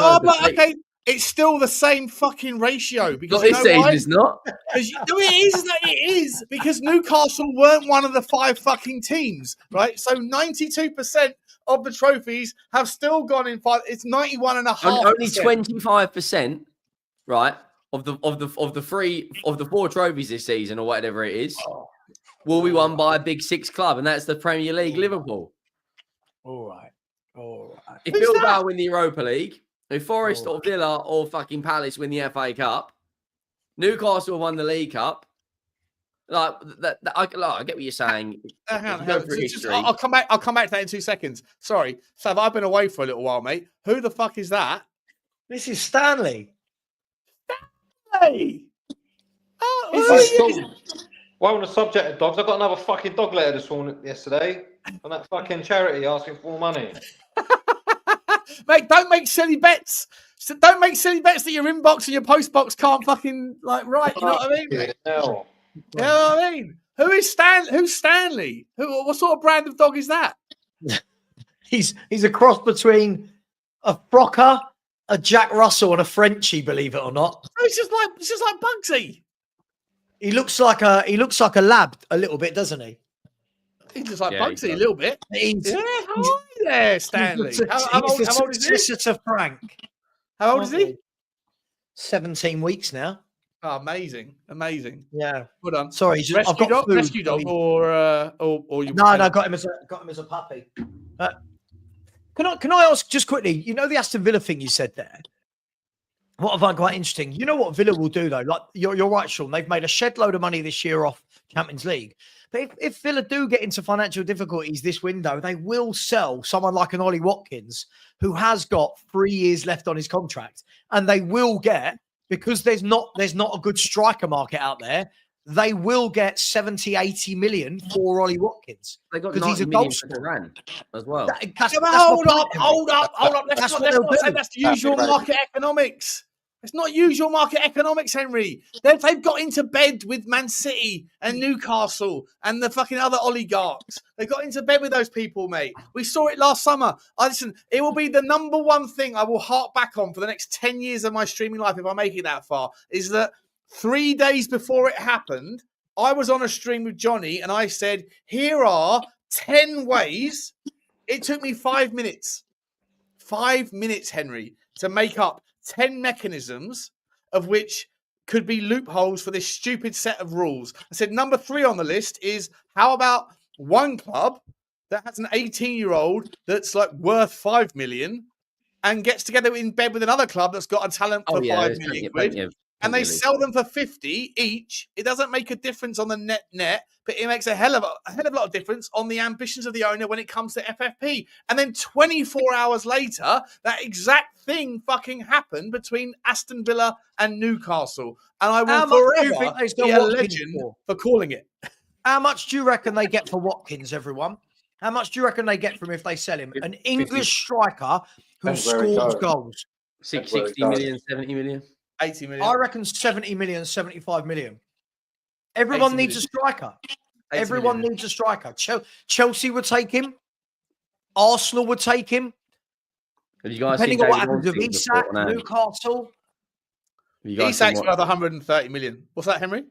it's still the same fucking ratio because not this season, it's not. It is because Newcastle weren't one of the 5 fucking teams, right? So 92% of the trophies have still gone in 5. It's 91.5%. Only 25%, right? Of the 4 trophies this season or whatever it is, will be won by a big 6 club, and that's the Premier League, Liverpool. All right. If Bilbao win the Europa League, if Forest or Villa or fucking Palace win the FA Cup, Newcastle won the League Cup. I get what you're saying. I'll come back to that in 2 seconds. Sorry, Sav, I've been away for a little while, mate. Who the fuck is that? This is Stanley. Hey. Well, on the subject of dogs, I got another fucking dog letter yesterday on that fucking charity asking for more money. Mate, don't make silly bets. Don't make silly bets that your inbox and your post box can't fucking write. You know what I mean? Yeah, no. You know what I mean? Who's Stanley? What sort of brand of dog is that? He's a cross between a Frocker, a Jack Russell, and a Frenchie. Believe it or not, It's just like Bugsy. He looks like a lab a little bit, doesn't he? He's just like Bugsy a little bit. How are you there, Stanley? How old is he? To Frank. How old is he? 17 weeks now. Oh, amazing. Yeah. Well done. Sorry, I've got food. Rescue dog or you? No, got him as a puppy. Can I ask just quickly? You know the Aston Villa thing you said there. What I find quite interesting. You know what Villa will do though? Like you're right, Sean. They've made a shed load of money this year off Champions League. But if Villa do get into financial difficulties this window, they will sell someone like an Ollie Watkins who has got 3 years left on his contract, and they will get, because there's not a good striker market out there. they will get 70, 80 million for Ollie Watkins. They got because he's a 90 million goal for scorer. Duran as well. Hold up. Let's That's not what they'll say do. that's the usual market economics. It's not usual market economics, Henry. They've got into bed with Man City and Newcastle and the fucking other oligarchs. They got into bed with those people, mate. We saw it last summer. Listen, it will be the number one thing I will hark back on for the next 10 years of my streaming life if I make it that far, is that 3 days before it happened, I was on a stream with Johnny and I said, here are 10 ways. It took me 5 minutes. 5 minutes, Henry, to make up 10 mechanisms of which could be loopholes for this stupid set of rules. I said, number 3 on the list is, how about one club that has an 18-year-old that's like worth 5 million and gets together in bed with another club that's got a talent for 5 million quid, and they sell them for 50 each. It doesn't make a difference on the net, but it makes a hell of a lot of difference on the ambitions of the owner when it comes to FFP. And then 24 hours later, that exact thing fucking happened between Aston Villa and Newcastle. And I will forever be a legend for calling it. How much do you reckon they get for Watkins, everyone? How much do you reckon they get from if they sell him? An English striker who scores goals. 60 million, 70 million? 80 million. I reckon 70 million, 75 million. Everyone needs a striker. Everyone needs a striker. Chelsea would take him. Arsenal would take him. Have you guys depending on what happens with Isak, Newcastle. Isak's worth 130 million. What's that, Henry?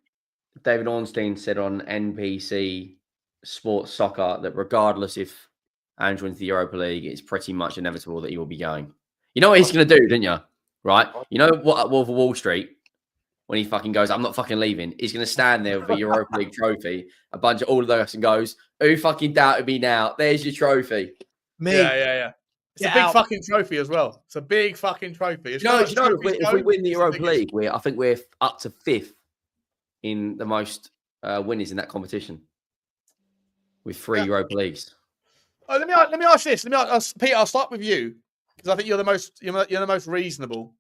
David Ornstein said on NBC Sports Soccer that regardless if Andrew wins the Europa League, it's pretty much inevitable that he will be going. You know what he's going to do, didn't you? Right? You know what, at Wolf of Wall Street, when he fucking goes, I'm not fucking leaving, he's going to stand there with a Europa League trophy, a bunch of all of those, and goes, who fucking doubted me now? There's your trophy. Me. Yeah. It's a big fucking trophy as well. It's a big fucking trophy. If we win the Europa League, I think we're up to 5th in the most winners in that competition with 3 Europa Leagues. Oh, let me ask this. Peter, I'll start with you because I think you're the most reasonable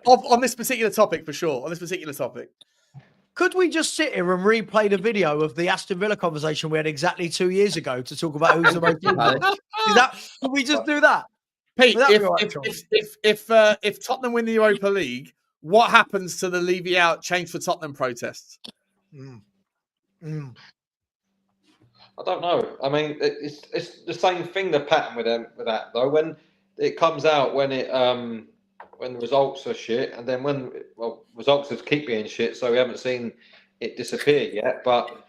on this particular topic for sure. On this particular topic, could we just sit here and replay the video of the Aston Villa conversation we had exactly 2 years ago to talk about who's the most? Could we just do that, Pete? If Tottenham win the Europa League, what happens to the Levy out change for Tottenham protests? I don't know. I mean, it's the same thing. The pattern with that though. When it comes out, when the results are shit, and then results just keep being shit, so we haven't seen it disappear yet. But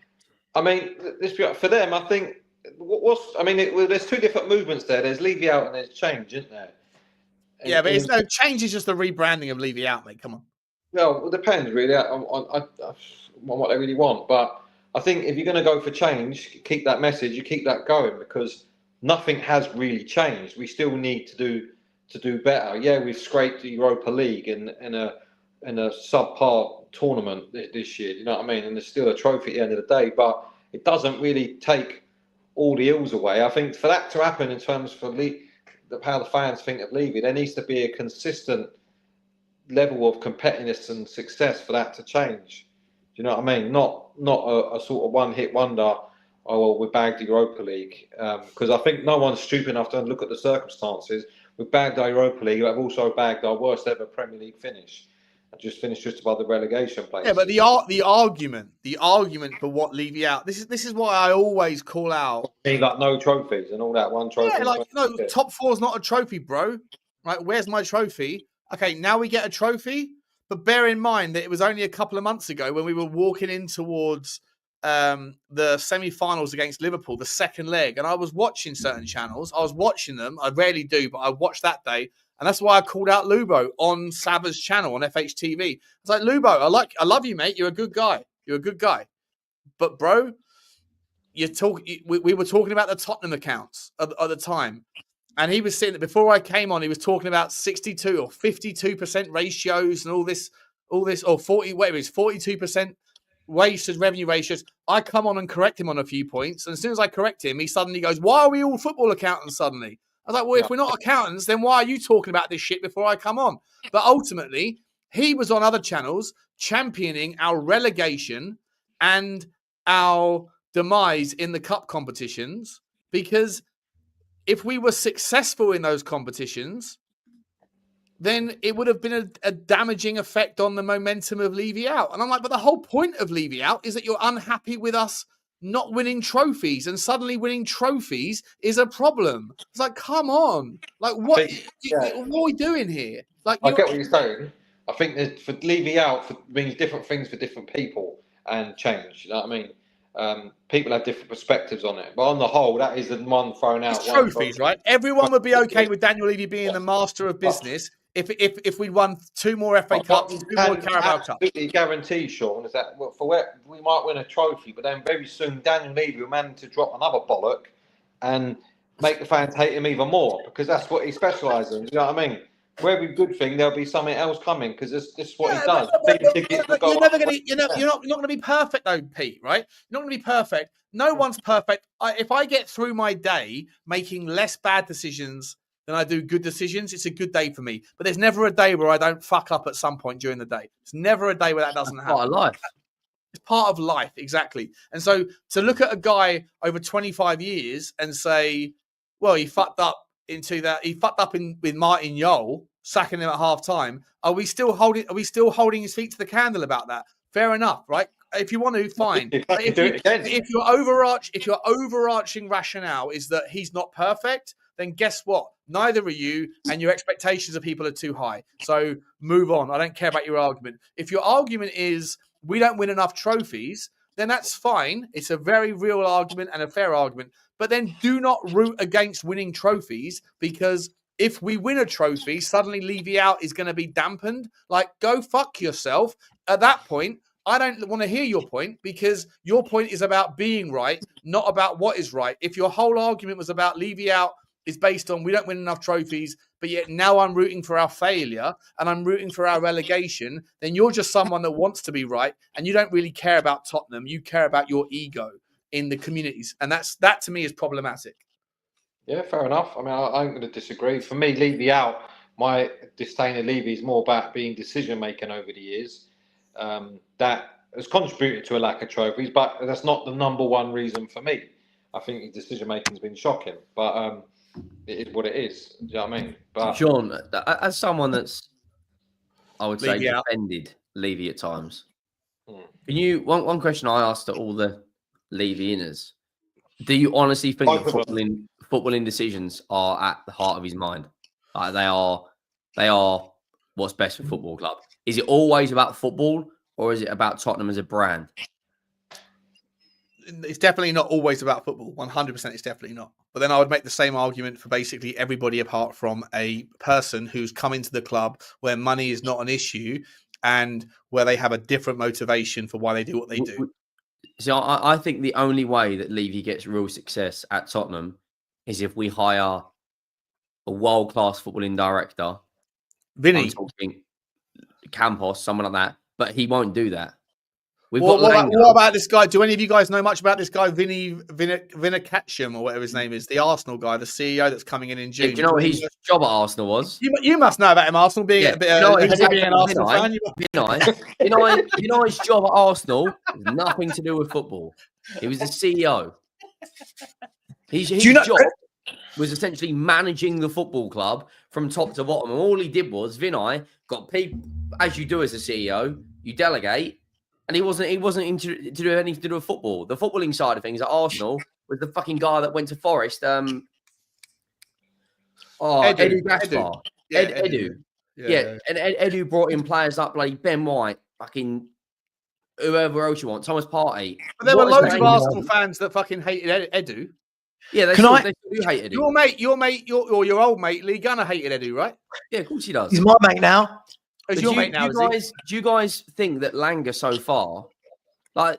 I mean, for them, I think there's 2 different movements there. There's Levy out and there's change, isn't there? But change is just the rebranding of Levy out, mate. Come on. Well, it depends really on what they really want, but I think if you're going to go for change, keep that message, you keep that going, because nothing has really changed. We still need to do better. Yeah, we've scraped the Europa League in a subpar tournament this year. You know what I mean? And there's still a trophy at the end of the day, but it doesn't really take all the ills away. I think for that to happen in terms of how the fans think of Levy, there needs to be a consistent level of competitiveness and success for that to change. Do you know what I mean? Not a sort of one-hit wonder. Oh, well, we bagged the Europa League, because I think no one's stupid enough to look at the circumstances. We've bagged our Europa League. We've also bagged our worst ever Premier League finish. And just finished just above the relegation place. Yeah, but the argument for what Levy out. This is why I always call out. Like no trophies and all that, one trophy. Yeah, top 4 is not a trophy, bro. Right? Where's my trophy? Okay, now we get a trophy. But bear in mind that it was only a couple of months ago when we were walking in towards the semi-finals against Liverpool, the second leg, and I was watching certain channels. I was watching them. I rarely do, but I watched that day, and that's why I called out Lubo on Saba's channel on FHTV. I was like, Lubo, I love you, mate. You're a good guy. But bro, we were talking about the Tottenham accounts at the time. And he was saying that before I came on, he was talking about 62 or 52% ratios and all this, or 40, whatever it is, 42% wasted revenue ratios. I come on and correct him on a few points. And as soon as I correct him, he suddenly goes, why are we all football accountants suddenly? I was like, well, if we're not accountants, then why are you talking about this shit before I come on? But ultimately, He was on other channels championing our relegation and our demise in the cup competitions, because if we were successful in those competitions, then it would have been a damaging effect on the momentum of Levy out. And I'm like, but the whole point of Levy out is that you're unhappy with us not winning trophies, and suddenly winning trophies is a problem. It's like, come on. Like, what are we doing here? Like, I get what you're saying. I think that for Levy out means different things for different people and change. You know what I mean? People have different perspectives on it, but on the whole, that is the one thrown out. It's trophies, right? Everyone would be okay with Daniel Levy being the master of business if we'd won 2 more FA Cups, 2 more Carabao Cups. Absolutely guarantee, Sean, is that for where we might win a trophy, but then very soon Daniel Levy will manage to drop another bollock and make the fans hate him even more, because that's what he specialises in. You know what I mean? For every good thing, there'll be something else coming, because this is what he does. You're not going to be perfect, though, Pete. Right? You're not going to be perfect. No one's perfect. If I get through my day making less bad decisions than I do good decisions, it's a good day for me. But there's never a day where I don't fuck up at some point during the day. It's never a day where that doesn't happen. Part of life. It's part of life, exactly. And so to look at a guy over 25 years and say, well, he fucked up with Martin Jol, sacking him at half time. Are we still holding his feet to the candle about that? Fair enough, right? If you want to, fine. If your overarching rationale is that he's not perfect, then guess what? Neither are you, and your expectations of people are too high. So move on. I don't care about your argument. If your argument is we don't win enough trophies, then that's fine. It's a very real argument and a fair argument. But then do not root against winning trophies, because if we win a trophy, suddenly Levy out is going to be dampened. Like, go fuck yourself. At that point, I don't want to hear your point, because your point is about being right, not about what is right. If your whole argument was about Levy out is based on we don't win enough trophies, but yet now I'm rooting for our failure and I'm rooting for our relegation, then you're just someone that wants to be right, and you don't really care about Tottenham. You care about your ego in the communities. And that to me is problematic. Yeah, fair enough. I mean, I'm going to disagree. For me, Levy out, my disdain of Levy is more about being decision-making over the years. That has contributed to a lack of trophies, but that's not the number one reason for me. I think his decision-making has been shocking, but it is what it is. Do you know what I mean? But Sean, as someone that's, I would say, defended Levy at times, can you, one question I asked to all the Levy inners, do you honestly think that footballing decisions are at the heart of his mind? Like they are what's best for football club? Is it always about football, or is it about Tottenham as a brand? It's definitely not always about football. 100% it's definitely not. But then I would make the same argument for basically everybody apart from a person who's come into the club where money is not an issue and where they have a different motivation for why they do what they do. So I think the only way that Levy gets real success at Tottenham is if we hire a world-class footballing director. Vinny. Campos, someone like that. But he won't do that. What about this guy? Do any of you guys know much about this guy, Vicario, or whatever his name is, the Arsenal guy, the CEO that's coming in June? Do you know what his job at Arsenal was? You must know about him, Arsenal, being a bit being an Arsenal fan. You know his job at Arsenal has nothing to do with football. He was the CEO. His job was essentially managing the football club from top to bottom. And all he did was, Vinay got people, as you do as a CEO, you delegate. And he wasn't into to do anything to do with football. The footballing side of things at Arsenal was the fucking guy that went to Forest. Edu Gaspar. Edu. Yeah. And Edu brought in players up like Ben White, fucking whoever else you want, Thomas Partey. But there were loads of Arsenal fans that fucking hated Edu. Yeah, they still hate Edu. Your old mate, Lee Gunner hated Edu, right? Yeah, of course he does. He's my mate now. Do you guys think that Langer so far, like,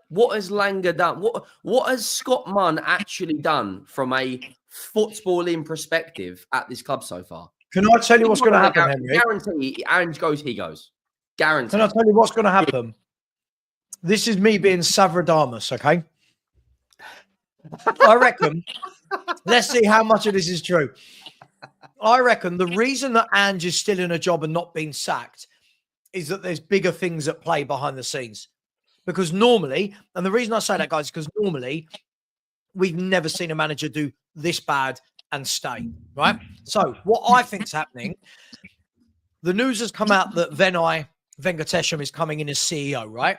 what has Langer done? What has Scott Munn actually done from a footballing perspective at this club so far? Can I tell you what's going to happen, Henry? Guarantee, Aaron goes, he goes. Guarantee. Can I tell you what's going to happen? This is me being Savradamus, okay? I reckon, let's see how much of this is true. I reckon the reason that Ange is still in a job and not being sacked is that there's bigger things at play behind the scenes. Because normally, and the reason I say that, guys, is because normally we've never seen a manager do this bad and stay, right? So what I think's happening, the news has come out that Vinay Venkatesham is coming in as CEO, right?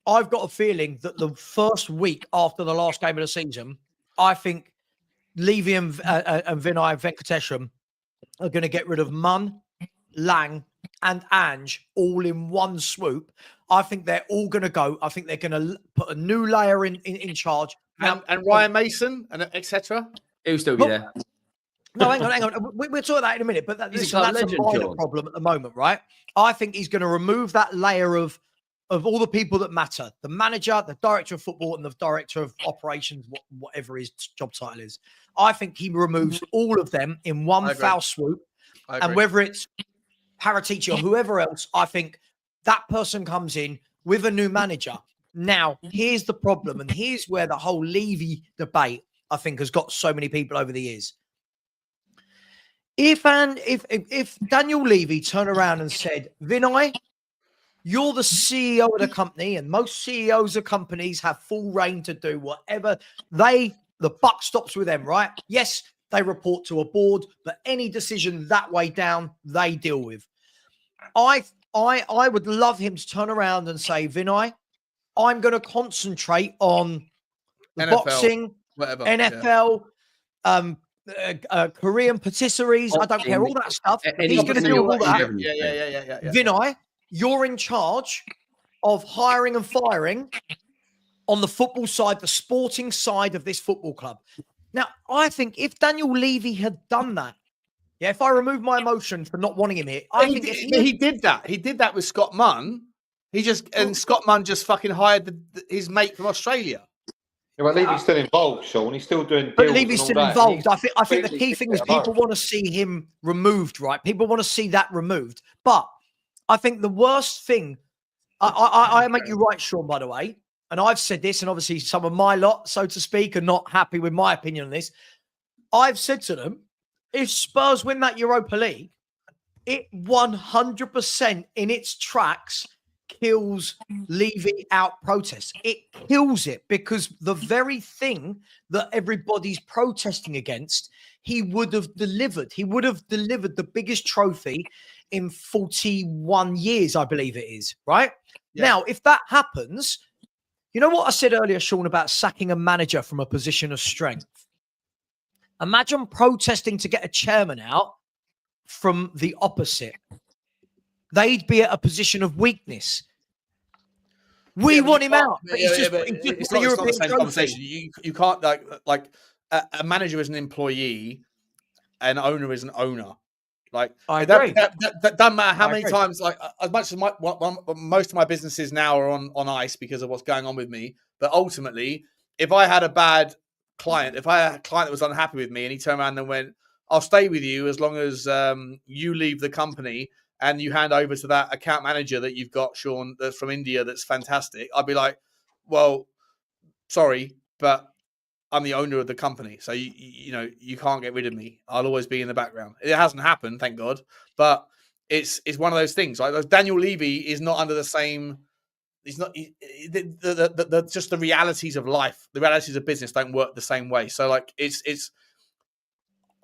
I've got a feeling that the first week after the last game of the season, I think Levy and Vinay Venkatesham are going to get rid of Mun, Lang, and Ange all in one swoop. I think they're all going to go. I think they're going to put a new layer in charge. Now, and Ryan Mason and etc. He'll still be there. No, hang on. We'll talk about that in a minute. But that's a minor problem at the moment, right? I think he's going to remove that layer of all the people that matter. The manager, the director of football, and the director of operations, whatever his job title is. I think he removes all of them in one foul swoop. And whether it's Paratici or whoever else, I think that person comes in with a new manager. Now, here's the problem. And here's where the whole Levy debate, I think, has got so many people over the years. If Daniel Levy turned around and said, Vinay, you're the CEO of the company, and most CEOs of companies have full reign to do whatever the buck stops with them, right? Yes, they report to a board, but any decision that way down, they deal with. I would love him to turn around and say, Vinay, I'm going to concentrate on the NFL, boxing, whatever, NFL, Korean patisseries. I don't care, all that stuff. He's going to do all that. Yeah. Vinay, you're in charge of hiring and firing on the football side, the sporting side of this football club. Now, I think if Daniel Levy had done that, if I remove my emotion for not wanting him here, I think he did that. He did that with Scott Munn. Scott Munn just fucking hired his mate from Australia. Yeah, but Levy's still involved, Sean. He's still doing deals. But Levy's still involved. I think the key thing is people want to see him removed, right? People want to see that removed. But I think the worst thing, I make you right, Sean, by the way, and I've said this, and obviously some of my lot, so to speak, are not happy with my opinion on this. I've said to them, if Spurs win that Europa League, it 100% in its tracks kills Levy out protests. It kills it because the very thing that everybody's protesting against, he would have delivered. He would have delivered the biggest trophy in 41 years, I believe it is, right? Yeah. Now, if that happens, you know what I said earlier, Sean, about sacking a manager from a position of strength? Imagine protesting to get a chairman out from the opposite. They'd be at a position of weakness. We want him out. But it's not the same conversation. You can't, like a manager is an employee, an owner is an owner. Like, I agree. That doesn't matter how many times, like, as much as most of my businesses now are on ice because of what's going on with me. But ultimately, if I had a bad client, if I had a client that was unhappy with me and he turned around and went, I'll stay with you as long as you leave the company and you hand over to that account manager that you've got, Sean, that's from India, that's fantastic. I'd be like, well, sorry, but I'm the owner of the company. So, you can't get rid of me. I'll always be in the background. It hasn't happened, thank God. But it's one of those things. Like Daniel Levy is not under the same... He's not... just the realities of life, the realities of business don't work the same way. So, like,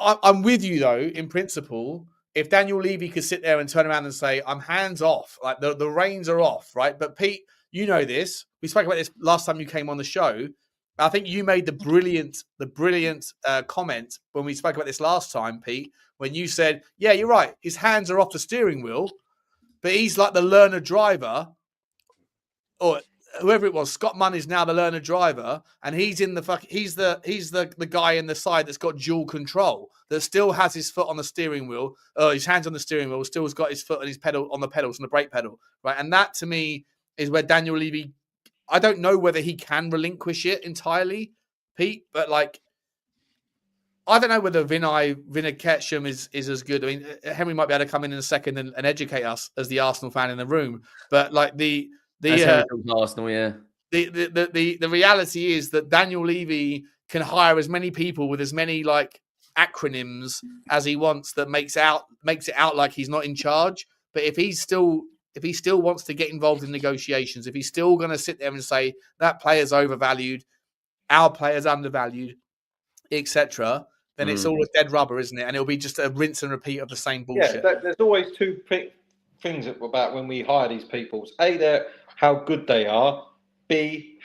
I'm with you, though, in principle. If Daniel Levy could sit there and turn around and say, I'm hands off, like the reins are off, right? But Pete, you know this. We spoke about this last time you came on the show. I think you made the brilliant comment when we spoke about this last time, Pete, when you said, yeah, you're right. His hands are off the steering wheel, but he's like the learner driver, or whoever it was. Scott Munn is now the learner driver, and he's in he's the guy in the side that's got dual control, that still has his foot on the steering wheel, his hands on the steering wheel, still has got his foot on his pedal, on the pedals, on the brake pedal, right? And that to me is where Daniel Levy, I don't know whether he can relinquish it entirely, Pete, but like, I don't know whether Vinay Ketchum is as good. I mean, Henry might be able to come in a second and educate us as the Arsenal fan in the room, but like the Arsenal, yeah. The reality is that Daniel Levy can hire as many people with as many like acronyms as he wants that makes it out like he's not in charge. But if he still wants to get involved in negotiations, if he's still going to sit there and say that player's overvalued, our player's undervalued, etc., then it's all a dead rubber, isn't it? And it'll be just a rinse and repeat of the same bullshit. Yeah, there's always two things about when we hire these people. A, they're how good they are. B,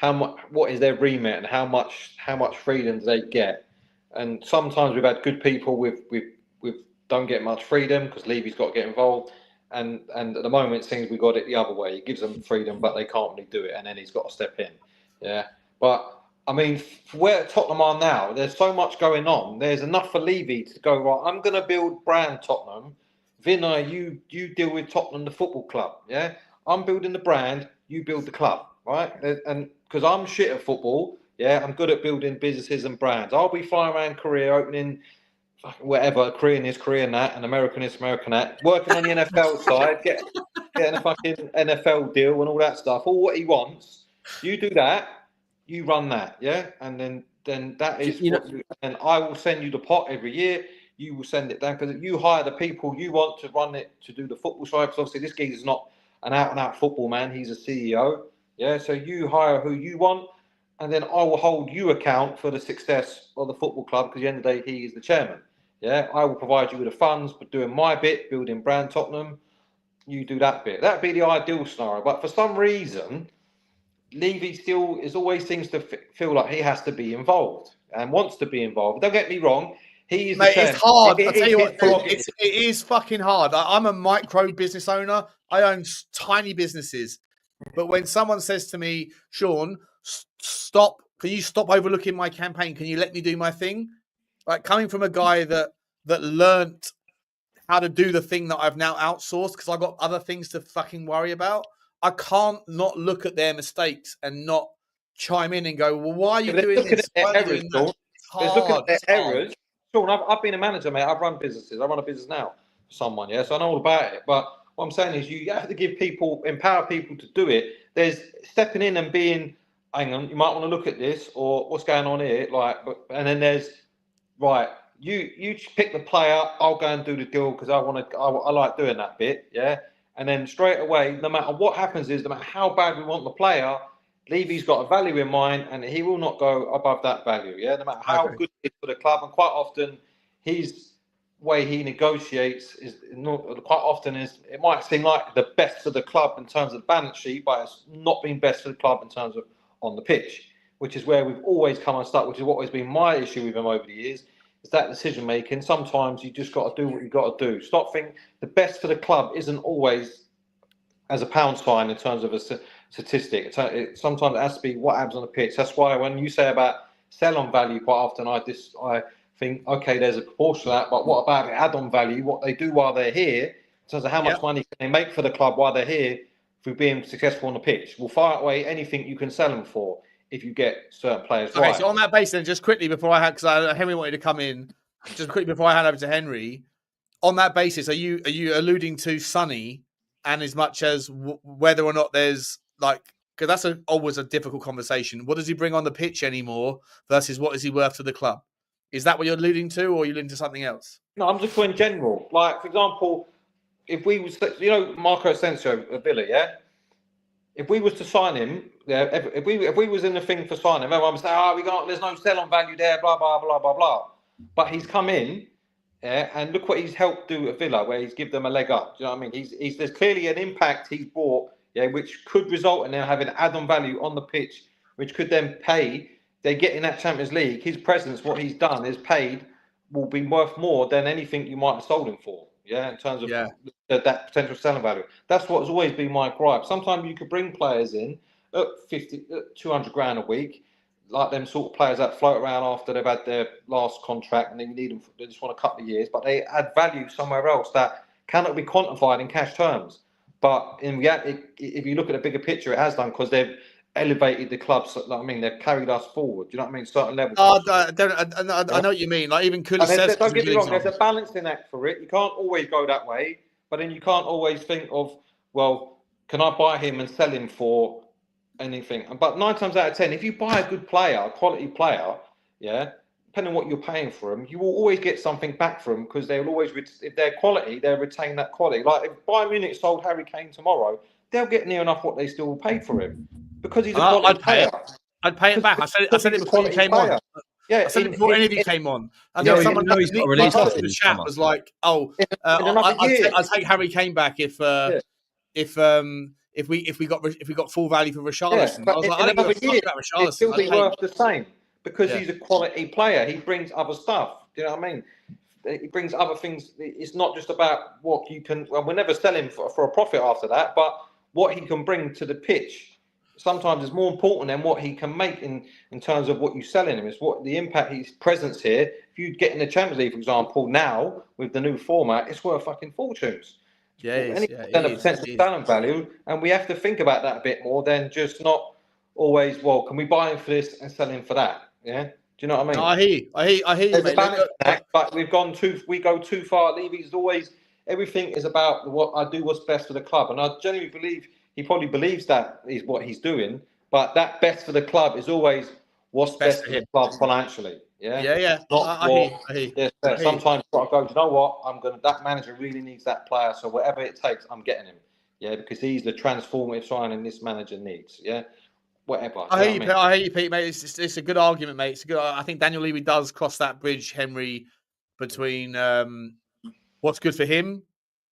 what is their remit and how much freedom do they get? And sometimes we've had good people with don't get much freedom because Levy's got to get involved. And at the moment, it seems we got it the other way. He gives them freedom, but they can't really do it, and then he's got to step in. Yeah, but I mean, where Tottenham are now, there's so much going on. There's enough for Levy to go, right, I'm going to build brand Tottenham. Vinner, you deal with Tottenham, the football club. Yeah, I'm building the brand. You build the club, right? And because I'm shit at football, yeah, I'm good at building businesses and brands. I'll be flying around Korea, opening whatever, Korean this, Korean that, and American this, American that, working on the NFL side, getting a fucking NFL deal and all that stuff. All what he wants, you do that, you run that, yeah, and then that is and I will send you the pot every year. You will send it down because you hire the people you want to run it to do the football side. Because obviously this geezer's not an out-and-out football man; he's a CEO, yeah. So you hire who you want, and then I will hold you account for the success of the football club because at the end of the day, he is the chairman. Yeah, I will provide you with the funds, but doing my bit, building brand Tottenham, you do that bit. That'd be the ideal scenario. But for some reason, Levy still always seems to feel like he has to be involved and wants to be involved. Don't get me wrong. He's Mate, it's hard. I'll tell you what, it is fucking hard. I'm a micro business owner. I own tiny businesses. But when someone says to me, Sean, stop, can you stop overlooking my campaign? Can you let me do my thing? Like coming from a guy that learnt how to do the thing that I've now outsourced because I've got other things to fucking worry about. I can't not look at their mistakes and not chime in and go, well, why are you doing this? Errors, Sean. There's looking at their errors. Sean, I've been a manager, mate. I've run businesses. I run a business now for someone, yeah, so I know all about it. But what I'm saying is you have to empower people to do it. There's stepping in and being, hang on, you might want to look at this or what's going on here, and then there's, right, you pick the player, I'll go and do the deal because I like doing that bit, yeah? And then straight away, no matter what happens no matter how bad we want the player, Levy's got a value in mind and he will not go above that value, yeah? No matter how good it is for the club. And quite often, his way he negotiates it might seem like the best for the club in terms of the balance sheet, but it's not been best for the club in terms of on the pitch, which is where we've always come unstuck, which is what has been my issue with him over the years, is that decision making. Sometimes you just got to do what you've got to do. Stop thinking the best for the club isn't always as a pound sign in terms of a statistic. Sometimes it has to be what happens on the pitch. That's why when you say about sell-on value, quite often I think, okay, there's a proportion of that, but what about the add-on value, what they do while they're here, in terms of how much money can they make for the club while they're here through being successful on the pitch? We'll fire away anything you can sell them for if you get certain players right. So on that basis, then, just quickly before because Henry wanted to come in, just quickly before I hand over to Henry, on that basis, are you alluding to Sonny and as much as whether or not there's like, because that's always a difficult conversation. What does he bring on the pitch anymore versus what is he worth to the club? Is that what you're alluding to, or are you alluding to something else? No, I'm just going general. Like, for example, if we was, Marco Asensio at Villa, yeah? If we was to sign him, yeah, if we was in the thing for signing him, everyone would say, there's no sell-on value there, blah, blah, blah, blah, blah. But he's come in, yeah, and look what he's helped do at Villa, where he's given them a leg up. Do you know what I mean? There's clearly an impact he's brought, yeah, which could result in them having add-on value on the pitch, which could then pay. They get in that Champions League. His presence, what he's done, is paid, will be worth more than anything you might have sold him for. Yeah, in terms of that potential selling value. That's what's always been my gripe. Sometimes you could bring players in at 200 grand a week, like them sort of players that float around after they've had their last contract and then you need them, they just want a couple of years, but they add value somewhere else that cannot be quantified in cash terms. But in reality, if you look at the bigger picture, it has done because they've elevated the club. They've carried us forward. Do you know what I mean? Certain levels. I know what you mean. Like even Kulusevski. Don't get me wrong. There's a balancing act for it. You can't always go that way, but then you can't always think of, well, can I buy him and sell him for anything? But 9 times out of 10, if you buy a good player, a quality player, yeah, depending on what you're paying for them, you will always get something back for them because they will always, if they're quality, they'll retain that quality. Like if Bayern Munich sold Harry Kane tomorrow, they'll get near enough what they still paid for him because he's a quality player. I'd pay it back. I said it before you came on. Yeah, I said it before any of you came on. I think someone he's got a release in the chat was like, "Oh, I'd take Harry Kane back if we got full value for Richalison." Yeah, I was like, "I don't give a fuck about Richalison. It'd still be worth the same because he's a quality player. He brings other stuff. Do you know what I mean? He brings other things. It's not just about what you can. Well, we'll never sell him for a profit after that, but what he can bring to the pitch sometimes is more important than what he can make in terms of what you sell in him. It's what the impact his presence here. If you get in the Champions League, for example, now with the new format, it's worth fucking fortunes. Yeah, any potential talent value, and we have to think about that a bit more than just not always. Well, can we buy him for this and sell him for that? Yeah, do you know what I mean? No, I hear you, mate. But we go too far. Levy's always everything is about what I do, what's best for the club, and I genuinely believe he probably believes that is what he's doing. But that best for the club is always what's best for the club financially. Yeah. I hear. Sometimes you've got to go, you know what? That manager really needs that player. So whatever it takes, I'm getting him. Yeah, because he's the transformative signing this manager needs. Yeah. Whatever. I hear you, Pete, mate. It's a good argument, mate. It's a good. I think Daniel Levy does cross that bridge, Henry, between what's good for him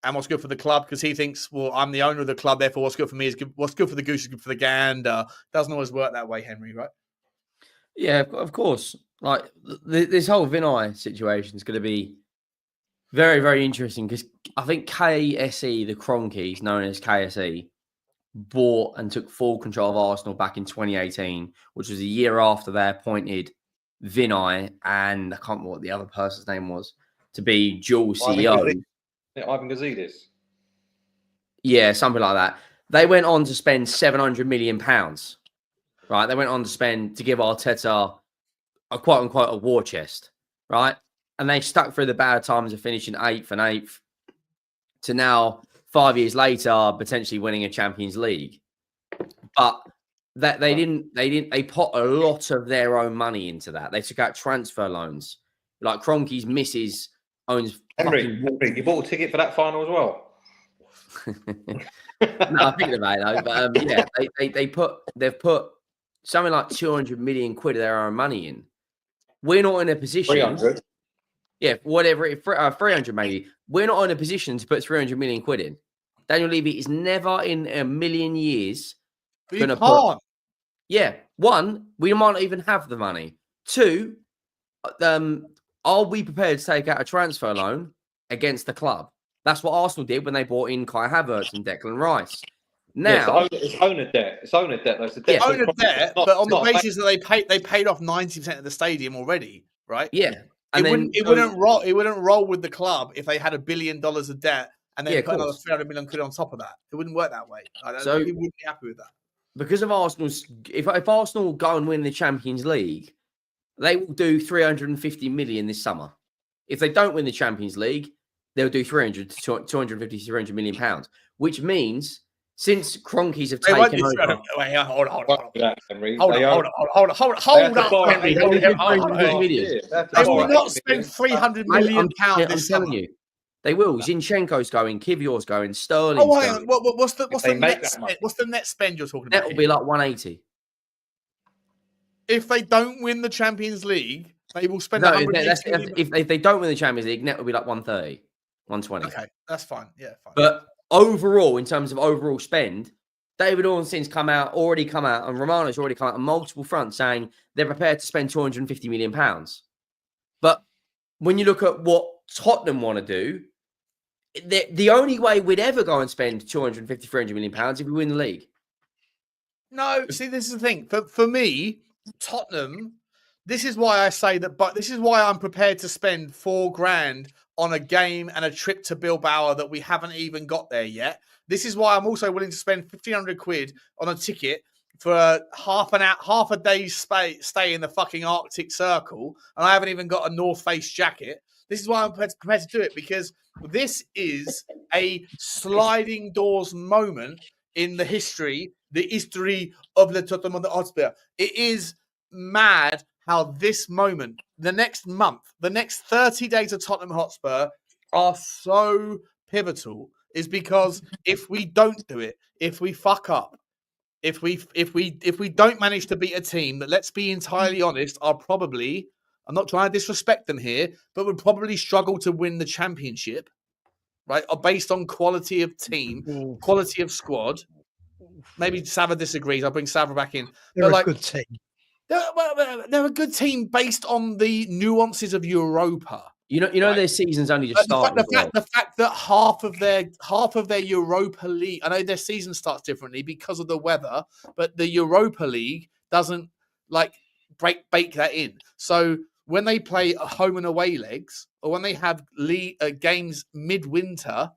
and what's good for the club, because he thinks, well, I'm the owner of the club, therefore what's good for me is good. What's good for the goose is good for the gander. Doesn't always work that way, Henry, right? Yeah, of course. Like this whole Vinay situation is going to be very, very interesting because I think KSE, the Cronkies, known as KSE, bought and took full control of Arsenal back in 2018, which was a year after they appointed Vinay and I can't remember what the other person's name was to be dual CEO. Ivan Gazidis. Yeah, something like that. They went on to spend £700 million. Right, they went on to give Arteta a quote unquote a war chest, right? And they stuck through the bad times of finishing 8th to now 5 years later potentially winning a Champions League. But that they put a lot of their own money into that. They took out transfer loans. Like Kroenke's missus owns. Henry, you bought a ticket for that final as well. No, I'm thinking about it though. But yeah, they've put something like 200 million quid of their own money in. We're not in a position. 300. Yeah, whatever. 300 maybe. We're not in a position to put 300 million quid in. Daniel Levy is never in a million years going to put. Yeah, one, we might not even have the money. Two, are we prepared to take out a transfer loan against the club? That's what Arsenal did when they bought in Kai Havertz and Declan Rice. Now it's owner debt. It's owner debt. That's the owner debt, but on the basis that they paid off 90% of the stadium already, right? Yeah, and it wouldn't roll with the club if they had $1 billion of debt and then put another 300 million quid on top of that. It wouldn't work that way. So people wouldn't be happy with that. Because of Arsenal's, if Arsenal go and win the Champions League, they will do 350 million this summer. If they don't win the Champions League, they'll do 250, 300 million pounds, which means since Kroenke's have taken over. Wait, hold on. Hold on. They will not spend 300 million pounds this summer. You. They will. Zinchenko's going, Kivior's going, Sterling's going. What's the net spend you're talking about? That will be like 180. If they don't win the Champions League, they will spend. If they don't win the Champions League, net will be like 130, 120. Okay, that's fine. Yeah, fine. But overall, in terms of overall spend, David Ornstein's already come out, and Romano's already come out on multiple fronts saying they're prepared to spend 250 million pounds. But when you look at what Tottenham want to do, the only way we'd ever go and spend 250, 300 million pounds if we win the league. No, see, this is the thing. For me, Tottenham, this is why I say that, but this is why I'm prepared to spend $4,000 on a game and a trip to Bilbao that we haven't even got there yet. This is why I'm also willing to spend 1,500 quid on a ticket for half a day's stay in the fucking Arctic Circle, and I haven't even got a North Face jacket. This is why I'm prepared to do it, because this is a sliding doors moment in the history of the Tottenham Hotspur. It is mad how this moment, the next month, the next 30 days of Tottenham Hotspur are so pivotal is because if we don't do it, if we fuck up, if we don't manage to beat a team that, let's be entirely honest, are probably, I'm not trying to disrespect them here, but would probably struggle to win the championship, right? Or based on quality of team, quality of squad. Maybe Sava disagrees. I'll bring Sava back in. They're a good team. They're a good team based on the nuances of Europa. You know, their season's only just started. The fact that half of their Europa League, I know their season starts differently because of the weather, but the Europa League doesn't bake that in. So when they play home and away legs, or when they have games midwinter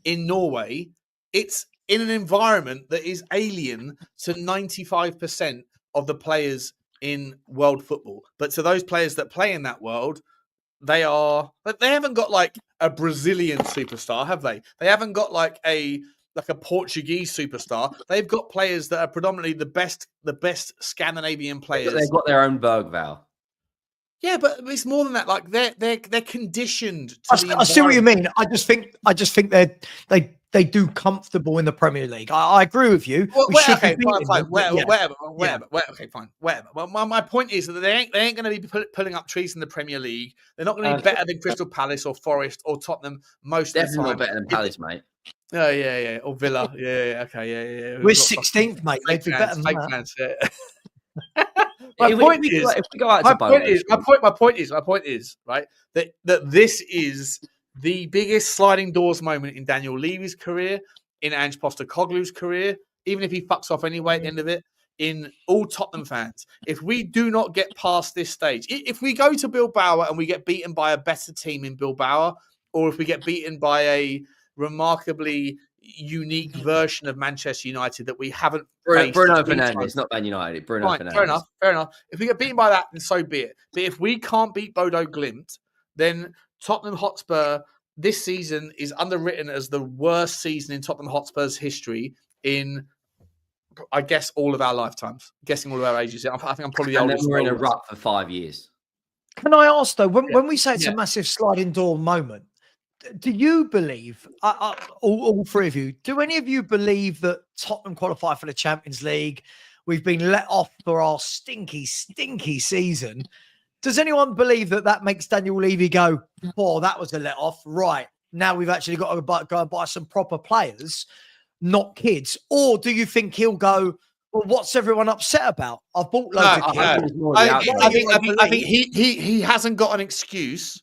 in Norway, it's in an environment that is alien to 95% of the players in world football. But to those players that play in that world, they haven't got like a Brazilian superstar, have they? They haven't got like a Portuguese superstar. They've got players that are predominantly the best Scandinavian players. They've got their own Berghvall. Yeah, but it's more than that. Like they're conditioned to I see what you mean. I just think they do comfortable in the Premier League. I agree with you. Well, okay, fine. Whatever. Okay, fine. Whatever. Well, my point is that they ain't going to be pulling up trees in the Premier League. They're not going to be better than Crystal Palace or Forest or Tottenham most of the time. Definitely not better than Palace, mate. Oh, yeah. Or Villa. Yeah. Okay, yeah. We're 16th, mate. They'd be better than that. Fans, yeah. My point is, right, that this is the biggest sliding doors moment in Daniel Levy's career, in Ange Postecoglou's career, even if he fucks off anyway at the end of it, in all Tottenham fans. If we do not get past this stage, if we go to Bilbao and we get beaten by a better team in Bilbao, or if we get beaten by a remarkably unique version of Manchester United that we haven't faced. Bruno Fernandes, not Man United. Fernandes. Fair enough. If we get beaten by that, then so be it. But if we can't beat Bodo Glimt, then Tottenham Hotspur this season is underwritten as the worst season in Tottenham Hotspur's history in, I guess, all of our lifetimes. Guessing all of our ages. I think I'm probably the oldest. We're in a rut for 5 years. Can I ask though, when we say it's a massive sliding door moment, do you believe, all three of you, do any of you believe that Tottenham qualify for the Champions League? We've been let off for our stinky season. Does anyone believe that makes Daniel Levy go, oh, that was a let off? Right. Now we've actually got to go and buy some proper players, not kids. Or do you think he'll go, well, what's everyone upset about? I've bought loads of kids. I think he hasn't got an excuse.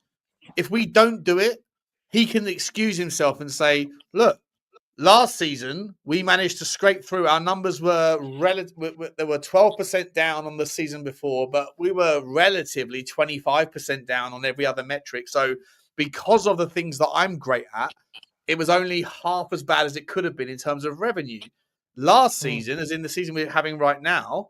If we don't do it, he can excuse himself and say, look, last season, we managed to scrape through. Our numbers were they were 12% down on the season before, but we were relatively 25% down on every other metric. So because of the things that I'm great at, it was only half as bad as it could have been in terms of revenue. Last season, as in the season we're having right now,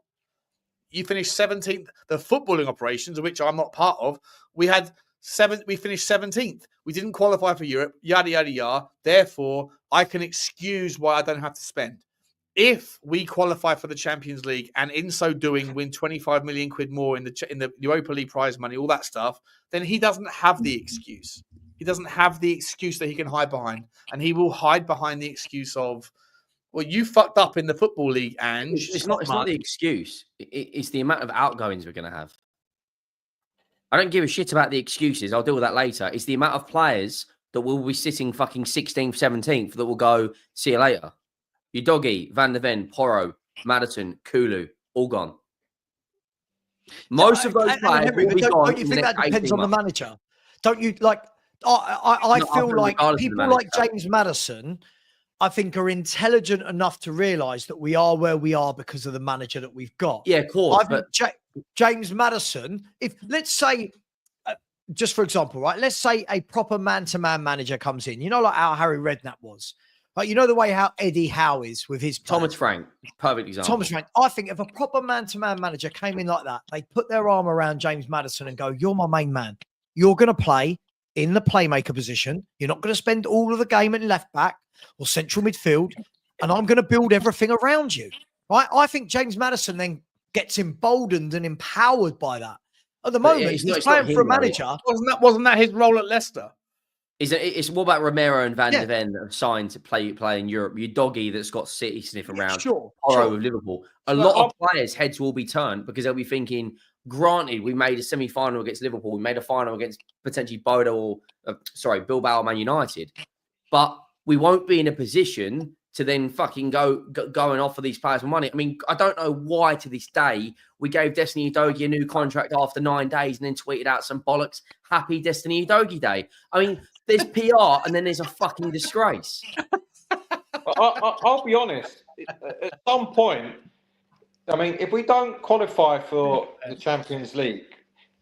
you finished 17th. The footballing operations, of which I'm not part of, we finished 17th. We didn't qualify for Europe, yada, yada, yada. Therefore, I can excuse why I don't have to spend. If we qualify for the Champions League and in so doing win 25 million quid more in the Europa League prize money, all that stuff, then he doesn't have the excuse. He doesn't have the excuse that he can hide behind. And he will hide behind the excuse of, well, you fucked up in the Football League, Ange. It's not the excuse. It's the amount of outgoings we're going to have. I don't give a shit about the excuses. I'll deal with that later. It's the amount of players that will be sitting fucking 16th, 17th that will go, see you later. Udogie, Van der Ven, Porro, Maddison, Kulu, all gone. Most of those players will be gone. Don't you think that depends on the manager? Don't you like? I feel like people like James Maddison, I think, are intelligent enough to realise that we are where we are because of the manager that we've got. Yeah, of course. James Maddison, if let's say, just for example, right, let's say a proper man-to-man manager comes in, you know, like how Harry Redknapp was. Like, you know, the way how Eddie Howe is with his players. Thomas Frank, perfect example. Thomas Frank. I think if a proper man-to-man manager came in like that, they put their arm around James Maddison and go, you're my main man. You're going to play in the playmaker position. You're not going to spend all of the game at left back or central midfield, and I'm going to build everything around you. Right? I think James Maddison then gets emboldened and empowered by that. At the moment, he's playing for a manager. Wasn't that his role at Leicester? It's what about Romero and Van de Ven that have signed to play in Europe? Udogie that's got City sniffing around. Porro with Liverpool. A lot of players' heads will be turned because they'll be thinking, granted, we made a semi-final against Liverpool. We made a final against potentially Bilbao or Man United. But we won't be in a position to then fucking go and offer these players money. I mean, I don't know why to this day we gave Destiny Udogie a new contract after 9 days and then tweeted out some bollocks. Happy Destiny Udogie Day. I mean, there's PR and then there's a fucking disgrace. I'll be honest. At some point, I mean, if we don't qualify for the Champions League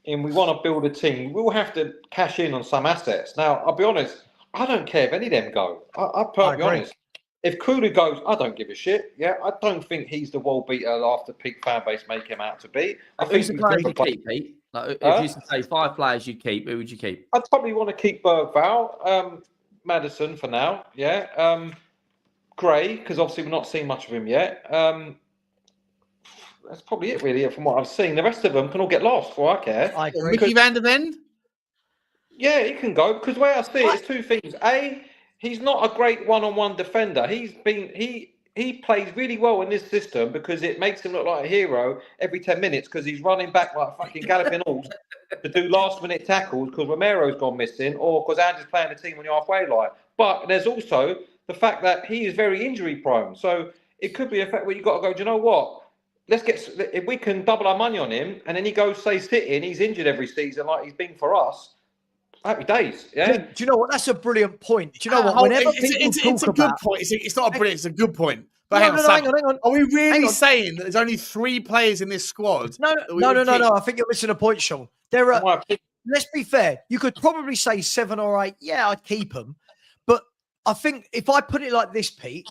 and we want to build a team, we'll have to cash in on some assets. Now, I'll be honest. I don't care if any of them go. I'll be honest. If Kulu goes, I don't give a shit. Yeah, I don't think he's the world beater after peak fan base make him out to be. Who's the player you keep, Pete? Like, if you say 5 players you'd keep, who would you keep? I'd probably want to keep Berghvall, Maddison for now. Yeah, Gray, because obviously we're not seeing much of him yet. That's probably it, really, from what I've seen. The rest of them can all get lost, for I care. Micky van der Ven? Yeah, he can go, because the way I see it, it's two things. A, he's not a great one-on-one defender. He plays really well in this system because it makes him look like a hero every 10 minutes because he's running back like a fucking galloping horse to do last-minute tackles because Romero's gone missing or because Andy's playing the team on the halfway line. But there's also the fact that he is very injury-prone. So it could be a fact where you've got to go, do you know what? If we can double our money on him and then he goes, say, City and he's injured every season like he's been for us, happy days. Yeah. Do you know what? That's a brilliant point. Do you know what? Whenever it's a good point. It's not a brilliant. It's a good point. But hang on. Are we really saying that there's only 3 players in this squad? No. I think you're missing a point, Sean. There are. Let's be fair. You could probably say 7 or 8. Yeah, I'd keep them. But I think if I put it like this, Pete,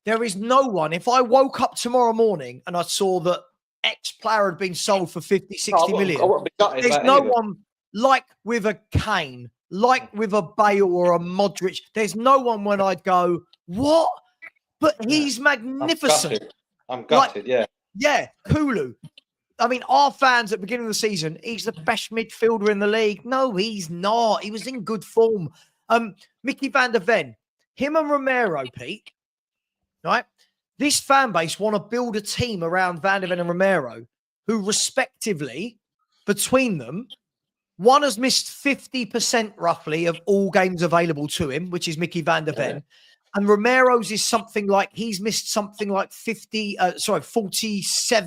there is no one. If I woke up tomorrow morning and I saw that X player had been sold for 50, 60 million, there's no one. Like with a Kane, like with a Bale or a Modric, there's no one when I'd go, what? But he's magnificent. I'm gutted, Yeah, Kulu. I mean, our fans at the beginning of the season, he's the best midfielder in the league. No, he's not. He was in good form. Micky van der Ven, him and Romero, Pete, right? This fan base want to build a team around Van der Ven and Romero, who respectively, between them, one has missed 50% roughly of all games available to him, which is Micky van der Ven. Yeah. And Romero's is something like he's missed something like 47, 46. Yeah,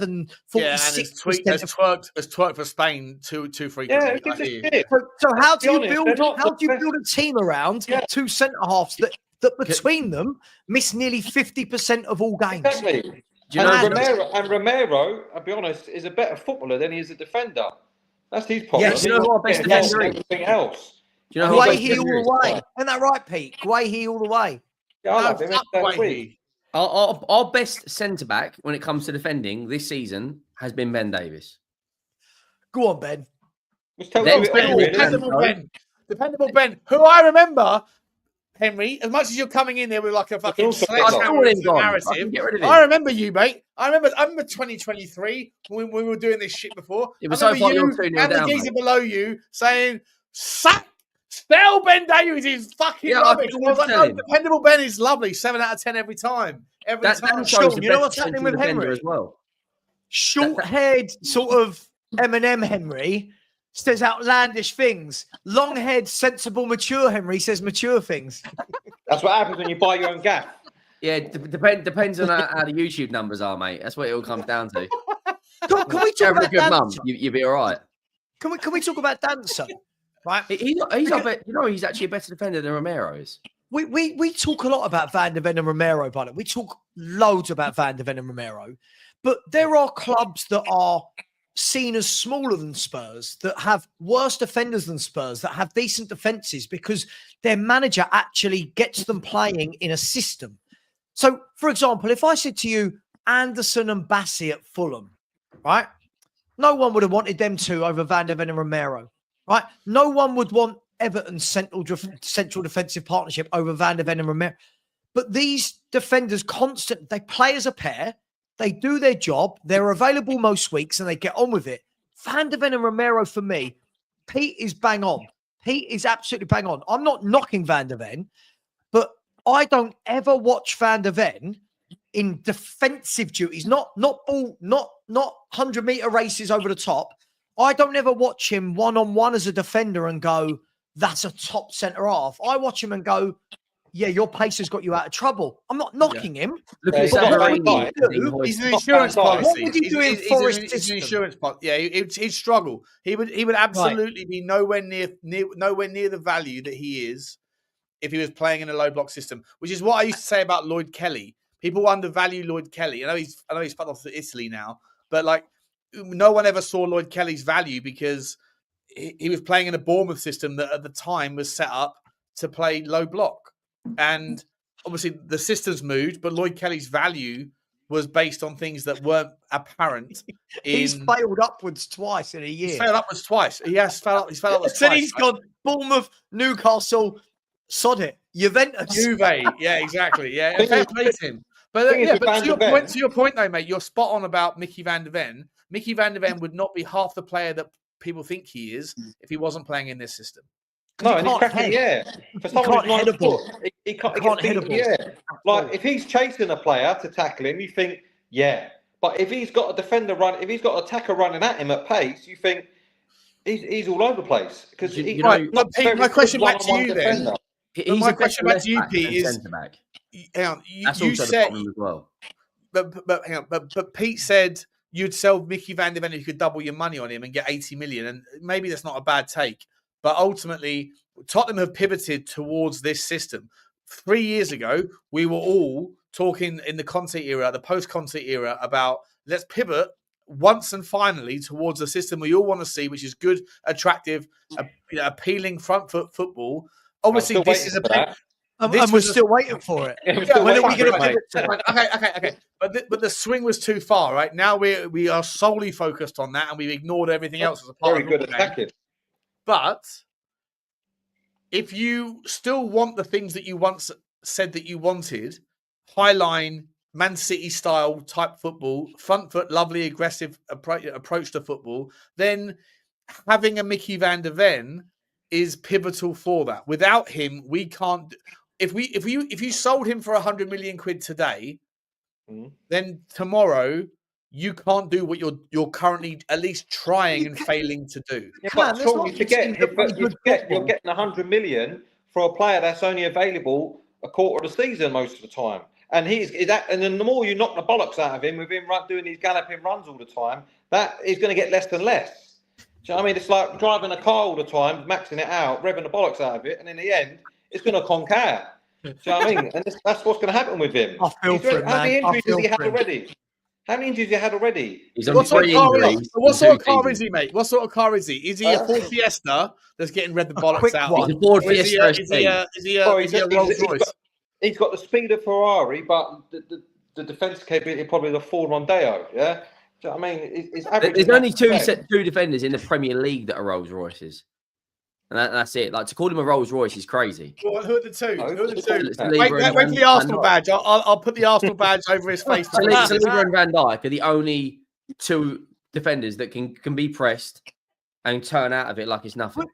and has twerked for Spain too frequently. Yeah, so how do you build a team around 2 centre halves that between them miss nearly 50% of all games? Exactly. Romero, I'll be honest, is a better footballer than he is a defender. That's his problem. Yes, you know what best defender is? Everything else. Do you know Guahi all the way. Isn't that right, Pete? Guahi all the way. Yeah, I love him. Our best centre-back when it comes to defending this season has been Ben Davies. Go on, Ben. Dependable Ben, who I remember, Henry, as much as you're coming in there with like a fucking narrative, I remember you, mate. I remember 2023 when we were doing this shit before. It was so far you and the geezer below you saying, Spell Ben Davies is fucking rubbish. I was like, no, dependable Ben is lovely. 7 out of 10 every time. Every time. Sean, you know what's happening with Henry as well? Short-haired sort of Eminem Henry says outlandish things. Long-haired, sensible, mature Henry says mature things. That's what happens when you buy your own gaff. Yeah, depends on how the YouTube numbers are, mate. That's what it all comes down to. Can we talk about good mum? You'll be all right. Can we talk about Dancer? Right, he's actually a better defender than Romero is. We talk a lot about Van der Ven and Romero, but we talk loads about Van der Ven and Romero. But there are clubs that are seen as smaller than Spurs, that have worse defenders than Spurs, that have decent defences because their manager actually gets them playing in a system. So, for example, if I said to you, Anderson and Bassi at Fulham, right? No one would have wanted them two over Van der Ven and Romero. Right? No one would want Everton's central defensive partnership over Van der Ven and Romero. But these defenders they play as a pair. They do their job. They're available most weeks and they get on with it. Van de Ven and Romero, for me, Pete is bang on. Pete is absolutely bang on. I'm not knocking Van de Ven, but I don't ever watch Van de Ven in defensive duties, not 100-meter races over the top. I don't ever watch him one-on-one as a defender and go, that's a top centre half. I watch him and go, yeah, your pace has got you out of trouble. I'm not knocking him. Look at He's an insurance policy. What would he do in Forest He's an insurance policy. Yeah, he'd struggle. He would absolutely be nowhere near the value that he is if he was playing in a low block system, which is what I used to say about Lloyd Kelly. People undervalue Lloyd Kelly. I know he's fucked off to Italy now, but like no one ever saw Lloyd Kelly's value because he was playing in a Bournemouth system that at the time was set up to play low block. And obviously the system's moved, but Lloyd Kelly's value was based on things that weren't apparent. He's failed upwards twice in a year. He's failed upwards twice. He's failed upwards twice. So he's gone Bournemouth, Newcastle, sod it, Juventus. Juve, yeah, exactly. Yeah, fair play to him. But to your point though, mate, you're spot on about Micky van de Ven. Micky van de Ven would not be half the player that people think he is if he wasn't playing in this system. No, and he's cracking the air. For someone who's 9'4", he can't hit the air. Like if he's chasing a player to tackle him, you think, yeah. But if he's got a defender run, if he's got an attacker running at him at pace, you think he's all over the place. Because my question back to you then. My question back to you, Pete, is you said as well. But Pete said you'd sell Micky van de Ven if you could double your money on him and get 80 million, and maybe that's not a bad take. But ultimately, Tottenham have pivoted towards this system. 3 years ago, we were all talking in the Conte era, the post-Conte era, about let's pivot once and finally towards a system we all want to see, which is good, attractive, appealing front foot football. Obviously, this is and we're still waiting for it. When are we going to pivot to? Okay. But the swing was too far, right? Now we are solely focused on that, and we've ignored everything else as a part of very good attacking. But if you still want the things that you once said that you wanted, high line, Man City style type football, front foot, lovely, aggressive approach to football, then having a Micky van de Ven is pivotal for that. Without him, we can't. If you sold him for 100 million quid today, then tomorrow you can't do what you're currently at least trying and failing to do. Yeah, but you forget you're getting 100 million for a player that's only available a quarter of the season most of the time. And and then the more you knock the bollocks out of him with him doing these galloping runs all the time, that is going to get less and less. Do you know what I mean? It's like driving a car all the time, maxing it out, revving the bollocks out of it, and in the end, it's going to conk out. Do you know what I mean? And that's what's going to happen with him. I feel for him, man. How many injuries has he had already? How many injuries has he had already? What sort of car is he, mate? What sort of car is he? Is he a Ford Fiesta that's getting red the bollocks out? He's a Ford Fiesta. Is he a Rolls Royce? He's got the speed of Ferrari, but the defence capability probably the Ford Mondeo. Yeah, do you know what I mean? There's only two defenders in the Premier League that are Rolls Royces. And that's it. Like to call him a Rolls Royce is crazy. Well, who are the two? Wait for the Arsenal badge. I'll put the Arsenal badge over his face. Saliba and Van Dijk are the only two defenders that can be pressed and turn out of it like it's nothing.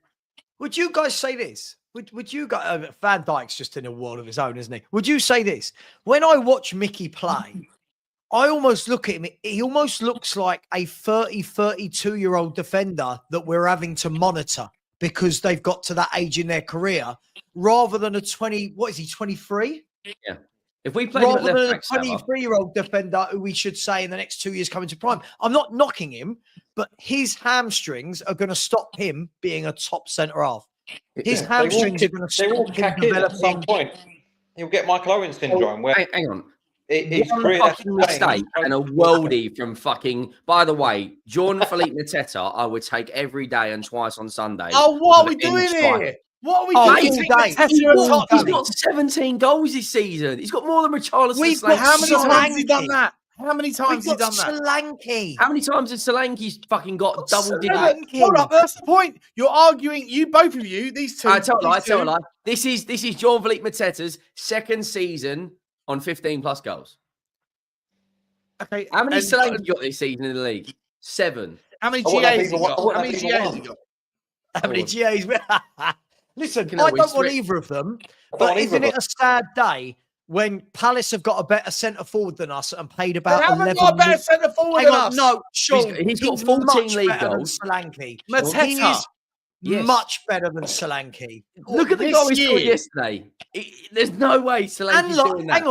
Would you guys say this? Would you guys? Van Dijk's just in a world of his own, isn't he? Would you say this? When I watch Micky play, I almost look at him. He almost looks like a 32-year-old defender that we're having to monitor, because they've got to that age in their career, rather than a 23? Yeah. If we play rather than a 23-year-old defender who we should say in the next 2 years coming to prime. I'm not knocking him, but his hamstrings are going to stop him being a top centre half. His hamstrings are going to stop him develop some point. He'll get Michael Owen syndrome. Where hang on. One fucking mistake and a worldie from fucking. By the way, Jean-Philippe Mateta, I would take every day and twice on Sunday. Oh, what are we doing here? What are we doing? He's got 17 goals this season. He's got more than Richalison. How many times has he done that? How many times has he done that? Solanke. How many times has Solanke fucking got double digits? Hold up, that's the point. You're arguing. Both of you, these two. I tell a lie. This is Jean-Philippe Mateta's second season on 15 plus goals. Okay. How many Solanke got this season in the league? 7. How many GAs has he got? How many GAs has he got? How many GAs? Listen, You know, I don't want either of them. But isn't it a sad day when Palace have got a better centre forward than us and paid about They haven't 11 got a better centre forward than us. No, Sean, he's got 14 league goals. Solanke. Mateta. Yes. Much better than Solanke. Look at the goal he scored yesterday. There's no way Solanke's doing that.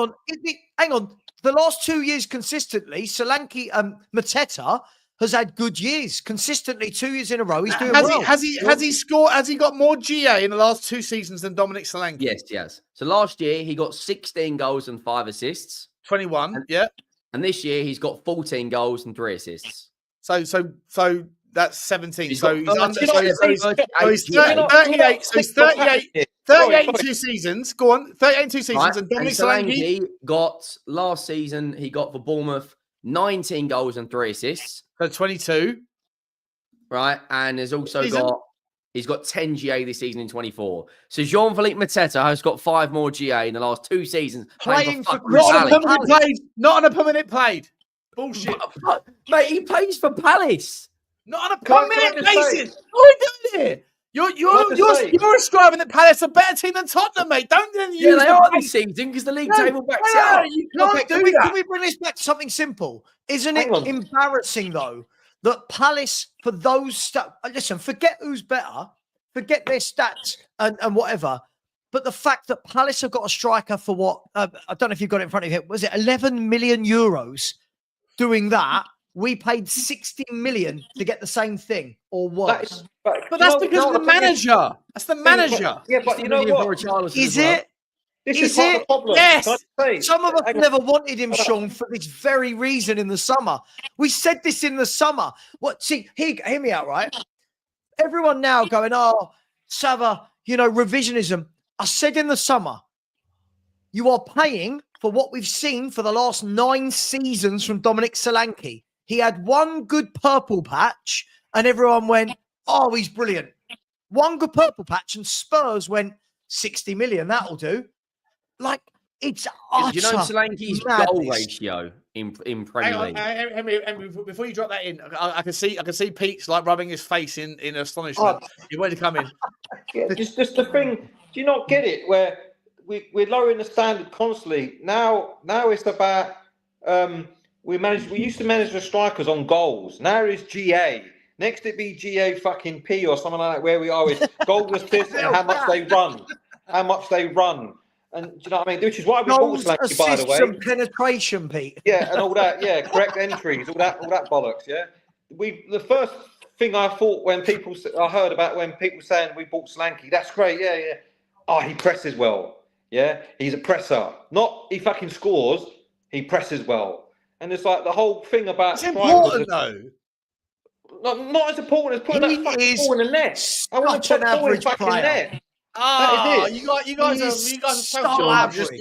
Hang on. The last 2 years consistently, Solanke, Mateta has had good years consistently. 2 years in a row, he's doing well. Has he scored? Has he got more GA in the last 2 seasons than Dominic Solanke? Yes, he has. So last year he got 16 goals and 5 assists. 21. And this year he's got 14 gols and 3 assists. So that's 17. He's so got he's 38. So he's 38 in 2 seasons. Go on, 38 in 2 seasons. Right. And Dominic Solanke got last season. He got for Bournemouth 19 goals and 3 assists. So 22. Right, and he's got 10 GA this season in 24. So Jean-Philippe Mateta has got 5 more GA in the last 2 seasons. Playing for not on a permanent played. Bullshit. Mate, he plays for Palace. Not on a permanent basis. What are we doing here? You're ascribing that Palace are a better team than Tottenham, mate. Don't then use they are this season because the league table backs it up. You can't do that. Can we bring this back to something simple? Isn't it embarrassing, though, that Palace, for those stats, listen, forget who's better, forget their stats and whatever, but the fact that Palace have got a striker for what, I don't know if you've got it in front of you, was it 11 million euros doing that? We paid 60 million to get the same thing or worse. But that's because of the manager. That's the manager. But you know what? Is it? This is part of the problem. Yes. Some of us never wanted him, Sean, for this very reason in the summer. We said this in the summer. Hear me out, right? Everyone now going, Sava, revisionism. I said in the summer, you are paying for what we've seen for the last 9 seasons from Dominic Solanke. He had one good purple patch and everyone went, he's brilliant. One good purple patch and Spurs went 60 million. That'll do. Like, it's utter. Do you know Solanke's goal ratio in Premier League? Henry, before you drop that in, I can see Pete's like rubbing his face in astonishment. He wanted to come in. Just the thing. Do you not get it? Where we're lowering the standard constantly. Now it's about we used to manage the strikers on goals. Now it's GA. Next it be GA fucking P or something like that. Where we are with goal assists and how much they run. And do you know what I mean? Which is why we bought Solanke, by the way. Some penetration, Pete. Yeah, and all that. Yeah, correct entries, all that bollocks. Yeah, the first thing I thought when I heard about when people saying we bought Solanke, that's great. Yeah. He presses well. Yeah, he's a presser. Not he fucking scores. He presses well. And it's like the whole thing about it's important though. Not as important as putting that fucking ball in the net. I want to put the ball in fucking net. You guys are so average.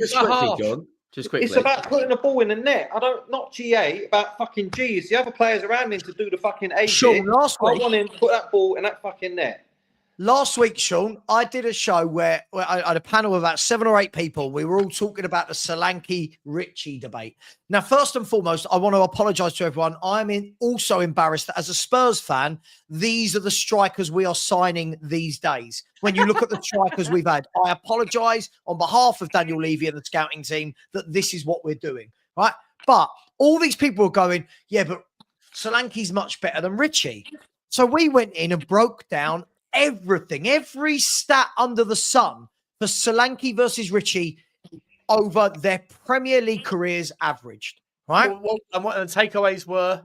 Just quickly. It's about putting the ball in the net. Not GA, about fucking G. It's the other players around him to do the fucking A bit. I want him to put that ball in that fucking net. Last week, Sean, I did a show where I had a panel of about 7 or 8 people. We were all talking about the Solanke-Richie debate. Now, first and foremost, I want to apologise to everyone. I'm also embarrassed that as a Spurs fan, these are the strikers we are signing these days. When you look at the strikers we've had, I apologise on behalf of Daniel Levy and the scouting team that this is what we're doing, right? But all these people are going, yeah, but Solanke's much better than Richie. So we went in and broke down everything, every stat under the sun for Solanke versus Richie over their Premier League careers averaged, right? And what the takeaways were?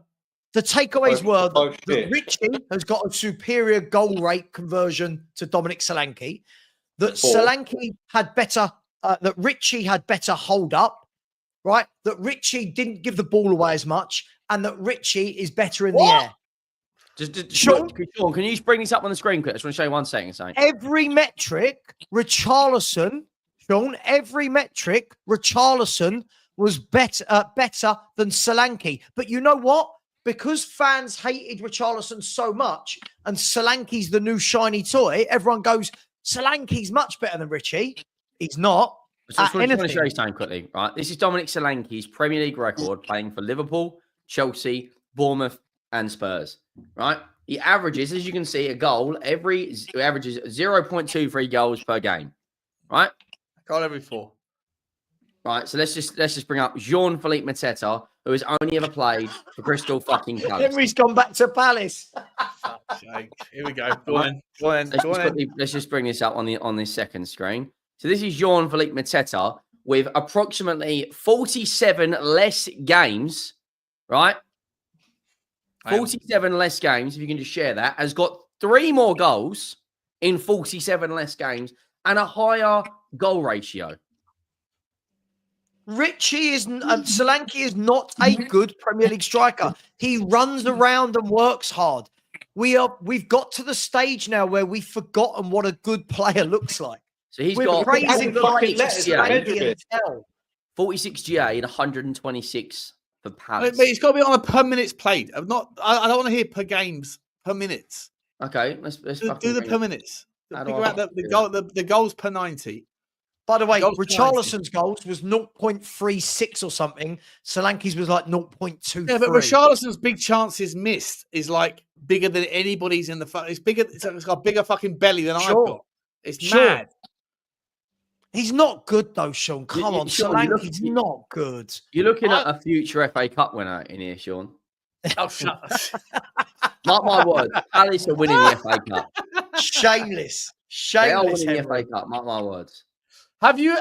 The takeaways were that Richie has got a superior goal rate conversion to Dominic Solanke, that Solanke had better, that Richie had better hold up, right? That Richie didn't give the ball away as much, and that Richie is better in the air. Sean, can you just bring this up on the screen quick? I just want to show you 1 second. Something. Every metric, Richalison, Sean, was better than Solanke. But you know what? Because fans hated Richalison so much and Solanke's the new shiny toy, everyone goes, Solanke's much better than Richie. He's not. So I just want to show you something quickly, right? This is Dominic Solanke's Premier League record playing for Liverpool, Chelsea, Bournemouth, and Spurs, right? He averages, as you can see, he averages 0.23 goals per game, right? Goal every 4. Right, so let's just bring up Jean-Philippe Mateta, who has only ever played for Crystal fucking Palace. Henry's gone back to Palace. Here we go. Go on. Let's just bring this up on this second screen. So this is Jean-Philippe Mateta with approximately 47 less games, right? 47 less games, if you can just share that, has got 3 more goals in 47 less games and a higher goal ratio. Solanke is not a good Premier League striker. He runs around and works hard. We've got to the stage now where we've forgotten what a good player looks like. So he's We're got praising 46 46 GA and 126 for Palace. But it's got to be on a per minutes played. I don't want to hear per games, per minutes. Okay, let's do the per minutes. Figure out the goals per 90. By the way, Richarlison's goals was 0.36 or something. Solanke's was like 0.23. Yeah, but Richarlison's big chances missed is like bigger than anybody's in the. It's bigger. It's got a bigger fucking belly than I've got. It's mad. He's not good though, Sean. Come on, Solanke's not good. You're looking at a future FA Cup winner in here, Sean. Oh, shut up. Mark my word, Palace are winning the FA Cup. Shameless. They are winning the FA Cup. Mark my words. Have you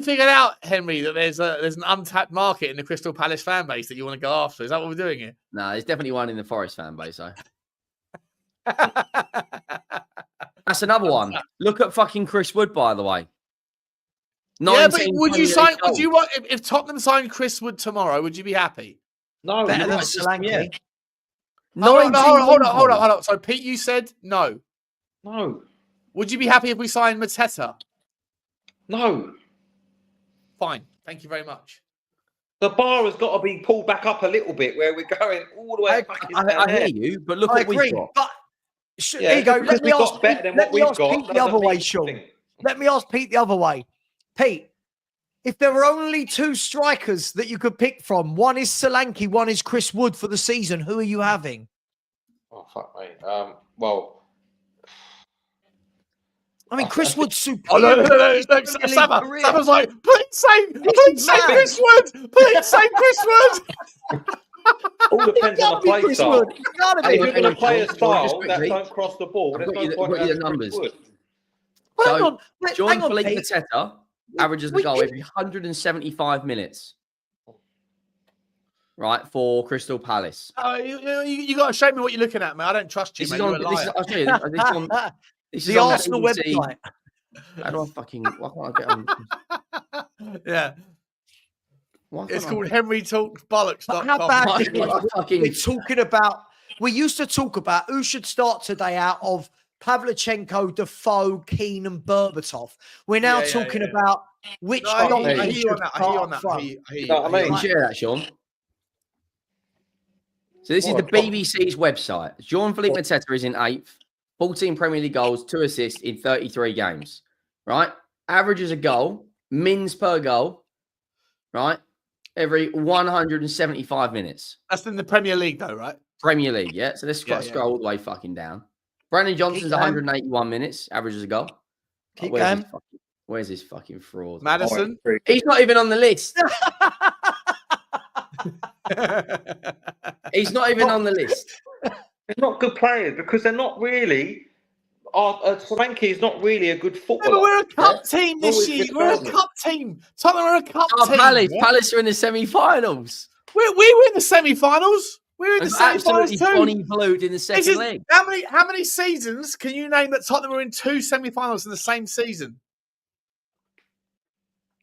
figured out, Henry, that there's an untapped market in the Crystal Palace fan base that you want to go after? Is that what we're doing here? No, there's definitely one in the Forest fan base, though. That's another one. Look at fucking Chris Wood, by the way. Yeah, but would you want if Tottenham signed Chris Wood tomorrow? Would you be happy? No, better than Solanke. Hold on. So Pete, you said no. No. Would you be happy if we signed Mateta? No. Fine. Thank you very much. The bar has got to be pulled back up a little bit where we're going all the way back. I hear you, but look what we've got. But there you go. Let me ask Pete the other way, Sean. Let me ask Pete the other way. Pete, if there were only 2 strikers that you could pick from, one is Solanke, one is Chris Wood for the season, who are you having? Oh, fuck, mate. Well, I mean, Chris Wood's super. Oh, no. Saba's like, please say Chris Wood. Please say Chris Wood. All depends on the play style. If you're going to play a style that don't cross the ball, there's no point in numbers. So, Jean-Philippe Mateta averages the goal every 175 minutes. Right, for Crystal Palace. You got to show me what you're looking at, man. I don't trust you, mate. You're a liar. I'll show you. This is the Arsenal website. How do I fucking... Why can't I get on? Yeah. It's called Henry Talks Bollocks.com. How bad we're talking about... We used to talk about who should start today out of Pavlyuchenko, Defoe, Keane and Berbatov. We're now talking about which... I hear you on that. Share that, Sean. So this is the BBC's website. Jean-Philippe Mateta is in 8th. 14 Premier League goals, 2 assists in 33 games. Right? Averages a goal, mins per goal, right? Every 175 minutes. That's in the Premier League, though, right? Premier League, yeah. So let's scroll all the way fucking down. Brennan Johnson's 181 minutes, averages a goal. Where's this fucking fraud? Maddison? He's not even on the list. He's not even on the list. They're not good players because they're not really. Solanke is not really a good footballer. Yeah, but we're a cup team this year. We're a cup team. Tottenham are a cup team. Palace are in the semi-finals. We were in the semi-finals. We're in the semi-finals too. Bonnie blued in the second leg. How many seasons can you name that Tottenham were in 2 semi-finals in the same season?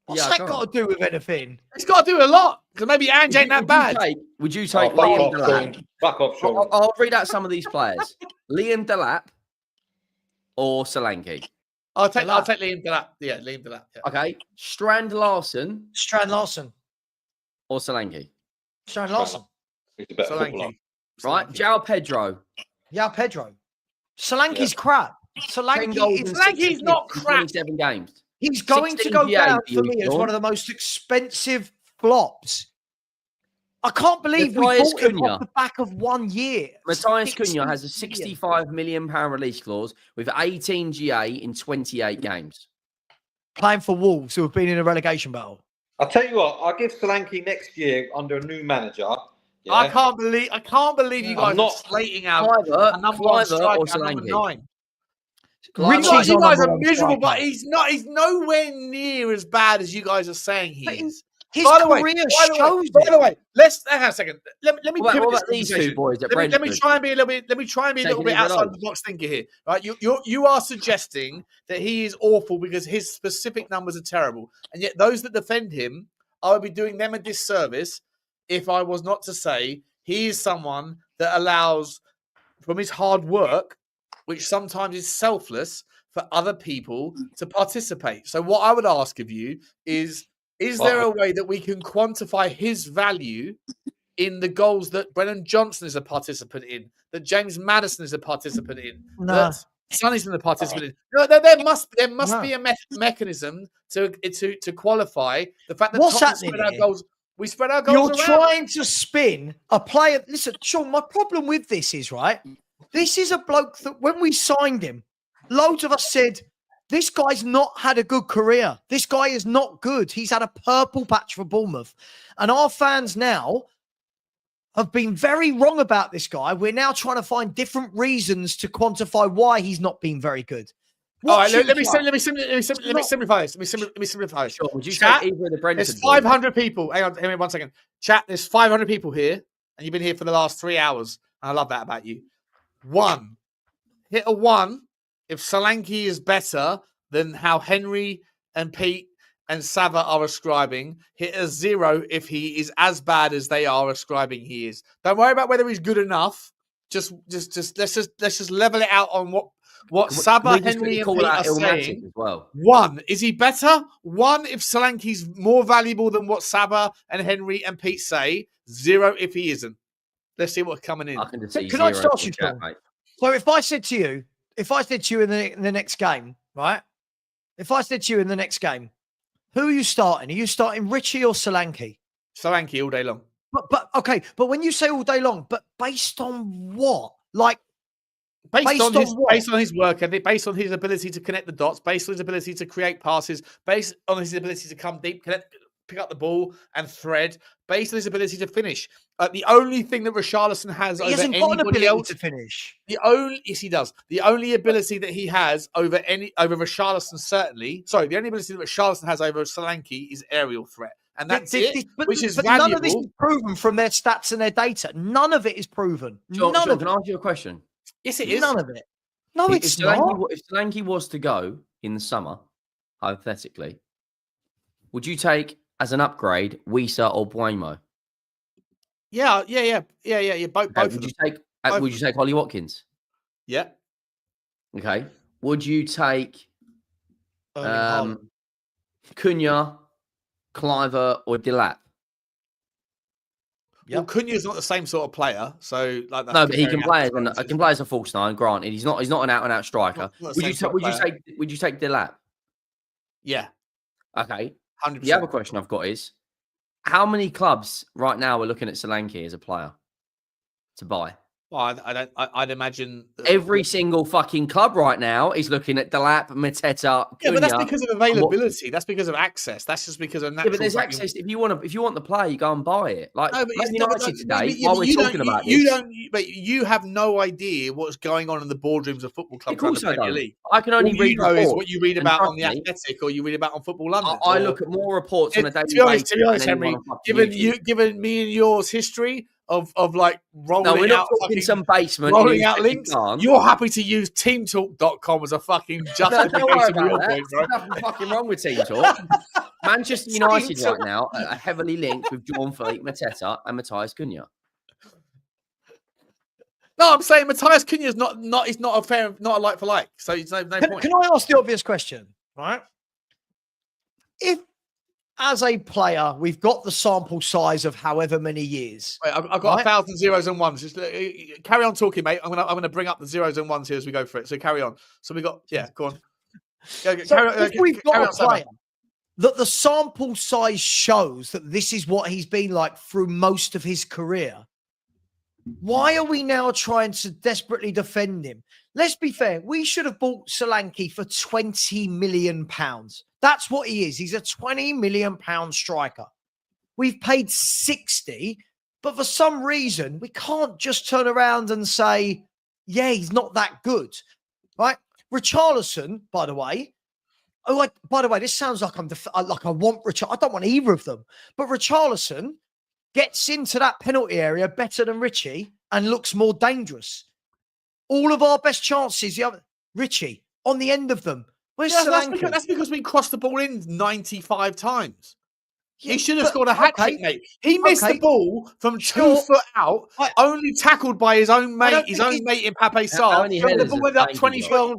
What's that got to do with anything? It's got to do a lot because maybe Ange ain't that bad. Would you take Liam Delap? Fuck off, Sean. I'll read out some of these players. Liam Delap or Solanke? I'll take Liam Delap. Yeah, Liam Delap. Yeah. Okay. Strand Larson. Or Solanke? Strand Larson. He's a better footballer. Right. João Pedro. Solanke's crap. Solanke's not crap. 27 games. He's going to go 16 down GA for me as one of the most expensive flops. I can't believe we bought him off the back of 1 year. Matthias Cunha has a £65 million release clause with 18 GA in 28 games. Playing for Wolves, who have been in a relegation battle. I'll tell you what, I'll give Solanke next year under a new manager. Yeah? I can't believe you guys are slating out a number one striker and number 9. Richie's you guys are miserable, but he's nowhere near as bad as you guys are saying he is. His career shows. By the way, hang on a second. Let me pivot this these two boys at let me try and be a little bit outside the box thinker here. Right? You are suggesting that he is awful because his specific numbers are terrible, and yet those that defend him, I would be doing them a disservice if I was not to say he is someone that allows, from his hard work, which sometimes is selfless, for other people to participate. So what I would ask of you is there a way that we can quantify his value in the goals that Brennan Johnson is a participant in, that James Maddison is a participant in, that Sonny's a participant in? No, there must be a mechanism to qualify the fact that Tottenham spread our goals. We spread our goals around. You're trying to spin a player. Listen, Sean, my problem with this is, right, this is a bloke that when we signed him, loads of us said, this guy's not had a good career. This guy is not good. He's had a purple patch for Bournemouth. And our fans now have been very wrong about this guy. We're now trying to find different reasons to quantify why he's not been very good. All right, let me simplify this. Let me simplify this. Sure. Would you say either the Brentford? There's 500 people. Hang on 1 second. Chat, there's 500 people here, and you've been here for the last 3 hours. And I love that about you. 1. Hit a 1 if Solanke is better than how Henry and Pete and Sava are ascribing. Hit a 0 if he is as bad as they are ascribing he is. Don't worry about whether he's good enough. Just let's just level it out on what Saba, Henry, and Pete are saying. As well. 1, is he better? 1, if Solanke's more valuable than what Saba and Henry and Pete say. 0 if he isn't. Let's see what's coming in. Can I start you, Sean? So if I said to you in the next game, right? If I said to you in the next game, who are you starting? Are you starting Richie or Solanke? Solanke all day long. But okay, but when you say all day long, but based on what? Like based on his work ethic, based on his ability to connect the dots, based on his ability to create passes, based on his ability to come deep, pick up the ball and thread, based on his ability to finish. The only thing that Richalison has over anybody else to finish. Yes, he does. The only ability that he has over Richalison, certainly. Sorry, the only ability that Richalison has over Solanke is aerial threat. And that's which is valuable. None of this is proven from their stats and their data. None of it is proven. John, can I ask you a question? Yes, it is. None of it. No, it's not. If Solanke was to go in the summer, hypothetically, would you take as an upgrade Wisa or Buemo? Yeah. Both. Would you take Ollie Watkins? Yeah. Okay. Would you take Cunha, Cliver, or Delap? Well, Cunha's not the same sort of player, so like that. No, but he can play as a false nine. Granted, he's not an out and out striker. Would you take Delap? Yeah. Okay. 100%. The other question I've got is, how many clubs right now are looking at Solanke as a player to buy? Well, I'd imagine every single fucking club right now is looking at Delap, Mateta. Yeah, but that's because of availability. That's because of access. That's just because of natural. Yeah, but there's access. If you want the player, you go and buy it. Like no, but United today, while we're talking about this, but you have no idea what's going on in the boardrooms of football clubs. Of course I don't. I can only read reports. Is what you read about on the Athletic or you read about on Football London. I look at more reports on a daily basis. To be honest, Henry, given me and yours history of like rolling out some basement, rolling out links. You're happy to use teamtalk.com as a fucking justification for your point, bro. There's nothing fucking wrong with Team Talk. Manchester United right now are heavily linked with John Philippe Mateta and Matthias Cunha. No, I'm saying Matthias Cunha is not a like for like. So it's no point. Can I ask the obvious question? Right? If as a player, we've got the sample size of however many years. Wait, I've got 1,000 zeros and ones. Just carry on talking, mate. I'm gonna bring up the zeros and ones here as we go for it. So carry on. So we got go on. If we've got a player that the sample size shows that this is what he's been like through most of his career, why are we now trying to desperately defend him? Let's be fair. We should have bought Solanke for £20 million. That's what he is. He's a £20 million striker. We've paid 60, but for some reason, we can't just turn around and say, yeah, he's not that good, right? Richarlison, by the way, this sounds like I want Richarlison. I don't want either of them, but Richarlison gets into that penalty area better than Richie and looks more dangerous. All of our best chances, Richie on the end of them. Where's Solanke? That's because we crossed the ball in 95 times. He should have scored a hat trick, mate. He missed the ball from 2 foot out, only tackled by his own mate, in Pape Sarr. The ball went up 20 feet.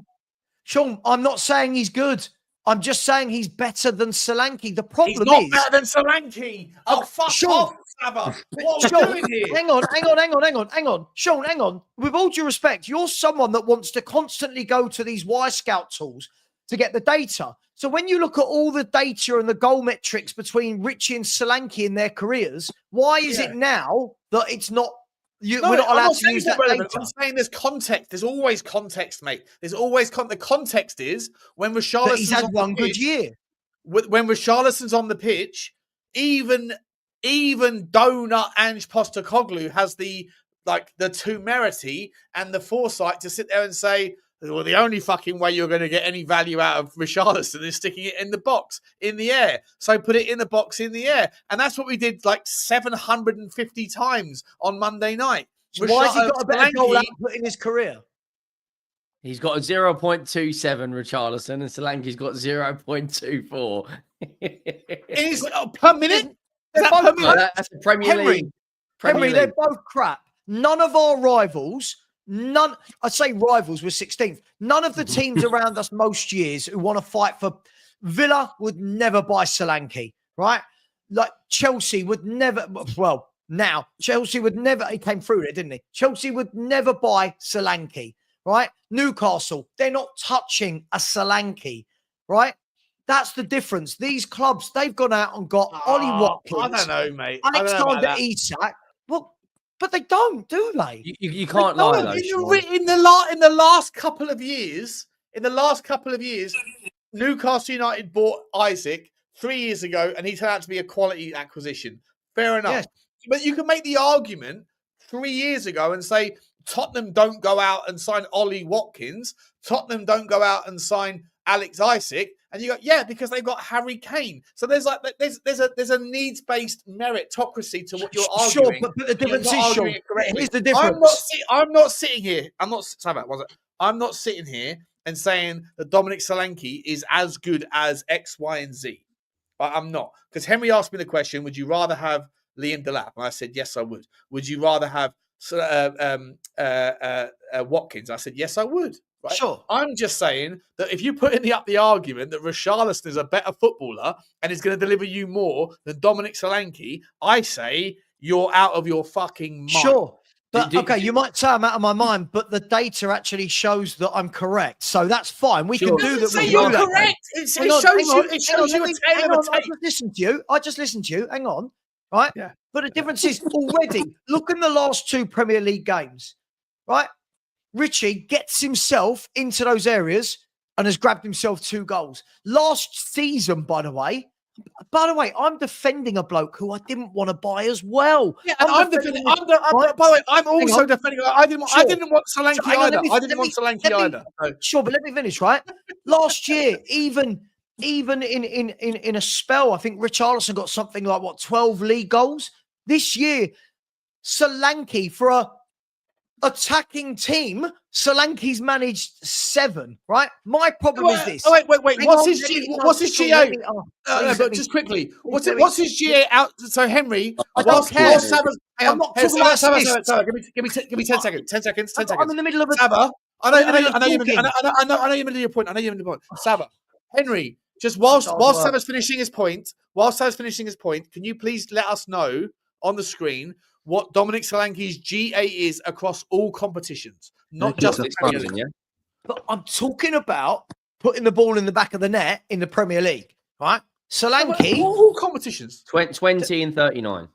Sean, I'm not saying he's good. I'm just saying he's better than Solanke. The problem is... He's not better than Solanke. Oh, fuck off, Saba. What are we doing here? Hang on. Sean, hang on. With all due respect, you're someone that wants to constantly go to these Y-Scout tools to get the data. So when you look at all the data and the goal metrics between Richie and Solanke in their careers, why is it now that it's not... we're not allowed to use that data? I'm saying there's context. There's always context, mate. There's always the context is when Richarlison's he's had one good year. When Richarlison's on the pitch, even Donut Ange Postecoglou has the temerity and the foresight to sit there and say, well, the only fucking way you're going to get any value out of Richarlison is sticking it in the box, in the air. So put it in the box, in the air. And that's what we did 750 times on Monday night. So why has he got a better goal output in his career? He's got a 0.27 Richarlison and Solanke's got 0.24. Is per minute? That's a Premier League. Henry, they're both crap. None of our rivals... I'd say rivals were 16th. None of the teams around us most years who want to fight for Villa would never buy Solanke, right? Like Chelsea would never, Chelsea would never, he came through there, didn't he? Chelsea would never buy Solanke, right? Newcastle, they're not touching a Solanke, right? That's the difference. These clubs, they've gone out and got Ollie Watkins. I don't know, mate. Alexander Isak. But they don't, do they? You can't lie, though. In the last couple of years, Newcastle United bought Isaac 3 years ago, and he turned out to be a quality acquisition. Fair enough. Yes. But you can make the argument 3 years ago and say Tottenham don't go out and sign Ollie Watkins. Tottenham don't go out and sign Alex Isak. And you go, because they've got Harry Kane. So there's a needs-based meritocracy to what you're arguing. Sure, but the difference is, Sean, here's the difference. I'm not sitting here. I'm not sitting here and saying that Dominic Solanke is as good as X, Y, and Z. I'm not. Because Henry asked me the question, would you rather have Liam Delap? And I said, yes, I would. Would you rather have Watkins? I said, yes, I would. Right? Sure. I'm just saying that if you put up the argument that Richarlison is a better footballer and is going to deliver you more than Dominic Solanke, I say you're out of your fucking mind. Sure. But you might say I'm out of my mind, but the data actually shows that I'm correct. So that's fine. We can do that. Say you're correct. It shows you a tail of a tape. I just listened to you. Hang on. Right? Yeah. But the difference is already, look in the last 2 Premier League games, right? Richie gets himself into those areas and has grabbed himself 2 goals. Last season, by the way, I'm defending a bloke who I didn't want to buy as well. Yeah, and I'm defending. By the way, I'm also defending. I didn't want Solanke either. I didn't want Solanke either. Sure, but let me finish. Right, last year, even in a spell, I think Richarlison got something like 12 league goals. This year, Solanke for a attacking team, Solanke's managed 7. Right, my problem is this. Wait. What's his GA? But just quickly, what's his GA out? So Henry, I'm not talking about Saba. Give me 10 seconds. 10 seconds. I'm in the middle of a Saba. I know you're in the middle of your point. Saba, Henry, just whilst Saba's finishing his point, can you please let us know on the screen what Dominic Solanke's GA is across all competitions, not just the Premier League. But I'm talking about putting the ball in the back of the net in the Premier League, right? Solanke. All competitions. 20 and 39.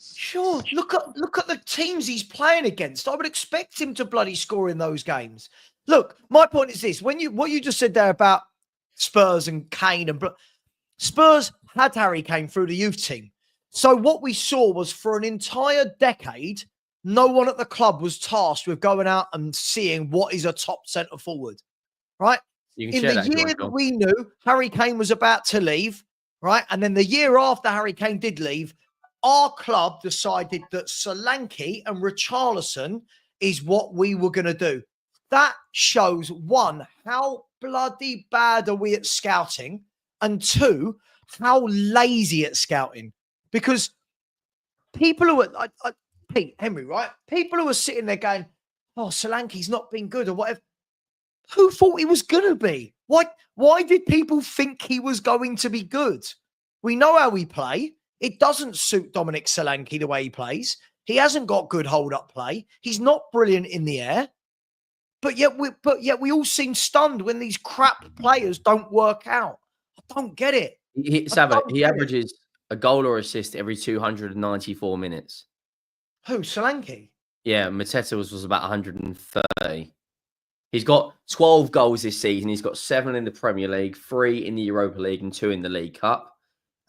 Sure. Look at the teams he's playing against. I would expect him to bloody score in those games. Look, my point is this: what you just said there about Spurs and Kane and Spurs had Harry Kane through the youth team. So what we saw was for an entire decade, no one at the club was tasked with going out and seeing what is a top centre forward, right? In the year that we knew Harry Kane was about to leave, right? And then the year after Harry Kane did leave, our club decided that Solanke and Richalison is what we were going to do. That shows, one, how bloody bad are we at scouting? And two, how lazy at scouting. Because people who are, Pete, Henry, right? People who are sitting there going, oh, Solanke's not been good or whatever. Who thought he was going to be? Why did people think he was going to be good? We know how we play. It doesn't suit Dominic Solanke the way he plays. He hasn't got good hold-up play. He's not brilliant in the air. But yet we all seem stunned when these crap players don't work out. I don't get it. He averages a goal or assist every 294 minutes. Who, Solanke? Yeah, Mateta's was about 130. He's got 12 goals this season. He's got 7 in the Premier League, 3 in the Europa League, and 2 in the League Cup.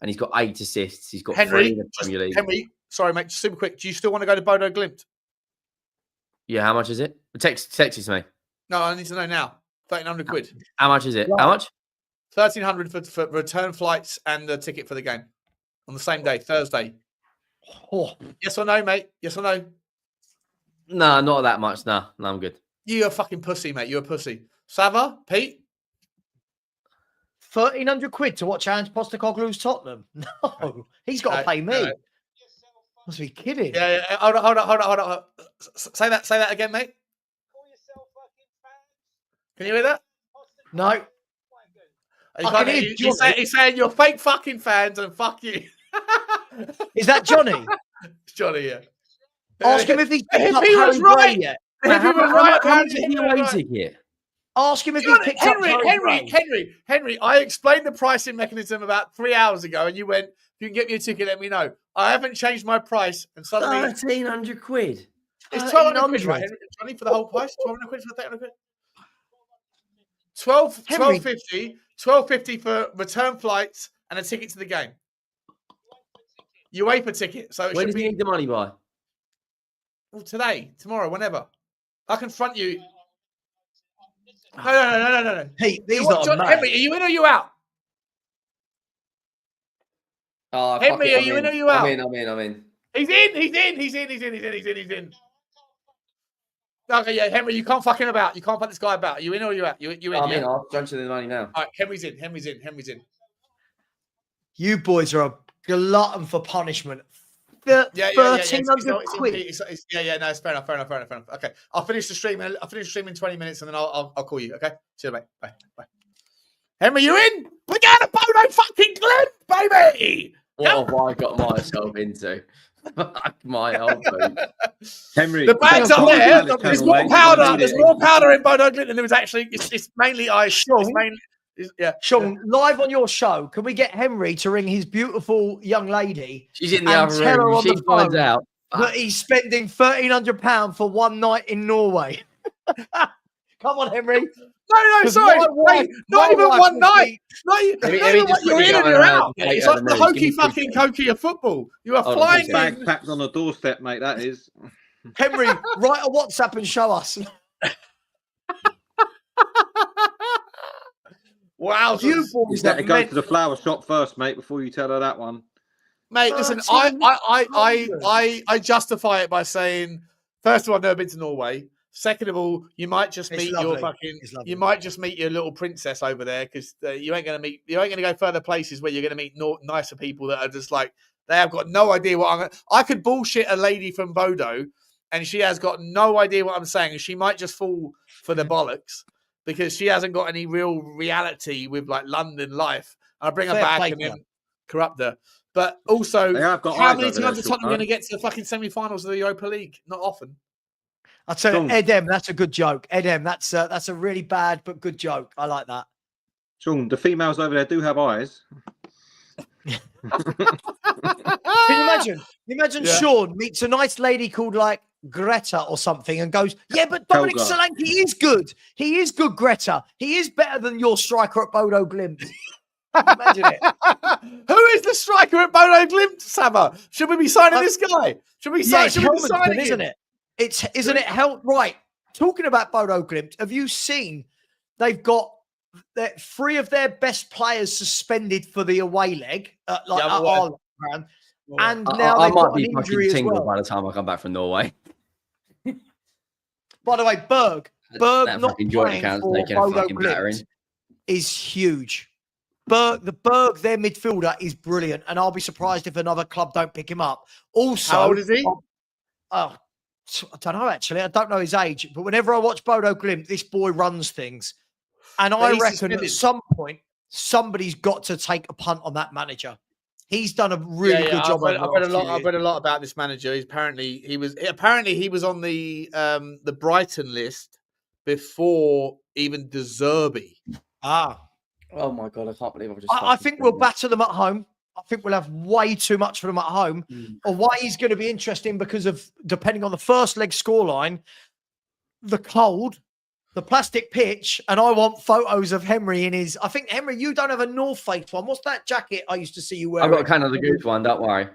And he's got 8 assists. He's got 3 in the Premier League. Henry, sorry, mate, super quick. Do you still want to go to Bodo Glimt? Yeah, how much is it? Text it to me. No, I need to know now. 1,300 quid. How much is it? Right. How much? 1,300 for return flights and the ticket for the game on the same day, Thursday. Oh. Yes or no, mate? Yes or no? No, not that much. No, I'm good. You're a fucking pussy, mate. You're a pussy. Sava, Pete? 1,300 quid to watch Ange Postecoglou's Tottenham? No, he's got to pay me. No. Must be kidding. Yeah. Hold on. Say that again, mate. Can you hear that? No. He's saying you're fake fucking fans and fuck you. Is that Johnny? It's Johnny, yeah. Ask him if he's picked up Harry Gray right. yet. If he was right, how much is the away ticket? Ask him if he's picked up Henry, I explained the pricing mechanism about 3 hours ago, and you went, if you can get me a ticket, let me know. I haven't changed my price, and suddenly 1,300 quid. It's 1,200 quid, right, Henry? Johnny, for the whole price? 1,200 quid for 1,300 quid? 12.50 for return flights and a ticket to the game. UEFA ticket. So when does he need the money by? Well, today, tomorrow, whenever. I can front you. No. Hey, these are Henry, are you in or you out? Henry, are you in or you out? I'm in. He's in. Okay, yeah, Henry, you can't fuck him about. You can't fuck this guy about. Are you in or you out? You in? I'm in. I'll jump to the money now. All right, Henry's in. You boys are a glutton for punishment. 1,300 quid. No, it's fair enough. Okay, I'll finish the stream. I'll finish the stream in 20 minutes, and then I'll call you. Okay, see you, mate. Bye. Henry, you in? We're going to Bodo fucking Glimt, baby. What have I got myself into? Fuck my old boot. Henry, the bags up there. There's more powder. There's more powder in Bodo Glimt than there was actually. It's mainly ice. Sean, live on your show, can we get Henry to ring his beautiful young lady? She's in the other room. She finds out that he's spending £1,300 for one night in Norway. Come on, Henry. No, sorry. Not even one night. Not even you're in and you're out. It's like the hokey fucking cokey of football. You are flying in. Bag packed on the doorstep, mate, that is. Henry, write a WhatsApp and show us. Wow, you boys better go to the flower shop first, mate, before you tell her that one. Mate, listen, I justify it by saying, first of all, I've never been to Norway. Second of all, you might just meet you might just meet your little princess over there because you ain't going to go further places where you're going to meet nicer people that are just like they have got no idea what I could bullshit a lady from Bodo, and she has got no idea what I'm saying, and she might just fall for the bollocks. Because she hasn't got any real reality with like London life. And I bring her back and then corrupt her. But also, how many times is Tottenham going to get to the fucking semi-finals of the Europa League? Not often. I'll tell you, Edem, that's a good joke. Edem, that's a really bad but good joke. I like that. Sean, the females over there do have eyes. Can you imagine? Sean meets a nice lady called like Greta or something and goes, yeah, but Dominic Solanke is good. He is good, Greta. He is better than your striker at Bodo Glimt. Imagine it. Who is the striker at Bodo Glimt, Sava? Should we be signing this guy? Should we be signing him? Isn't it? Isn't it right? Talking about Bodo Glimt, have you seen they've got 3 of their best players suspended for the away leg, ground, and now I they've might got be an fucking injury as tingled well. by the time I come back from Norway. By the way, Berg not playing for Bodo Glimt battering is huge. Berg, their midfielder is brilliant, and I'll be surprised if another club don't pick him up. Also, how old is he? I don't know, actually. I don't know his age, but whenever I watch Bodo Glimt, this boy runs things. And I reckon at some point, somebody's got to take a punt on that manager. He's done a really good job. I've read a lot about this manager. Apparently he was on the Brighton list before even De Zerbi. Oh my God, I can't believe I've just... I think we'll batter them at home. I think we'll have way too much for them at home. Away is going to be interesting because of, depending on the first leg scoreline, the cold, the plastic pitch, and I want photos of Henry in his... I think, Henry, you don't have a North Face one. What's that jacket I used to see you wearing? I've got a Canada Goose one, don't worry.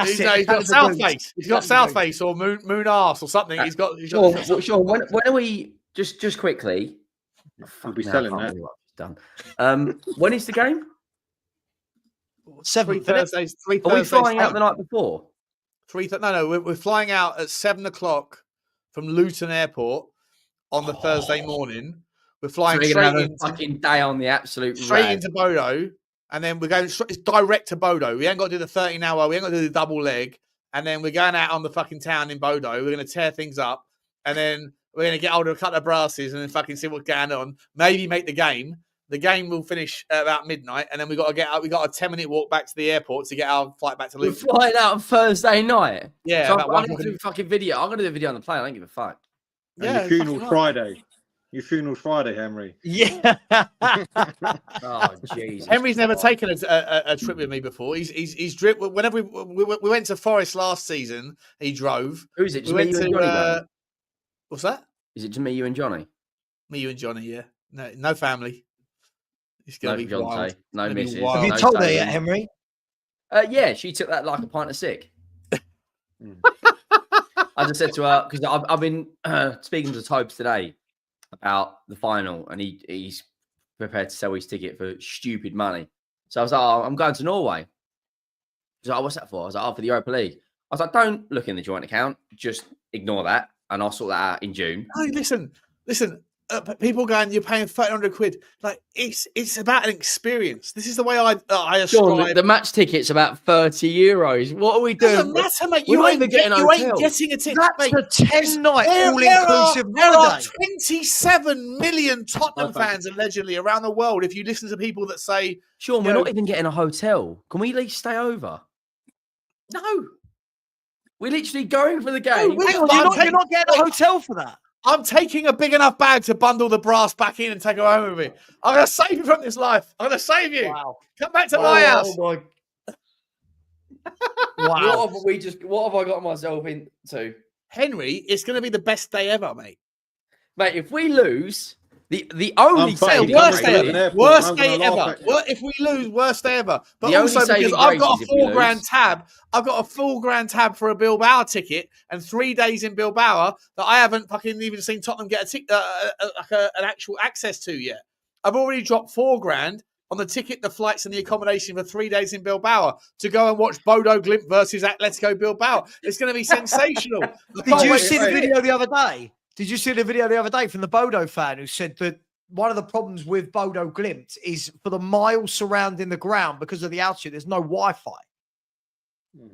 He's got South Face. He's got South Face or Moon Arse or something. He's got... Sure. When are we... Just quickly... We'll be selling that. Done. When is the game? 7 Thursdays. Are we flying out the night before? No. We're flying out at 7 o'clock from Luton Airport on the Thursday morning. We're flying straight into fucking day on the absolute into Bodo, and then we're going it's direct to Bodo. We ain't got to do the 13-hour. We ain't got to do the double leg, and then we're going out on the fucking town in Bodo. We're going to tear things up, and then we're going to get hold of a couple of brasses and then fucking see what's going on. Maybe make the game. The game will finish at about midnight, and then we got to get out. We got a 10-minute walk back to the airport to get our flight back to Luton. We're flying out on Thursday night. Yeah, so I'm going to do a fucking video. I'm going to do a video on the plane. I don't give a fuck. And your funeral's Friday. Your funeral's Friday, Henry. Yeah. Oh, Jesus. Henry's never taken a trip with me before. He's driven. Whenever we went to Forest last season, he drove. Who's it? We went to. What's that? Is it just me, you, and Johnny? Me, you, and Johnny. Yeah. No family. It's going to be wild. No misses. Have you told her yet, Henry? Yeah, she took that like a pint of sick. I just said to her, because I've been speaking to Tobes today about the final, and he's prepared to sell his ticket for stupid money. So I was like, I'm going to Norway. She's like, what's that for? I was like, for the Europa League. I was like, don't look in the joint account. Just ignore that, and I'll sort that out in June. No, listen. People going, you're paying 1,300 quid. Like, it's about an experience. This is the way I ascribe. Sean, the match ticket's about €30. What are we doing? Doesn't matter, mate. You ain't getting a ticket. That's a 10-night all-inclusive There are holiday. 27 million Tottenham fans allegedly around the world. If you listen to people that say, Sean, we're not even getting a hotel. Can we at least stay over? No. We're literally going for the game. No, you're not getting a hotel for that. I'm taking a big enough bag to bundle the brass back in and take it home with me. I'm going to save you from this life. I'm going to save you. Wow. Come back to my house. Wow. What have I got myself into? Henry, it's going to be the best day ever, mate. Mate, if we lose, the only worst day ever. Worst day ever. If we lose, worst day ever. But also because I've got a £4,000 tab. I've got a £4,000 tab for a Bilbao ticket and 3 days in Bilbao that I haven't fucking even seen Tottenham get an actual access to yet. I've already dropped £4,000 on the ticket, the flights, and the accommodation for 3 days in Bilbao to go and watch Bodo Glimt versus Atletico Bilbao. It's going to be sensational. Did you see the video the other day? Did you see the video the other day from the Bodo fan who said that one of the problems with Bodo Glimt is for the miles surrounding the ground because of the altitude, there's no Wi-Fi.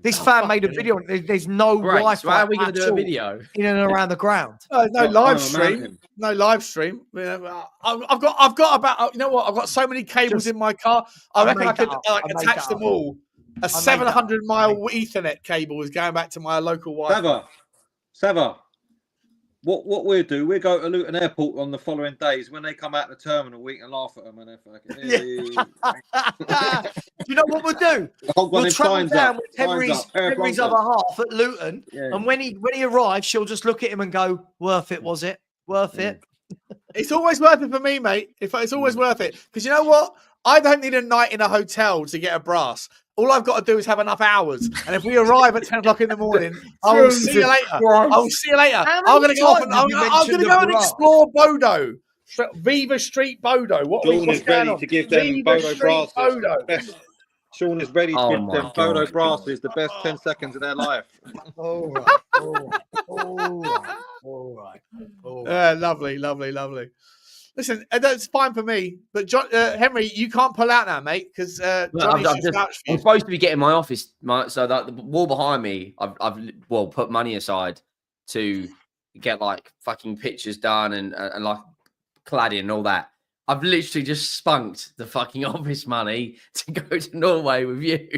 This fan made a video. There's no Wi-Fi. So how are we going to do a video in and around the ground? No live stream. No live stream. I've got about. You know what? I've got so many cables in my car. I reckon I could attach them all. A 700-mile Ethernet cable is going back to my local Wi-Fi. Sava. What we'll do, we'll go to Luton Airport on the following days. When they come out the terminal, we can laugh at them and they're fucking. Do you know what we'll do? We'll travel down with Henry's other half at Luton, and when he arrives, she'll just look at him and go, "Worth it, was it? Worth it?" It's always worth it for me, mate. It's always worth it, because you know what? I don't need a night in a hotel to get a brass. All I've got to do is have enough hours. And if we arrive at 10 o'clock in the morning, I will see you later. I will see you later. I'm going to go off and I'm going to go and explore Bodo. Viva Street Bodo. Sean is ready to give them Bodo brasses. Sean is ready to give them Bodo brasses the best 10 seconds of their life. All right. Lovely. Listen, that's fine for me. But Henry, you can't pull out now, mate, because Johnny's I'm supposed to be getting my office. So that the wall behind me, I've put money aside to get like fucking pictures done and like cladding and all that. I've literally just spunked the fucking office money to go to Norway with you.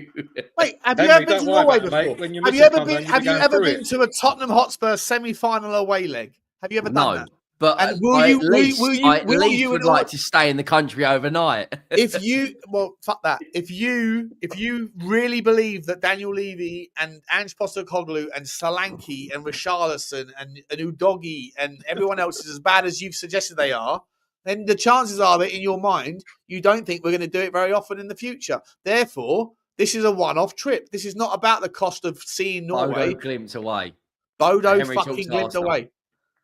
Wait, have you ever been to Norway before? Have you ever been to a Tottenham Hotspur semi-final away leg? Have you ever done that? But I would like to stay in the country overnight. Fuck that. If you really believe that Daniel Levy and Ange Postecoglou and Solanke and Richalison and Udogie and everyone else is as bad as you've suggested they are, then the chances are that in your mind you don't think we're going to do it very often in the future. Therefore, this is a one-off trip. This is not about the cost of seeing Norway. Bodo glimpsed away. Bodo fucking glimpsed away.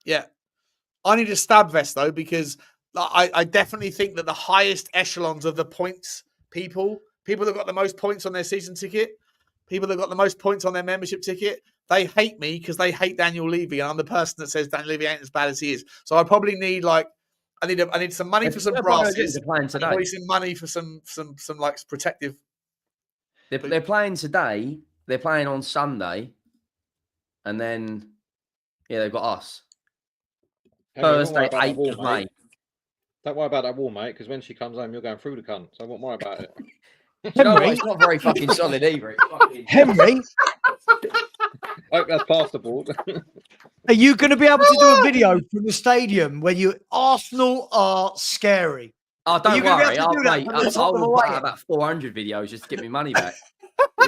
Yeah. I need a stab vest, though, because I definitely think that the highest echelons of the points people that got the most points on their season ticket, people that got the most points on their membership ticket, they hate me because they hate Daniel Levy, and I'm the person that says Daniel Levy ain't as bad as he is. So I probably need I need some money for some brasses. Probably some money for some like protective. They're playing today. They're playing on Sunday, and then they've got us. Thursday, 8th of May. Don't worry about that wall, mate, because when she comes home, you're going through the cunt, so I won't worry about it. Henry, it's not very fucking solid either. Henry, I hope that's past the board. Are you going to be able to do a video from the stadium where Arsenal are scary? Oh, don't worry. I'll buy about 400 videos just to get me money back.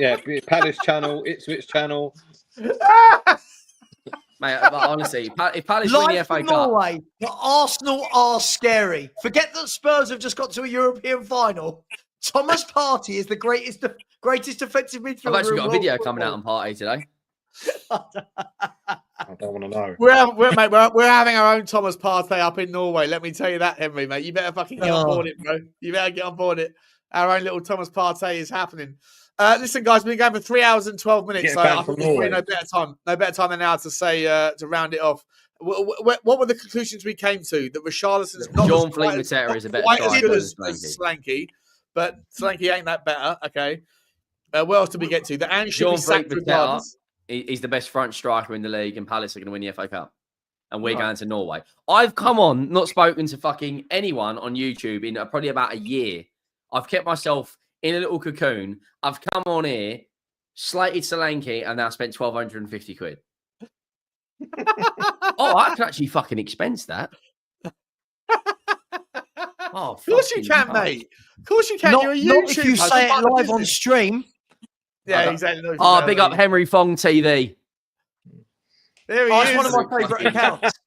Yeah, Palace channel, Ipswich channel. Mate, honestly, if Palace win the FA Norway, Cup, Arsenal are scary. Forget that Spurs have just got to a European final. Thomas Partey is the greatest defensive midfielder. I've actually got a video coming out on Partey today. I don't want to know. We're having our own Thomas Partey up in Norway. Let me tell you that, Henry, mate. You better fucking get on board it, bro. You better get on board it. Our own little Thomas Partey is happening. Listen, guys, we've been going for 3 hours and 12 minutes. So I think there's no better time than now to say to round it off. What were the conclusions we came to? That Richarlison's not John Matar is a better striker as Solanke, but Solanke ain't that better. Okay, what else did we get to? The Ange should be sacked regardless. He's the best front striker in the league, and Palace are going to win the FA Cup. And we're going to Norway. I've not spoken to fucking anyone on YouTube in probably about a year. I've kept myself in a little cocoon. I've come on here, slated Solanke, and now spent 1,250 quid. I can actually fucking expense that. Of course you can, mate. Of course you can. You're a YouTuber. Not if you say it live on stream. Yeah, exactly. Big up Henry Fong TV. There he is. It's one of my favourite accounts.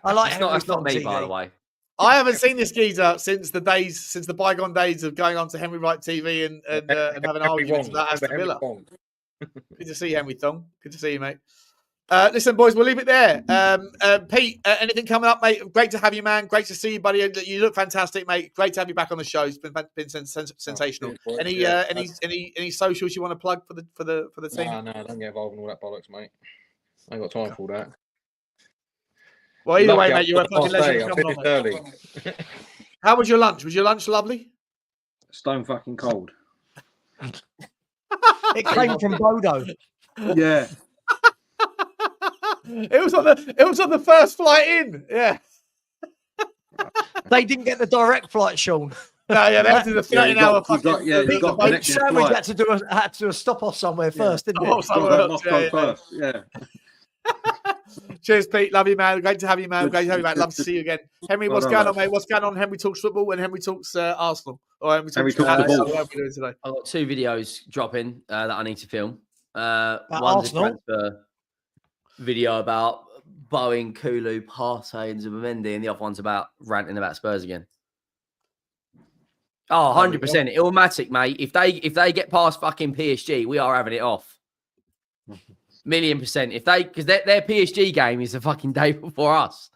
I like Henry It's not me, TV. by the way. I haven't seen this geezer since the bygone days of going on to Henry Wright TV and having arguments about Aston Villa. Good to see you, Henry Thong. Good to see you, mate. Listen, boys, we'll leave it there. Pete, anything coming up, mate? Great to have you, man. Great to see you, buddy. You look fantastic, mate. Great to have you back on the show. It's been sensational. Any socials you want to plug for the team? No, don't get involved in all that bollocks, mate. I ain't got time for that. Well, either way, mate, you're a fucking legend. Early. How was your lunch? Was your lunch lovely? Stone fucking cold. It came from Bodo. Yeah. It was on the first flight in. Yeah. They didn't get the direct flight, Sean. No, yeah, they had to do the 13-hour fucking. Sandwich had to do a stop off somewhere first, didn't it? First. Yeah. Cheers, Pete. Love you, man. Great to have you, man. Great to have you, man. Love to see you again. Henry, what's going on, mate? What's going on? Henry talks football and Henry talks Arsenal. Or Henry talks football. What are we doing today? I've got 2 videos dropping that I need to film. One's Arsenal? a transfer video about Bowen, Kulu, Partey, and Zubamendi, and the other one's about ranting about Spurs again. Oh, 100%. Illmatic, mate. If they get past fucking PSG, we are having it off. 1,000,000%. If they, because their PSG game is the fucking day before us.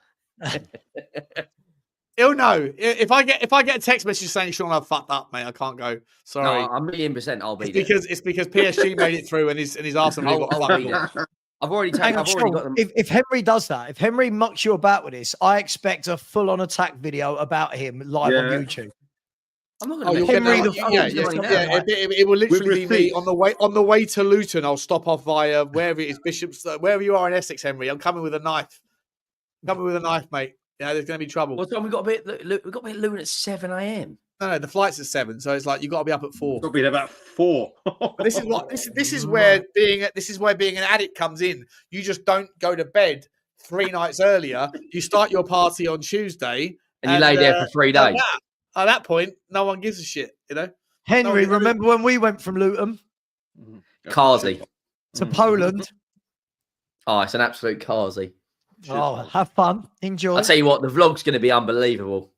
He'll know. If I get a text message saying Sean, I've fucked up, mate, I can't go. Sorry. No, 1,000,000% I'll be there. It's because PSG made it through and his Arsenal got fucked up. I've already got them. If Henry does that, if Henry mucks you about with this, I expect a full-on attack video about him live on YouTube. I'm not going to Henry. It will literally be me on the way to Luton. I'll stop off via wherever it is, Bishop's, wherever you are in Essex, Henry. I'm coming with a knife. Mate. Yeah, there's going to be trouble. What time we got to be at Luton at 7 a.m. No, the flight's at 7, so it's like you got to be up at 4. Got to be there about 4. This is where being an addict comes in. You just don't go to bed 3 nights earlier. You start your party on Tuesday, and you lay there for 3 days. At that point, no one gives a shit. You know, Henry. Remember when we went from Luton, Carsey, to Poland? Oh, it's an absolute Carsey. Oh, have fun, enjoy. I'll tell you what, the vlog's going to be unbelievable.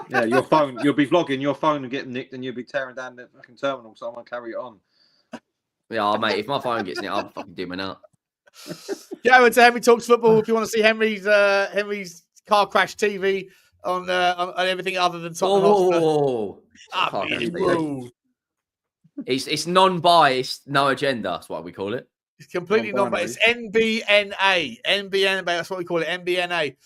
Yeah, your phone. You'll be vlogging your phone and getting nicked, and you'll be tearing down the fucking terminal. So I'm gonna carry it on. Yeah, mate. If my phone gets nicked, I'll fucking do my nut. Yeah, it's Henry Talks Football. If you want to see Henry's car crash TV on everything other than Tottenham Hotspur. It's non-biased, no agenda. That's what we call it. It's completely non-biased. It's NBNA. NBNA. That's what we call it. NBNA.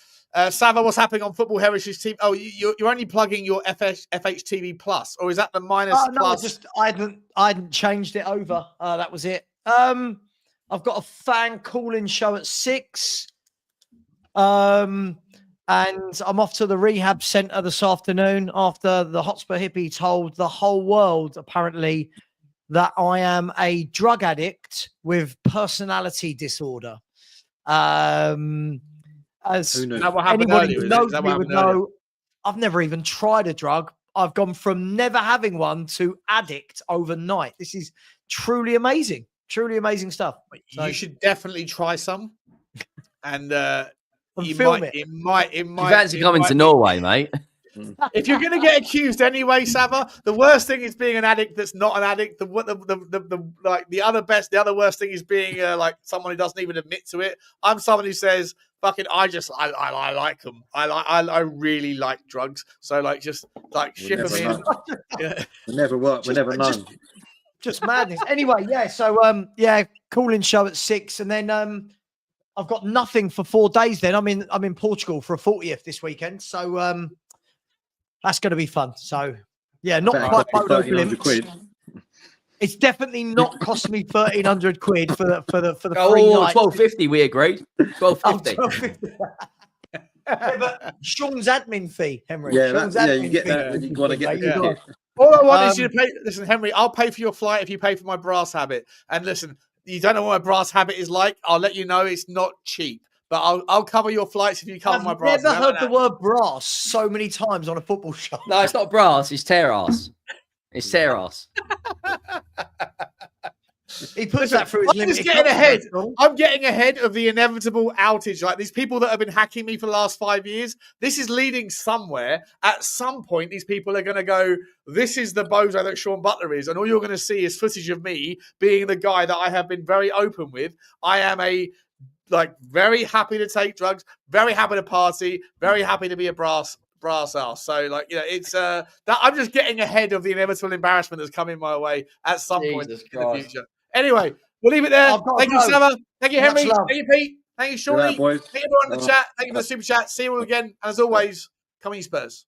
Sava, what's happening on Football Heritage TV? Oh, you're only plugging your FHTV Plus, or is that the minus plus? No, I hadn't changed it over. That was it. I've got a fan call-in show at 6. And I'm off to the rehab centre this afternoon after the Hotspur hippie told the whole world, apparently, that I am a drug addict with personality disorder. As anybody who knows me would know, I've never even tried a drug. I've gone from never having one to addict overnight. This is truly amazing. Truly amazing stuff. So, you should definitely try some. And you might fancy coming to Norway, mate. If you're going to get accused anyway, Sava, the worst thing is being an addict that's not an addict. The other worst thing is being like someone who doesn't even admit to it. I'm someone who says, "Fucking, I like them. I really like drugs. So like, just like ship them in." Yeah. We never work. We never know. Just madness. Anyway, yeah. So call-in show at 6, and then I've got nothing for 4 days. Then I'm in Portugal for a 40th this weekend. So that's going to be fun. So, yeah, not quite £1,300. It's definitely not cost me £1,300 for the 3 nights. 12.50. We agreed. 12.50. Yeah, but Sean's admin fee, Henry. Yeah, you get that. You want to get. Yeah. All I want is you to pay. Listen, Henry, I'll pay for your flight if you pay for my brass habit. And listen, you don't know what my brass habit is like. I'll let you know it's not cheap. But I'll cover your flights if you cover my brass. I've never heard the word brass so many times on a football show. No, it's not brass. It's terras. It's terras. He puts that through his limited. I'm getting ahead of the inevitable outage. Like these people that have been hacking me for the last 5 years, this is leading somewhere. At some point, these people are going to go, this is the bozo that Sean Butler is. And all you're going to see is footage of me being the guy that I have been very open with. I am very happy to take drugs, very happy to party, very happy to be a brass ass. So it's that I'm just getting ahead of the inevitable embarrassment that's coming my way at some point in the future. Anyway, we'll leave it there. Thank you, Sava. Thank you, Henry. Thank you, Pete. Thank you, Shawnee. Thank you, everyone in the chat. Thank you for the super chat. See you all again. And as always, come on, you Spurs.